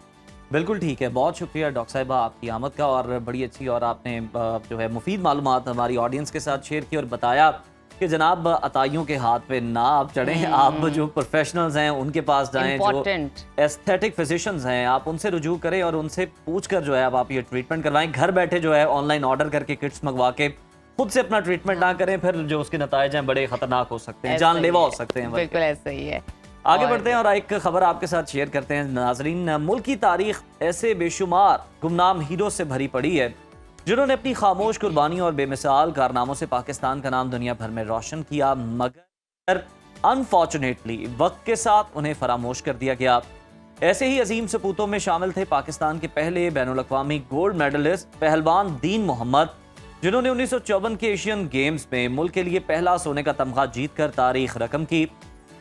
बिल्कुल ठीक है। बहुत शुक्रिया डॉक्टर साहिबा आपकी आमद का, और बड़ी अच्छी और आपने जो है मुफीद मालूमात हमारी ऑडियंस के साथ शेयर की और बताया कि जनाब अताइयों के हाथ पे ना आप चढ़ें, आप जो प्रोफेशनल्स हैं उनके पास जाएं, जो Important। एस्थेटिक फिजिशियंस हैं आप उनसे रुजू करें और उनसे पूछ कर जो है अब आप ये ट्रीटमेंट करवाएं। घर बैठे जो है ऑनलाइन ऑर्डर करके किट्स मंगवा के खुद से अपना ट्रीटमेंट ना करें, फिर जो उसके नतीजे हैं बड़े खतरनाक हो सकते हैं, ऐसा जानलेवा ही हो है। सकते हैं। बल्कि। बिल्कुल ऐसा ही है। आगे और- बढ़ते हैं और एक खबर आपके साथ शेयर करते हैं नाजरीन। मुल्क की तारीख ऐसे बेशुमार गुमनाम हीरो से भरी पड़ी है जिन्होंने अपनी खामोश कुर्बानी और बेमिसाल कारनामों से पाकिस्तान का नाम दुनिया भर में रोशन किया, मगर अनफॉर्चुनेटली वक्त के साथ उन्हें फरामोश कर दिया गया। ऐसे ही अजीम सपूतों में शामिल थे पाकिस्तान के पहले बैनुल अक़वामी गोल्ड मेडलिस्ट पहलवान दीन मोहम्मद, जिन्होंने 1954 के एशियन गेम्स में मुल्क के लिए पहला सोने का तमगा जीतकर तारीख रकम की।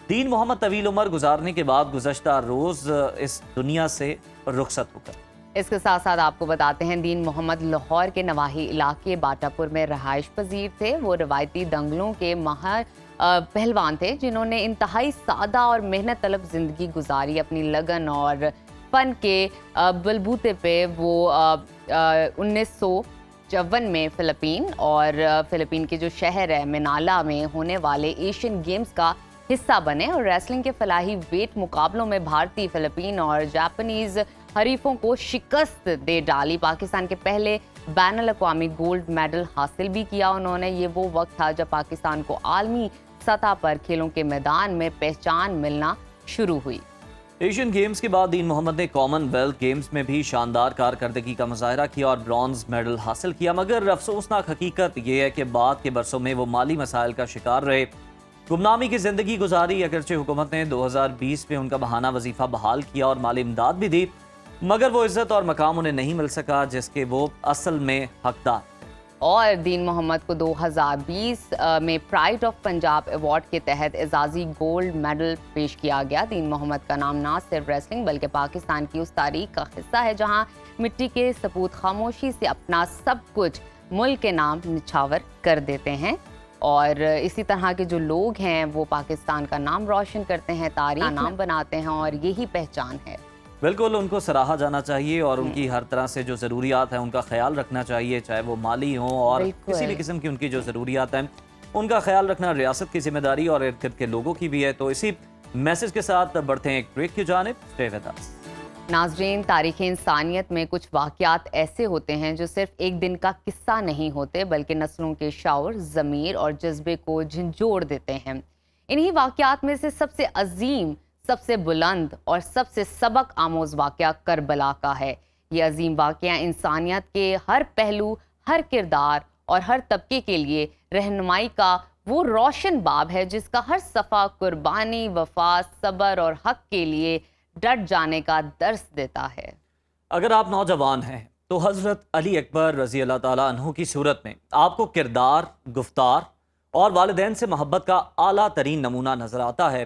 दीन मोहम्मद तवील उम्र गुजारने के बाद गुज़श्ता रोज़ इस दुनिया से रुखसत होकर। इसके साथ साथ आपको बताते हैं दीन मोहम्मद लाहौर के नवाही इलाके बाटापुर में रहाइश पजीर थे। वो रवायती दंगलों के माहिर पहलवान थे जिन्होंने इंतहाई सादा और मेहनत तलब जिंदगी गुजारी। अपनी लगन और फन के बलबूते पे वो 1954 में फ़िलिपीन और फ़िलिपीन के जो शहर है मिनाला में होने वाले एशियन गेम्स का हिस्सा बने और रेसलिंग के फलाही वेट मुकाबलों में भारतीय, फ़िलिपीन और जापानीज़ हरीफों को शिकस्त दे डाली। पाकिस्तान के पहले बैनुल अक़वामी गोल्ड मेडल हासिल भी किया उन्होंने। ये वो वक्त था जब पाकिस्तान को आलमी सतह पर खेलों के मैदान में पहचान मिलना शुरू हुई। एशियन गेम्स के बाद दीन मोहम्मद ने कॉमनवेल्थ गेम्स में भी शानदार कारकर्दगी का मुजाहरा किया और ब्रॉन्ज मेडल हासिल किया, मगर अफसोसनाक हकीकत यह है कि बाद के बरसों में वो माली मसाइल का शिकार रहे, गुमनामी की जिंदगी गुजारी। अगरचे हुकूमत ने 2020 में उनका बहाना वजीफा बहाल किया और माली इमदाद भी दी, मगर वो इज्जत और मकाम उन्हें नहीं मिल सका जिसके वो असल में हकदार। और दीन मोहम्मद को 2020 में प्राइड ऑफ पंजाब अवार्ड के तहत एजाजी गोल्ड मेडल पेश किया गया। दीन मोहम्मद का नाम ना सिर्फ रेसलिंग बल्कि पाकिस्तान की उस तारीख का हिस्सा है जहां मिट्टी के सपूत खामोशी से अपना सब कुछ मुल्क के नाम निछावर कर देते हैं। और इसी तरह के जो लोग हैं वो पाकिस्तान का नाम रोशन करते हैं, तारीख का नाम बनाते हैं और यही पहचान है। بالکل ان کو سراہا جانا چاہیے اور ان کی ہر طرح سے جو ضروریات ہیں ان کا خیال رکھنا چاہیے، چاہے وہ مالی ہوں اور کسی بھی قسم کی ان کی جو ضروریات ہیں ان کا خیال رکھنا ریاست کی ذمہ داری اور ارد گرد کے لوگوں کی بھی ہے۔ تو اسی میسج کے ساتھ بڑھتے ہیں ایک بریک کی جانب۔ Stay with us۔ ناظرین، تاریخ انسانیت میں کچھ واقعات ایسے ہوتے ہیں جو صرف ایک دن کا قصہ نہیں ہوتے بلکہ نسلوں کے شعور، ضمیر اور جذبے کو جھنجھوڑ دیتے ہیں۔ انہی واقعات میں سے سب سے عظیم، سب سے بلند اور سب سے سبق آموز واقعہ کربلا کا ہے۔ یہ عظیم واقعہ انسانیت کے ہر پہلو، ہر کردار اور ہر طبقے کے لیے رہنمائی کا وہ روشن باب ہے جس کا ہر صفحہ قربانی، وفا، صبر اور حق کے لیے ڈٹ جانے کا درس دیتا ہے۔ اگر آپ نوجوان ہیں تو حضرت علی اکبر رضی اللہ تعالیٰ عنہ کی صورت میں آپ کو کردار، گفتار اور والدین سے محبت کا اعلیٰ ترین نمونہ نظر آتا ہے۔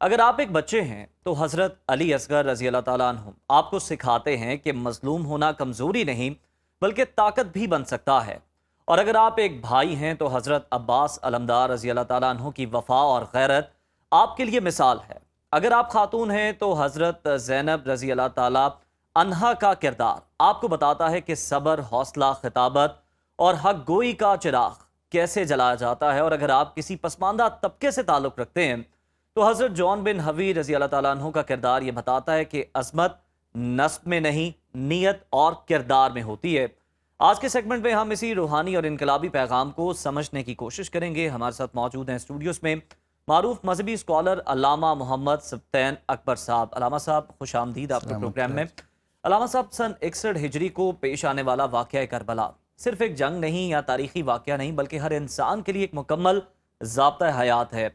اگر آپ ایک بچے ہیں تو حضرت علی اصغر رضی اللہ تعالیٰ عنہ آپ کو سکھاتے ہیں کہ مظلوم ہونا کمزوری نہیں بلکہ طاقت بھی بن سکتا ہے۔ اور اگر آپ ایک بھائی ہیں تو حضرت عباس علمدار رضی اللہ تعالیٰ عنہ کی وفا اور غیرت آپ کے لیے مثال ہے۔ اگر آپ خاتون ہیں تو حضرت زینب رضی اللہ تعالیٰ عنہا کا کردار آپ کو بتاتا ہے کہ صبر، حوصلہ، خطابت اور حق گوئی کا چراغ کیسے جلایا جاتا ہے۔ اور اگر آپ کسی پسماندہ طبقے سے تعلق رکھتے ہیں تو حضرت جون بن حوی رضی اللہ تعالیٰ عنہ کا کردار یہ بتاتا ہے کہ عظمت نسب میں نہیں، نیت اور کردار میں ہوتی ہے۔ آج کے سیگمنٹ میں ہم اسی روحانی اور انقلابی پیغام کو سمجھنے کی کوشش کریں گے۔ ہمارے ساتھ موجود ہیں اسٹوڈیوز میں معروف مذہبی اسکالر علامہ محمد سبطین اکبر صاحب۔ علامہ صاحب خوش آمدید آپ کے پروگرام میں۔ علامہ صاحب، سن 61 ہجری کو پیش آنے والا واقعہ کربلا صرف ایک جنگ نہیں یا تاریخی واقعہ نہیں بلکہ ہر انسان کے لیے ایک مکمل ضابطہ حیات ہے۔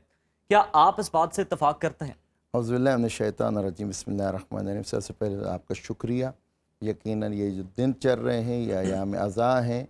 کیا آپ اس بات سے اتفاق کرتے ہیں؟ اعوذ باللہ من الشیطان الرجیم، بسم اللہ الرحمن الرحیم۔ سب سے پہلے آپ کا شکریہ۔ یقیناً یہ جو دن چل رہے ہیں یا ایام عزا ہیں،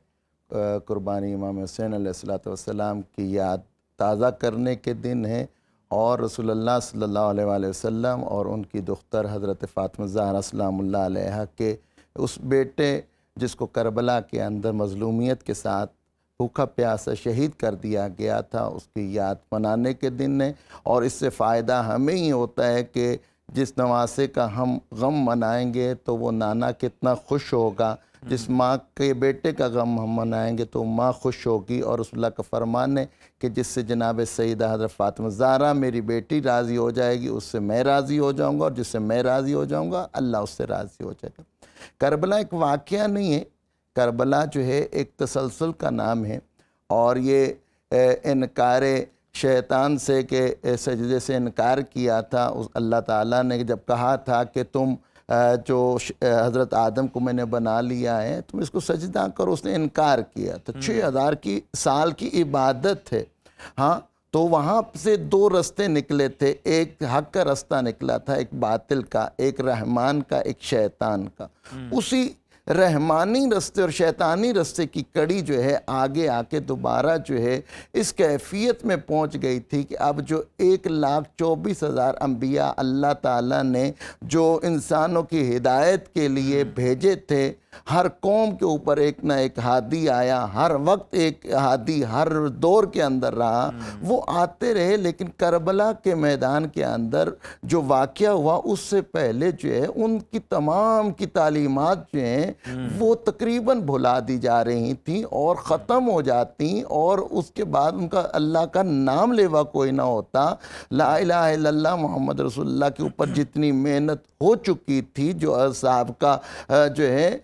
قربانی امام حسین علیہ السلام کی یاد تازہ کرنے کے دن ہیں، اور رسول اللہ صلی اللہ علیہ وآلہ وسلم اور ان کی دختر حضرت فاطمہ زہرا سلام اللہ علیہا کے اس بیٹے جس کو کربلا کے اندر مظلومیت کے ساتھ بھوکا پیاسا شہید کر دیا گیا تھا، اس کی یاد منانے کے دن ہے۔ اور اس سے فائدہ ہمیں ہی ہوتا ہے کہ جس نواسے کا ہم غم منائیں گے تو وہ نانا کتنا خوش ہوگا، جس ماں کے بیٹے کا غم ہم منائیں گے تو ماں خوش ہوگی۔ اور رسول اللہ کا فرمان ہے کہ جس سے جناب سیدہ حضرت فاطمہ زہرا میری بیٹی راضی ہو جائے گی اس سے میں راضی ہو جاؤں گا، اور جس سے میں راضی ہو جاؤں گا اللہ اس سے راضی ہو جائے گا۔ کربلا ایک واقعہ نہیں ہے، کربلا جو ہے ایک تسلسل کا نام ہے، اور یہ انکار شیطان سے کہ سجدے سے انکار کیا تھا۔ اللہ تعالیٰ نے جب کہا تھا کہ تم جو حضرت آدم کو میں نے بنا لیا ہے تم اس کو سجدہ کرو، اس نے انکار کیا تھا۔ 6000 سال کی عبادت ہے، ہاں، تو وہاں سے 2 رستے نکلے تھے، ایک حق کا رستہ نکلا تھا، ایک باطل کا، ایک رحمان کا، ایک شیطان کا۔ اسی رحمانی رستے اور شیطانی رستے کی کڑی جو ہے آگے آ کے دوبارہ جو ہے اس کیفیت میں پہنچ گئی تھی کہ اب جو 1,24,000 انبیاء اللہ تعالیٰ نے جو انسانوں کی ہدایت کے لیے بھیجے تھے، ہر قوم کے اوپر ایک نہ ایک ہادی آیا، ہر وقت ایک ہادی ہر دور کے اندر رہا، وہ آتے رہے۔ لیکن کربلا کے میدان کے اندر جو واقعہ ہوا اس سے پہلے جو ہے ان کی تمام کی تعلیمات جو ہیں وہ تقریباً بھلا دی جا رہی تھیں اور ختم ہو جاتی، اور اس کے بعد ان کا اللہ کا نام لیوا کوئی نہ ہوتا۔ لا الہ الا اللہ محمد رسول اللہ کے اوپر جتنی محنت ہو چکی تھی، جو اصحاب کا جو ہے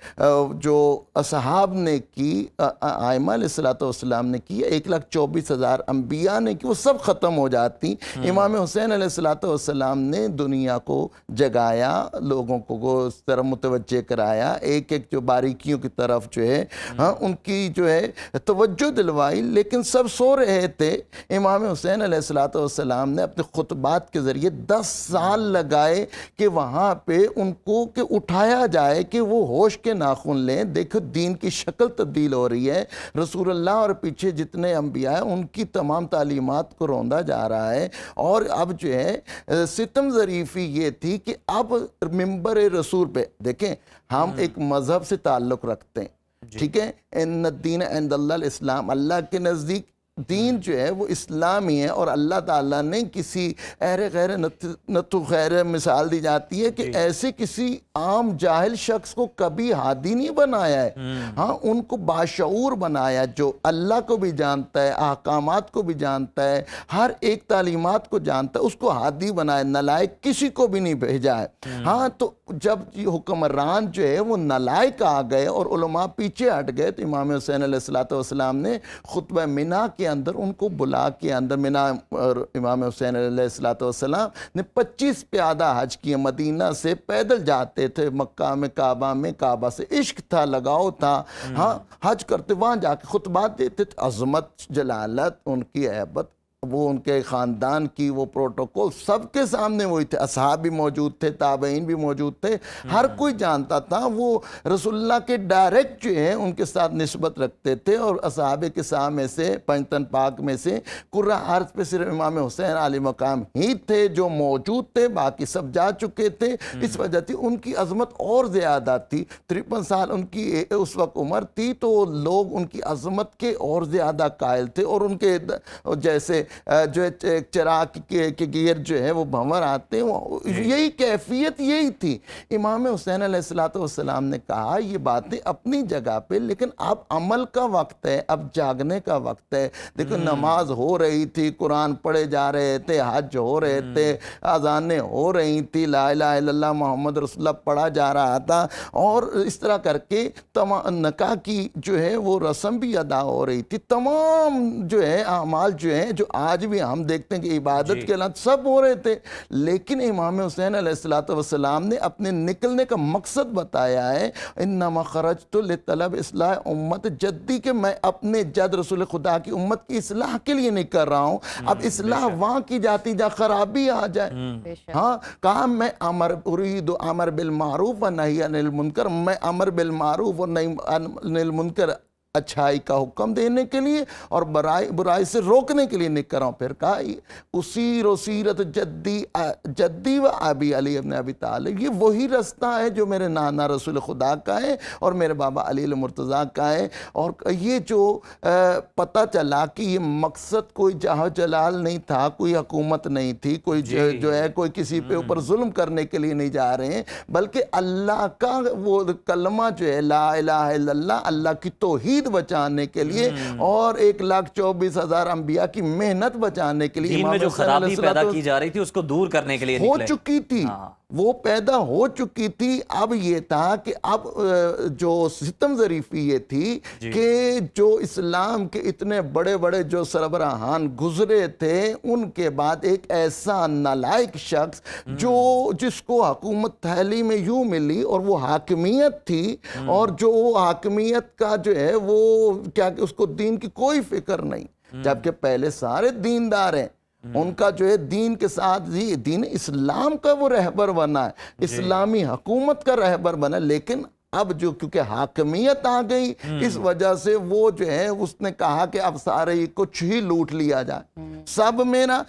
جو اصحاب نے کی، آئمہ علیہ السلام نے کی، 1,24,000 انبیاء نے کی، وہ سب ختم ہو جاتی۔ امام حسین علیہ السلام نے دنیا کو جگایا، لوگوں کو اس طرح متوجہ کرایا، ایک ایک جو باریکیوں کی طرف جو ہے ان کی جو ہے توجہ دلوائی، لیکن سب سو رہے تھے۔ امام حسین علیہ السلام نے اپنے خطبات کے ذریعے 10 سال لگائے کہ وہاں پہ ان کو کہ اٹھایا جائے کہ وہ ہوش کے ناخن لیں۔ دیکھو دین کی شکل تبدیل ہو رہی ہے، رسول اللہ اور پیچھے جتنے انبیاء ہیں ان کی تمام تعلیمات کو روندا جا رہا ہے۔ اور اب جو ہے ستم ظریفی یہ تھی کہ اب منبر رسول پہ دیکھیں، ہم ایک مذہب سے تعلق رکھتے ہیں، ٹھیک ہے، ان الدین عند اللہ الاسلام، اللہ کے نزدیک دین جو ہے وہ اسلامی ہے، اور اللہ تعالیٰ نے کسی غیر نتو خیر مثال دی جاتی ہے کہ ایسے کسی عام جاہل شخص کو کبھی ہادی نہیں بنایا ہے، ہاں ان کو باشعور بنایا، جو اللہ کو بھی جانتا ہے، احکامات کو بھی جانتا ہے، ہر ایک تعلیمات کو جانتا ہے، اس کو ہادی بنایا، نالائق کسی کو بھی نہیں بھیجا ہے۔ ہاں تو جب یہ حکمران جو ہے وہ نالائق آ گئے اور علماء پیچھے ہٹ گئے، تو امام حسین علیہ السلام نے خطبہ منا کے اندر ان کو بلا کے اندر منا، اور امام حسین علیہ السلام نے 25 پیادہ حج کیے، مدینہ سے پیدل جاتے تھے، مکہ میں کعبہ سے عشق تھا، لگاؤ تھا، ہاں حج کرتے وہاں جا کے خطبات دیتے تھے، عظمت جلالت ان کی ہیبت، وہ ان کے خاندان کی وہ پروٹوکول سب کے سامنے وہی تھے، اصحاب بھی موجود تھے، تابعین بھی موجود تھے، ہر کوئی جانتا تھا، وہ رسول اللہ کے ڈائریکٹ جو ہیں ان کے ساتھ نسبت رکھتے تھے، اور اصحاب کساء میں سے، پنجتن پاک میں سے قرہ عرض پہ صرف امام حسین علی مقام ہی تھے جو موجود تھے، باقی سب جا چکے تھے، اس وجہ تھی ان کی عظمت اور زیادہ تھی، 53 سال ان کی اس وقت عمر تھی، تو لوگ ان کی عظمت کے اور زیادہ قائل تھے، اور ان کے جیسے جو ایک چراغ کے گیر جو ہے وہ بھنور آتے ہیں، یہی کیفیت یہی تھی۔ امام حسین علیہ السلام نے کہا یہ باتیں اپنی جگہ پہ، لیکن اب عمل کا وقت ہے، اب جاگنے کا وقت ہے۔ دیکھو نماز ہو رہی تھی، قرآن پڑھے جا رہے تھے، حج ہو رہے تھے، اذانیں ہو رہی تھی، لا الہ الا اللہ محمد رسول اللہ پڑھا جا رہا تھا، اور اس طرح کر کے نکاح کی جو ہے وہ رسم بھی ادا ہو رہی تھی، تمام جو ہے اعمال جو ہیں جو آج بھی ہم دیکھتے ہیں کہ عبادت کے علاوہ سب ہو رہے تھے، لیکن امام حسین علیہ السلام نے اپنے نکلنے کا مقصد بتایا ہے، انما خرجت لطلب اصلاح امت جدی، کہ میں اپنے جد رسول خدا کی امت کی اصلاح کے لیے نہیں کر رہا ہوں، اب اصلاح وہاں کی جاتی جا خرابی آ جائے، ہاں کہا میں اريد امر بالمعروف و نہی عن المنکر، میں امر بالمعروف اور نہی عن المنکر اچھائی کا حکم دینے کے لیے اور برائی سے روکنے کے لیے نہیں کر رہا ہوں۔ پھر کہا اسیر و سیرت جدی و ابی علی ابن ابی طالب، یہ وہی رستہ ہے جو میرے نانا رسول خدا کا ہے اور میرے بابا علی المرتضیٰ کا ہے، اور یہ جو پتہ چلا کہ یہ مقصد کوئی جاہ جلال نہیں تھا، کوئی حکومت نہیں تھی، کوئی جو ہے کوئی کسی پہ اوپر ظلم کرنے کے لیے نہیں جا رہے ہیں، بلکہ اللہ کا وہ کلمہ جو ہے لا الہ الا اللہ، اللہ کی توحید بچانے کے لیے، اور 1,24,000 انبیاء کی محنت بچانے کے لیے، دین میں جو خرابی پیدا کی جا رہی تھی اس کو دور کرنے کے لیے ہو چکی تھی، وہ پیدا ہو چکی تھی۔ اب یہ تھا کہ اب جو ستم ظریفی یہ تھی کہ جو اسلام کے اتنے بڑے بڑے جو سربراہان گزرے تھے، ان کے بعد ایک ایسا نالائق شخص جس کو حکومت تھیلی میں یوں ملی، اور وہ حاکمیت تھی، اور جو حاکمیت کا جو ہے وہ کیا کہ اس کو دین کی کوئی فکر نہیں، جبکہ پہلے سارے دیندار ہیں، ان کا جو ہے دین کے ساتھ دین اسلام کا وہ رہبر بنا ہے، اسلامی حکومت کا رہبر بنا، لیکن اب جو کیونکہ حاکمیت آ گئی، اس وجہ سے وہ جو ہے اس نے کہا کہ اب سارے کچھ ہی لوٹ لیا جائے، سب میرا۔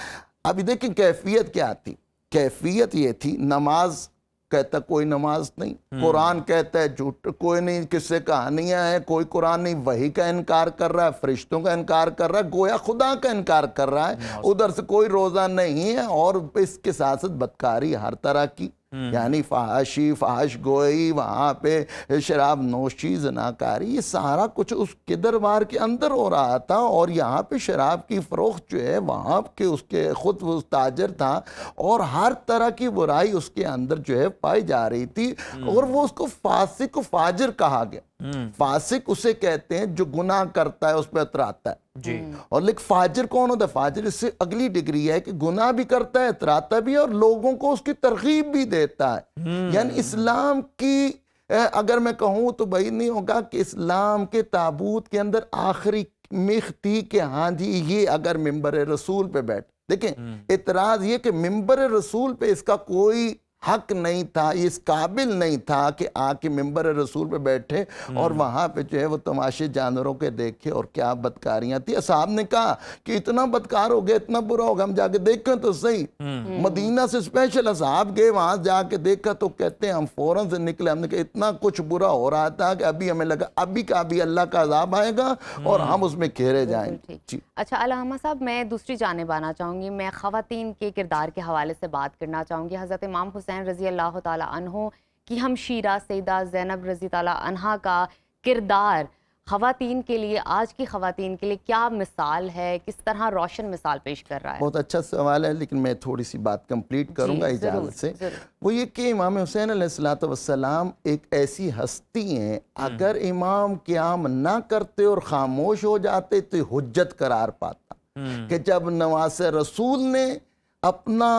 ابھی دیکھیں کیفیت کیا تھی، کیفیت یہ تھی، نماز کہتا کوئی نماز نہیں، قرآن کہتا ہے جھوٹ کوئی نہیں، قصے کہانیاں ہیں، کوئی قرآن نہیں، وحی کا انکار کر رہا ہے، فرشتوں کا انکار کر رہا ہے، گویا خدا کا انکار کر رہا ہے، ادھر سے کوئی روزہ نہیں ہے، اور اس کے ساتھ ساتھ بدکاری ہر طرح کی، یعنی فحش گوئی، وہاں پہ شراب نوشی، زناکاری، یہ سارا کچھ اس کے دربار کے اندر ہو رہا تھا، اور یہاں پہ شراب کی فروخت جو ہے وہاں کے اس کے خود وہ تاجر تھا، اور ہر طرح کی برائی اس کے اندر جو ہے پائی جا رہی تھی، اور وہ اس کو فاسق و فاجر کہا گیا۔ فاسق اسے کہتے ہیں جو گناہ کرتا ہے اس پہ اتراتا ہے، اور لیکن فاجر کون ہوتا ہے؟ فاجر اس سے اگلی ڈگری ہے کہ گناہ بھی کرتا ہے، اتراتا بھی ہے، اور لوگوں کو اس کی ترغیب بھی دیتا ہے۔ یعنی اسلام کی اگر میں کہوں تو بھائی نہیں ہوگا کہ اسلام کے تابوت کے اندر آخری میخ تھی کہ ہاں جی یہ اگر ممبر رسول پہ بیٹھ، دیکھیں اعتراض یہ کہ ممبر رسول پہ اس کا کوئی हक नहीं था, ये इस काबिल नहीं था कि आके मिंबर रसूल पे बैठे और वहाँ पे जो है वो तमाशे जानवरों के देखे और क्या बदकारियाँ थी। साहब ने कहा कि इतना बदकार हो गया, इतना बुरा होगा, हम जाके देखें तो सही। मदीना से स्पेशल साहब गए, वहाँ जाके देखा तो कहते हैं हम फौरन से निकले। हमने कहा इतना कुछ बुरा हो रहा था कि अभी हमें लगा अभी का अभी अल्लाह का अज़ाब आएगा और हम उसमें घेरे जाएंगे। जी अच्छा अल्लामा साहब, मैं दूसरी जानिब आना चाहूँगी। मैं ख़वातीन के किरदार के हवाले से बात करना चाहूँगी। हज़रत इमाम हुसैन रज़ी अल्लाह ताला अन्हो की हमशीरा सैयदा ज़ैनब रज़ी ताला अन्हा का किरदार ख़वातीन के लिए, आज की ख़वातीन के लिए क्या मिसाल है, किस तरह रोशन मिसाल पेश कर रहा है? बहुत अच्छा सवाल है, लेकिन मैं थोड़ी सी बात कंप्लीट करूंगा इजाज़त से। वो ये कि इमाम हुसैन अलैहिस्सलाम एक ऐसी हस्ती हैं, अगर इमाम क़याम ना करते और ख़ामोश हो जाते तो हुज्जत करार पाता कि जब नवासे रसूल ने अपना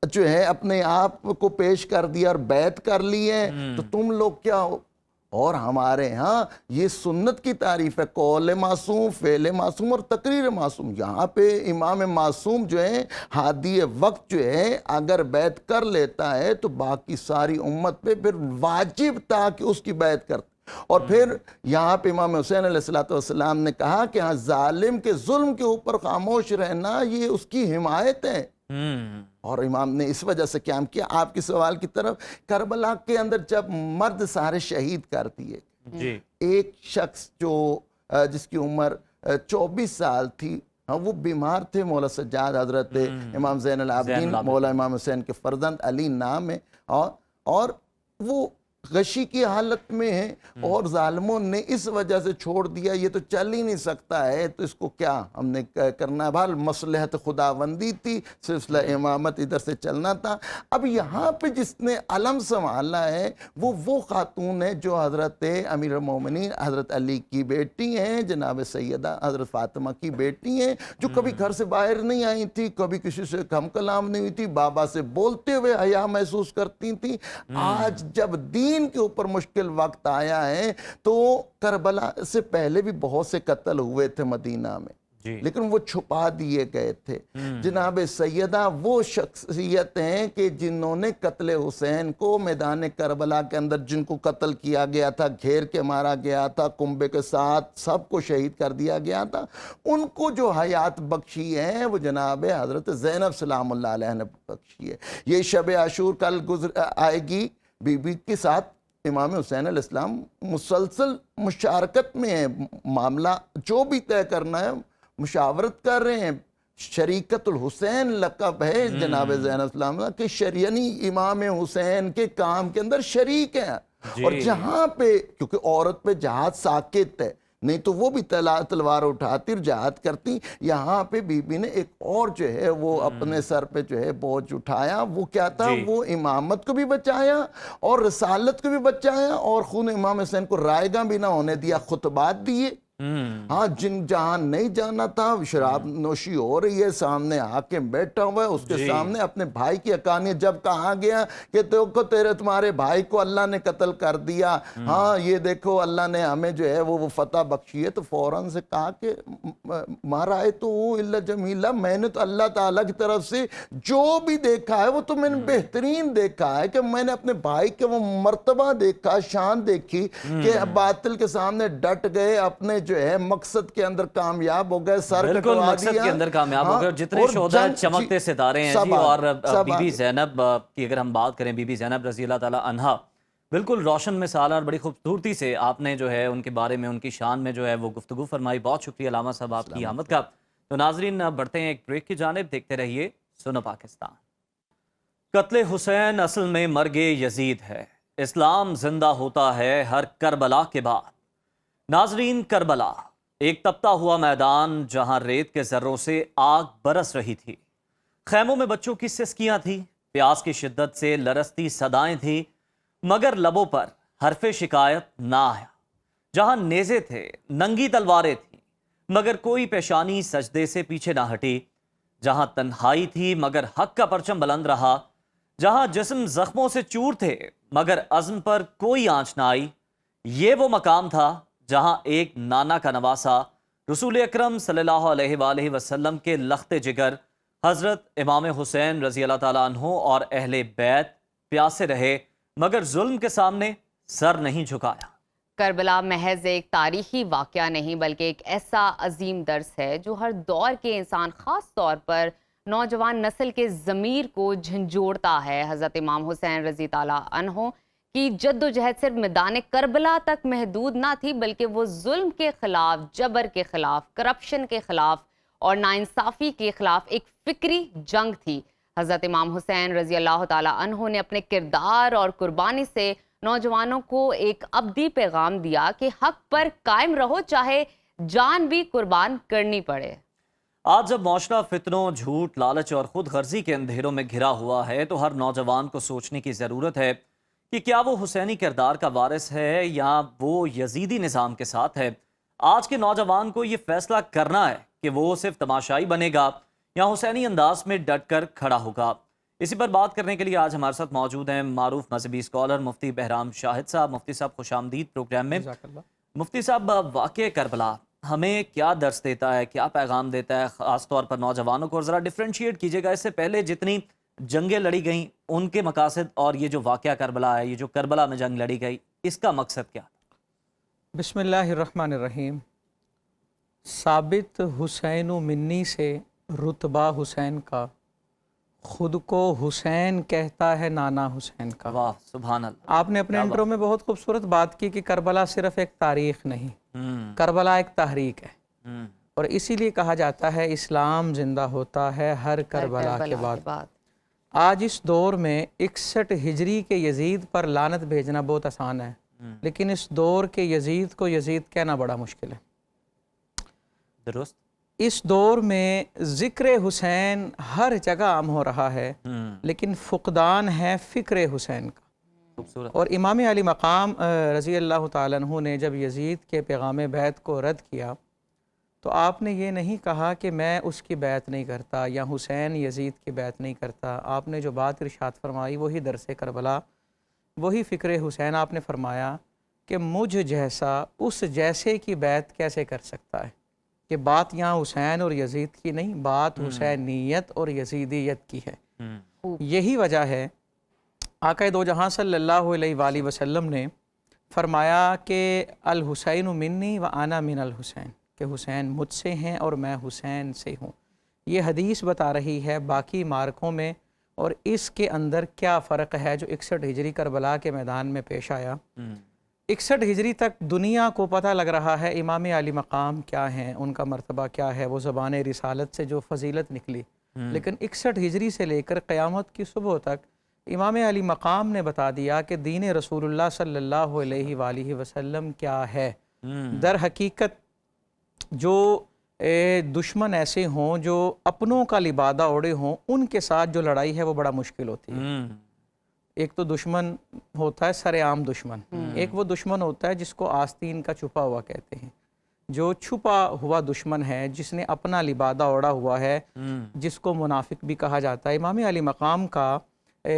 जो है अपने आप को पेश कर दिया और बैत कर ली है तो तुम लोग क्या हो। और हमारे यहाँ ये सुन्नत की तारीफ है, कौल मासूम, फेल मासूम और तकरीर मासूम। यहाँ पे इमाम मासूम जो है हादी वक्त जो है अगर बैत कर लेता है तो बाकी सारी उम्मत पे फिर वाजिब था कि उसकी बैत करते। और फिर यहाँ पे इमाम हुसैन अलैहिस्सलाम ने कहा कि हाँ जालिम के जुल्म के ऊपर खामोश रहना ये उसकी हिमायत है। और इमाम ने इस वजह से क्या किया, आपके सवाल की तरफ, करबला के अंदर जब मर्द सारे शहीद कर दिए, एक शख्स जो जिसकी उम्र 24 साल थी, हाँ वो बीमार थे, मौला सज्जाद हजरत इमाम ज़ैनुल आबिदीन मौला इमाम हुसैन के फर्जंद अली नाम है, और वो गशी की हालत में है और जालिमों ने इस वजह से छोड़ दिया, ये तो चल ही नहीं सकता है तो इसको क्या हमने करना है। भाल मसलहत खुदाबंदी थी, सिलसिला इमामत इधर से चलना था। अब यहाँ पे जिसने अलम संभाला है वो खातून है जो हज़रत अमीर अल-मोमिनीन हज़रत अली की बेटी हैं, जनाब सैयदा हज़रत फ़ातिमा की बेटी हैं, जो कभी घर से बाहर नहीं आई थी, कभी किसी से कम कलाम नहीं हुई थी, बाबा से बोलते हुए हया महसूस करती थी। आज जब दीन के ऊपर मुश्किल वक्त आया है तो करबला से पहले भी बहुत से कत्ल हुए थे मदीना में, लेकिन वो छुपा दिए गए थे। जनाब सैयदा वो शख्सियत हैं कि जिन्होंने कत्ल हुसैन को मैदान करबला के अंदर जिनको कत्ल किया गया था, घेर के मारा गया था, कुंबे के साथ सबको शहीद कर दिया गया था, उनको जो हयात बख्शी है वो जनाब हजरत ज़ैनब सलामुल्लाह अलैहा ने बख्शी है। ये शब आशूर कल गुजर आएगी, बीबी के साथ इमाम हुसैन अलैहिस्सलाम मुसलसल मुशारकत में है, मामला जो भी तय करना है मुशावरत कर रहे हैं। शरीकतुल हुसैन लक़ब है जनाब ज़ैनब सलाम के, शरीयनी इमाम हुसैन के काम के अंदर शरीक है। और जहाँ पे क्योंकि औरत पे जहाद साकित है, नहीं तो वो भी तलवार उठाती और जहाद करती, यहाँ पे बीबी ने एक और जो है वो अपने सर पे जो है बोझ उठाया। वो क्या था, वो इमामत को भी बचाया और रसालत को भी बचाया और खून इमाम हुसैन को रायगा भी ना होने दिया, खुतबात दिए। हाँ, जिन जहां नहीं जाना था, शराब नोशी हो रही है, सामने हाकिम बैठा हुआ है, उसके सामने अपने भाई की हकानियत जब कहा गया कि देखो तुम्हारे भाई को अल्लाह ने कत्ल कर दिया, हाँ ये देखो अल्लाह ने हमें जो है वो फतह बख्शी है, तो फौरन से कहा कि मारा है तो इल्ला जमीला, मैंने तो अल्लाह ताला की तरफ से जो भी देखा है वो तो मैंने बेहतरीन देखा है कि मैंने अपने भाई के वो मर्तबा देखा, शान देखी कि बातिल के सामने डट गए, अपने जो है मकसद के अंदर कामयाब हो गए, सर बिल्कुल मकसद के अंदर कामयाब हो गए। और जितने शोहदा चमकते सितारे हैं जी। और बीबी ज़ैनब की अगर हम बात करें, बीबी ज़ैनब रज़ी अल्लाह ताला अन्हा बिल्कुल रोशन मिसाल और बड़ी खूबसूरती से आपने जो है उनके बारे में, उनकी शान में जो है वो गुफ्तगू फरमाई। बहुत शुक्रिया अल्लामा साहब आपकी आमद का। तो नाजरीन बढ़ते हैं एक ब्रेक की जानिब, देखते रहिए सुनो पाकिस्तान। कत्ले हुसैन असल में मर्गे यजीद है, इस्लाम जिंदा होता है हर करबला के बाद। नाजरीन, करबला एक तपता हुआ मैदान जहां रेत के जर्रों से आग बरस रही थी, खैमों में बच्चों की सिसकियां थी, प्यास की शिद्दत से लरसती सदाएं थी, मगर लबों पर हरफे शिकायत ना आया। जहां नेज़े थे, नंगी तलवारें थी, मगर कोई पेशानी सजदे से पीछे ना हटी। जहां तन्हाई थी मगर हक का परचम बुलंद रहा। जहां जिस्म जख्मों से चूर थे मगर अज़्म पर कोई आंच ना आई। ये वो मकाम था जहां एक नाना का नवासा रसूल अकरम सल्लल्लाहु अलैहि वसल्लम के लख्ते जिगर हज़रत इमाम हुसैन रज़ी अल्लाह ताला अन्हु और अहले बैत प्यासे रहे मगर जुल्म के सामने सर नहीं झुकाया। کربلا محض ایک تاریخی واقعہ نہیں بلکہ ایک ایسا عظیم درس ہے جو ہر دور کے انسان خاص طور پر نوجوان نسل کے ضمیر کو جھنجھوڑتا ہے۔ حضرت امام حسین رضی تعالیٰ عنہ کی جد و جہد صرف میدان کربلا تک محدود نہ تھی بلکہ وہ ظلم کے خلاف، جبر کے خلاف، کرپشن کے خلاف اور ناانصافی کے خلاف ایک فکری جنگ تھی۔ حضرت امام حسین رضی اللہ تعالیٰ عنہ نے اپنے کردار اور قربانی سے نوجوانوں کو ایک ابدی پیغام دیا کہ حق پر قائم رہو چاہے جان بھی قربان کرنی پڑے۔ آج جب معاشرہ فتنوں، جھوٹ، لالچ اور خود غرضی کے اندھیروں میں گھرا ہوا ہے تو ہر نوجوان کو سوچنے کی ضرورت ہے کہ کیا وہ حسینی کردار کا وارث ہے یا وہ یزیدی نظام کے ساتھ ہے۔ آج کے نوجوان کو یہ فیصلہ کرنا ہے کہ وہ صرف تماشائی بنے گا یا حسینی انداز میں ڈٹ کر کھڑا ہوگا۔ اسی پر بات کرنے کے لیے آج ہمارے ساتھ موجود ہیں معروف مذہبی اسکالر مفتی بہرام شاہد صاحب۔ مفتی صاحب خوش آمدید پروگرام میں۔ مفتی صاحب، واقعہ کربلا ہمیں کیا درس دیتا ہے، کیا پیغام دیتا ہے خاص طور پر نوجوانوں کو، اور ذرا ڈیفرینشیٹ کیجیے گا اس سے پہلے جتنی جنگیں لڑی گئیں ان کے مقاصد اور یہ جو واقعہ کربلا ہے، یہ جو کربلا میں جنگ لڑی گئی، اس کا مقصد کیا؟ بسم اللہ الرحمن الرحیم۔ ثابت حسین منی سے رتبہ حسین کا، خود کو حسین کہتا ہے نانا حسین کا۔ واہ سبحان اللہ۔ آپ نے اپنے انٹرو میں بہت خوبصورت بات کی کہ کربلا صرف ایک تاریخ نہیں، کربلا ایک تحریک ہے، اور اسی لیے کہا جاتا ہے اسلام زندہ ہوتا ہے ہر کربلا کے بعد۔ آج اس دور میں 61 ہجری کے یزید پر لعنت بھیجنا بہت آسان ہے، لیکن اس دور کے یزید کو یزید کہنا بڑا مشکل ہے۔ درست۔ اس دور میں ذکر حسین ہر جگہ عام ہو رہا ہے، لیکن فقدان ہے فکر حسین کا۔ اور امام علی مقام رضی اللہ تعالیٰ عنہ نے جب یزید کے پیغام بیعت کو رد کیا تو آپ نے یہ نہیں کہا کہ میں اس کی بیعت نہیں کرتا یا حسین یزید کی بیعت نہیں کرتا۔ آپ نے جو بات ارشاد فرمائی وہی درس کربلا، وہی فکر حسین۔ آپ نے فرمایا کہ مجھ جیسا اس جیسے کی بیعت کیسے کر سکتا ہے، کہ بات یہاں حسین اور یزید کی نہیں، بات حسینیت اور یزیدیت کی ہے۔ یہی وجہ ہے آقا دو جہاں صلی اللہ علیہ وآلہ وسلم نے فرمایا کہ الحسین منی و انا من الحسین، کہ حسین مجھ سے ہیں اور میں حسین سے ہوں۔ یہ حدیث بتا رہی ہے باقی مارکوں میں اور اس کے اندر کیا فرق ہے جو 61 ہجری کربلا کے میدان میں پیش آیا۔ 61 ہجری تک دنیا کو پتہ لگ رہا ہے امام علی مقام کیا ہیں، ان کا مرتبہ کیا ہے، وہ زبان رسالت سے جو فضیلت نکلی، لیکن 61 ہجری سے لے کر قیامت کی صبح تک امام علی مقام نے بتا دیا کہ دین رسول اللہ صلی اللہ علیہ وآلہ وسلم کیا ہے۔ در حقیقت جو دشمن ایسے ہوں جو اپنوں کا لبادہ اوڑے ہوں، ان کے ساتھ جو لڑائی ہے وہ بڑا مشکل ہوتی ہے۔ ایک تو دشمن ہوتا ہے سر عام دشمن، ایک وہ دشمن ہوتا ہے جس کو آستین کا چھپا ہوا کہتے ہیں، جو چھپا ہوا دشمن ہے، جس نے اپنا لبادہ اوڑا ہوا ہے، جس کو منافق بھی کہا جاتا ہے۔ امام علی مقام کا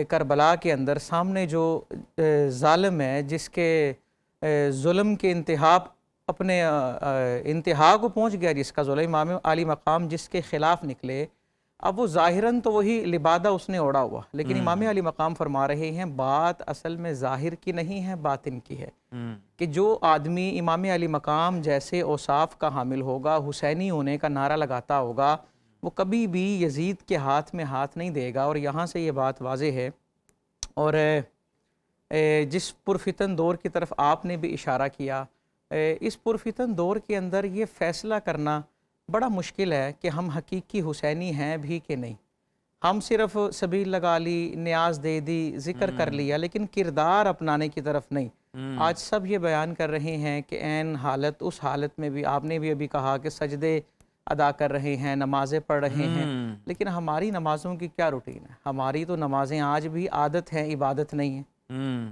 کربلا کے اندر سامنے جو ظالم ہے، جس کے ظلم کے انتہا اپنے انتہا کو پہنچ گیا، جس کا ظلم، امام علی مقام جس کے خلاف نکلے، اب وہ ظاہراً تو وہی لبادہ اس نے اوڑا ہوا، لیکن امام علی مقام فرما رہے ہیں بات اصل میں ظاہر کی نہیں ہے، باطن کی ہے، کہ جو آدمی امام علی مقام جیسے اوصاف کا حامل ہوگا، حسینی ہونے کا نعرہ لگاتا ہوگا، وہ کبھی بھی یزید کے ہاتھ میں ہاتھ نہیں دے گا۔ اور یہاں سے یہ بات واضح ہے، اور جس پرفتن دور کی طرف آپ نے بھی اشارہ کیا، اس پرفتن دور کے اندر یہ فیصلہ کرنا بڑا مشکل ہے کہ ہم حقیقی حسینی ہیں بھی کہ نہیں۔ ہم صرف سبیل لگا لی، نیاز دے دی، ذکر کر لیا، لیکن کردار اپنانے کی طرف نہیں۔ آج سب یہ بیان کر رہے ہیں کہ عین حالت، اس حالت میں بھی آپ نے بھی ابھی کہا کہ سجدے ادا کر رہے ہیں، نمازیں پڑھ رہے ہیں، لیکن ہماری نمازوں کی کیا روٹین ہے؟ ہماری تو نمازیں آج بھی عادت ہیں، عبادت نہیں ہیں۔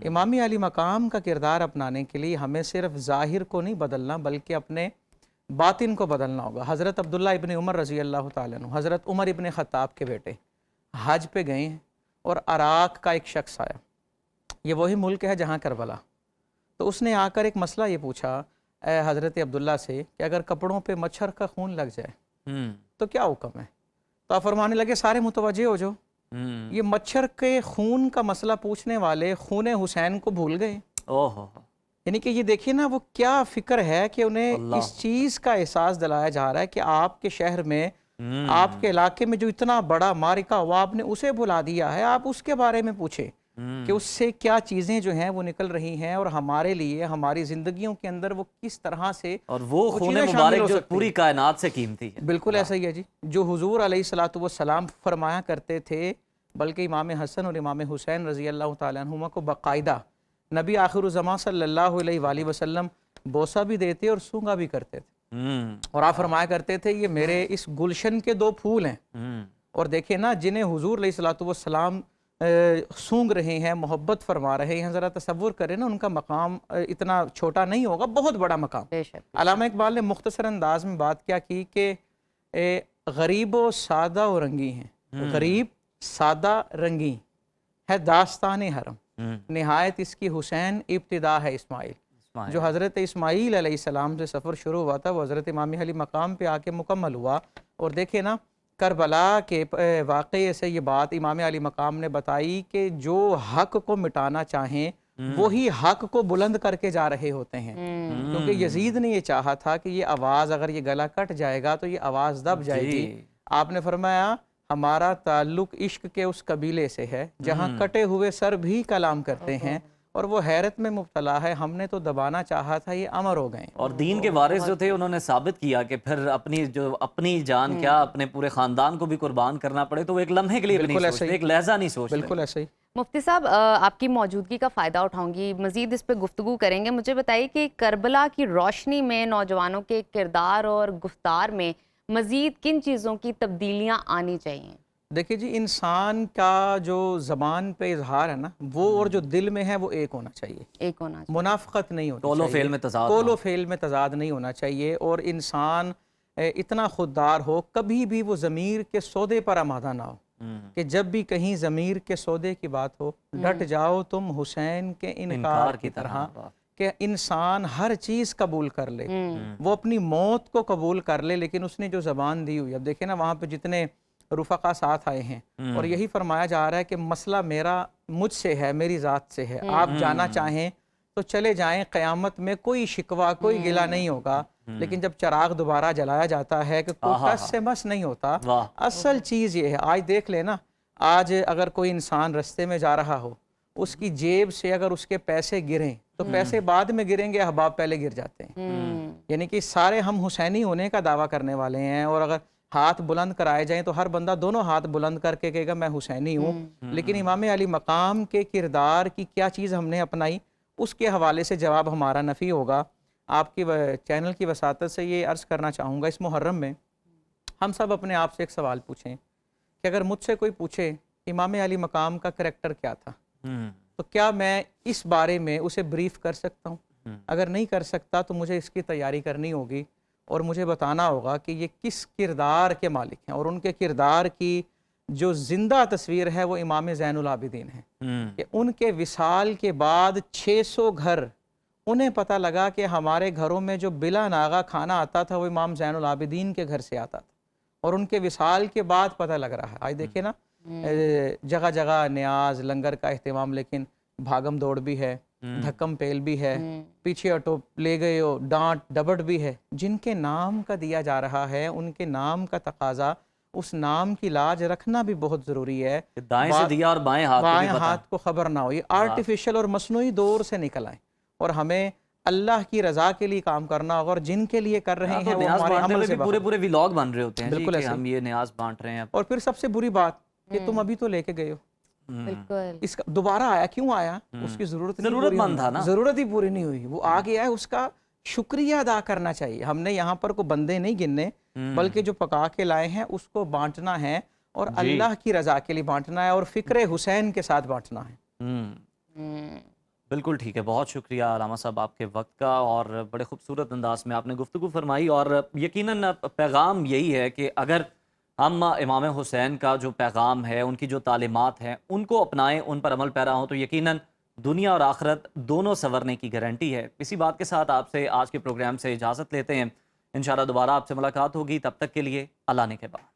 امام علی مقام کا کردار اپنانے کے لیے ہمیں صرف ظاہر کو نہیں بدلنا بلکہ اپنے باطن کو بدلنا ہوگا۔ حضرت عبداللہ ابن عمر رضی اللہ تعالیٰ عنہ، حضرت عمر ابن خطاب کے بیٹے، حج پہ گئے ہیں اور عراق کا ایک شخص آیا، یہ وہی ملک ہے جہاں کربلا، تو اس نے آ کر ایک مسئلہ یہ پوچھا حضرت عبداللہ سے کہ اگر کپڑوں پہ مچھر کا خون لگ جائے تو کیا حکم ہے؟ تو آپ فرمانے لگے سارے متوجہ ہو جو یہ مچھر کے خون کا مسئلہ پوچھنے والے خون حسین کو بھول گئے. یعنی کہ یہ دیکھیے نا وہ کیا فکر ہے کہ انہیں اس چیز کا احساس دلایا جا رہا ہے کہ آپ کے شہر میں آپ کے علاقے میں جو اتنا بڑا معرکہ ہوا آپ نے اسے بھلا دیا ہے. آپ اس کے بارے میں پوچھیں کہ اس سے کیا چیزیں جو ہیں وہ نکل رہی ہیں اور ہمارے لیے ہماری زندگیوں کے اندر وہ کس طرح سے اور وہ خون مبارک جو پوری کائنات سے قیمتی ہے. بالکل ایسا ہی ہے جی. جو حضور علیہ الصلوۃ والسلام فرمایا کرتے تھے بلکہ امام حسن اور امام حسین رضی اللہ تعالیٰ عنہما کو باقاعدہ نبی آخر الزمان صلی اللہ علیہ وآلہ وسلم بوسہ بھی دیتے اور سونگا بھی کرتے تھے. اور آپ فرمایا کرتے تھے یہ میرے اس گلشن کے 2 پھول ہیں. اور دیکھیں نا جنہیں حضور علیہ الصلوۃ والسلام سونگ رہے ہیں محبت فرما رہے ہیں, ذرا تصور کریں نا ان کا مقام اتنا چھوٹا نہیں ہوگا, بہت بڑا مقام. علامہ اقبال نے مختصر انداز میں بات کیا کی کہ غریب و سادہ و رنگی ہیں, غریب سادہ رنگی ہے داستان حرم, نہایت اس کی حسین ابتدا ہے اسماعیل. جو حضرت اسماعیل علیہ السلام سے سفر شروع ہوا تھا وہ حضرت امام علی مقام پہ آ کے مکمل ہوا. اور دیکھیں نا کربلا کے واقعے سے یہ بات امام علی مقام نے بتائی کہ جو حق کو مٹانا چاہیں وہی حق کو بلند کر کے جا رہے ہوتے ہیں. کیونکہ یزید نے یہ چاہا تھا کہ یہ آواز اگر یہ گلا کٹ جائے گا تو یہ آواز دب جائے گی. آپ نے فرمایا ہمارا تعلق عشق کے اس قبیلے سے ہے جہاں کٹے ہوئے سر بھی کلام کرتے ہیں اور وہ حیرت میں مبتلا ہے, ہم نے تو دبانا چاہا تھا یہ امر ہو گئے. اور دین کے وارث جو تھے انہوں نے ثابت کیا کہ پھر اپنی جان کیا اپنے پورے خاندان کو بھی قربان کرنا پڑے تو وہ ایک لمحے کے لیے بھی نہیں سوچتے, ایک لہجہ نہیں سوچتے. بالکل ایسے ہی. مفتی صاحب آپ کی موجودگی کا فائدہ اٹھاؤں گی, مزید اس پہ گفتگو کریں گے. مجھے بتائیے کہ کربلا کی روشنی میں نوجوانوں کے کردار اور گفتار میں مزید کن چیزوں کی تبدیلیاں آنی چاہیے؟ دیکھیں جی انسان کا جو زبان پہ اظہار ہے نا وہ اور جو دل میں ہے وہ ایک ہونا چاہیے, ایک ہونا چاہیے, منافقت نہیں ہونی قول و فعل میں تضاد, قول و فعل میں تضاد نہیں ہونا چاہیے. اور انسان اتنا خوددار ہو کبھی بھی وہ ضمیر کے سودے پر آمادہ نہ ہو کہ جب بھی کہیں ضمیر کے سودے کی بات ہو ڈٹ جاؤ تم حسین کے انکار کی طرح, کہ انسان ہر چیز قبول کر لے, وہ اپنی موت کو قبول کر لے لیکن اس نے جو زبان دی ہوئی. اب دیکھیں نا وہاں پہ جتنے رفقا ساتھ آئے ہیں اور یہی فرمایا جا رہا ہے کہ مسئلہ میرا مجھ سے ہے, میری ذات سے ہے, آپ جانا چاہیں تو چلے جائیں, قیامت میں کوئی شکوہ کوئی گلہ نہیں ہوگا. لیکن جب چراغ دوبارہ جلایا جاتا ہے کہ کوئی ٹس سے مس نہیں ہوتا. اصل چیز یہ ہے, آج دیکھ لینا آج اگر کوئی انسان رستے میں جا رہا ہو اس کی جیب سے اگر اس کے پیسے گریں تو پیسے بعد میں گریں گے, احباب پہلے گر جاتے ہیں. یعنی کہ سارے ہم حسینی ہونے کا دعویٰ کرنے والے ہیں اور اگر ہاتھ بلند کرائے جائیں تو ہر بندہ دونوں ہاتھ بلند کر کے کہے گا میں حسینی ہوں. لیکن امام علی مقام کے کردار کی کیا چیز ہم نے اپنائی اس کے حوالے سے جواب ہمارا نفی ہوگا. آپ کی چینل کی وساطت سے یہ عرض کرنا چاہوں گا اس محرم میں ہم سب اپنے آپ سے ایک سوال پوچھیں کہ اگر مجھ سے کوئی پوچھے امام علی مقام کا کریکٹر کیا تھا تو کیا میں اس بارے میں اسے بریف کر سکتا ہوں؟ اگر نہیں کر سکتا تو مجھے اس کی تیاری کرنی ہوگی اور مجھے بتانا ہوگا کہ یہ کس کردار کے مالک ہیں. اور ان کے کردار کی جو زندہ تصویر ہے وہ امام زین العابدین ہیں کہ ان کے وصال کے بعد 600 گھر انہیں پتہ لگا کہ ہمارے گھروں میں جو بلا ناغہ کھانا آتا تھا وہ امام زین العابدین کے گھر سے آتا تھا اور ان کے وصال کے بعد پتہ لگ رہا ہے. آج دیکھیں نا جگہ جگہ نیاز لنگر کا اہتمام, لیکن بھاگم دوڑ بھی ہے, دھکم پیل بھی ہے, پیچھے آٹو لے گئے ہو, ڈانٹ ڈبٹ بھی ہے. جن کے نام کا دیا جا رہا ہے ان کے نام کا تقاضا, اس نام کی لاج رکھنا بھی بہت ضروری ہے. دائیں سے دیا اور بائیں ہاتھ کو خبر نہ ہو. یہ آرٹیفیشل اور مصنوعی دور سے نکل آئیں اور ہمیں اللہ کی رضا کے لیے کام کرنا ہوگا اور جن کے لیے کر رہے ہیں وہ ہمارے عمل سے پورے ویلاگ بن رہے ہوتے ہیں. بالکل ایسے ہم یہ نیاز بانٹ رہے ہیں. اور پھر سب سے بری بات کہ تم ابھی تو لے کے گئے ہو, اس کا دوبارہ آیا کیوں آیا؟ اس کی ضرورت مند تھا نا, ضرورت ہی پوری نہیں ہوئی, وہ آ گیا ہے, اس کا شکریہ ادا کرنا چاہیے. ہم نے یہاں پر کوئی بندے نہیں گننے بلکہ جو پکا کے لائے ہیں اس کو بانٹنا ہے اور اللہ کی رضا کے لیے بانٹنا ہے اور فکر حسین کے ساتھ بانٹنا ہے. بالکل ٹھیک ہے, بہت شکریہ علامہ صاحب آپ کے وقت کا, اور بڑے خوبصورت انداز میں آپ نے گفتگو فرمائی. اور یقیناً پیغام یہی ہے کہ اگر ہم امام حسین کا جو پیغام ہے, ان کی جو تعلیمات ہیں, ان کو اپنائیں, ان پر عمل پیرا ہوں, تو یقیناً دنیا اور آخرت دونوں سنورنے کی گارنٹی ہے. اسی بات کے ساتھ آپ سے آج کے پروگرام سے اجازت لیتے ہیں. انشاءاللہ دوبارہ آپ سے ملاقات ہوگی, تب تک کے لیے اللہ نے کے بعد.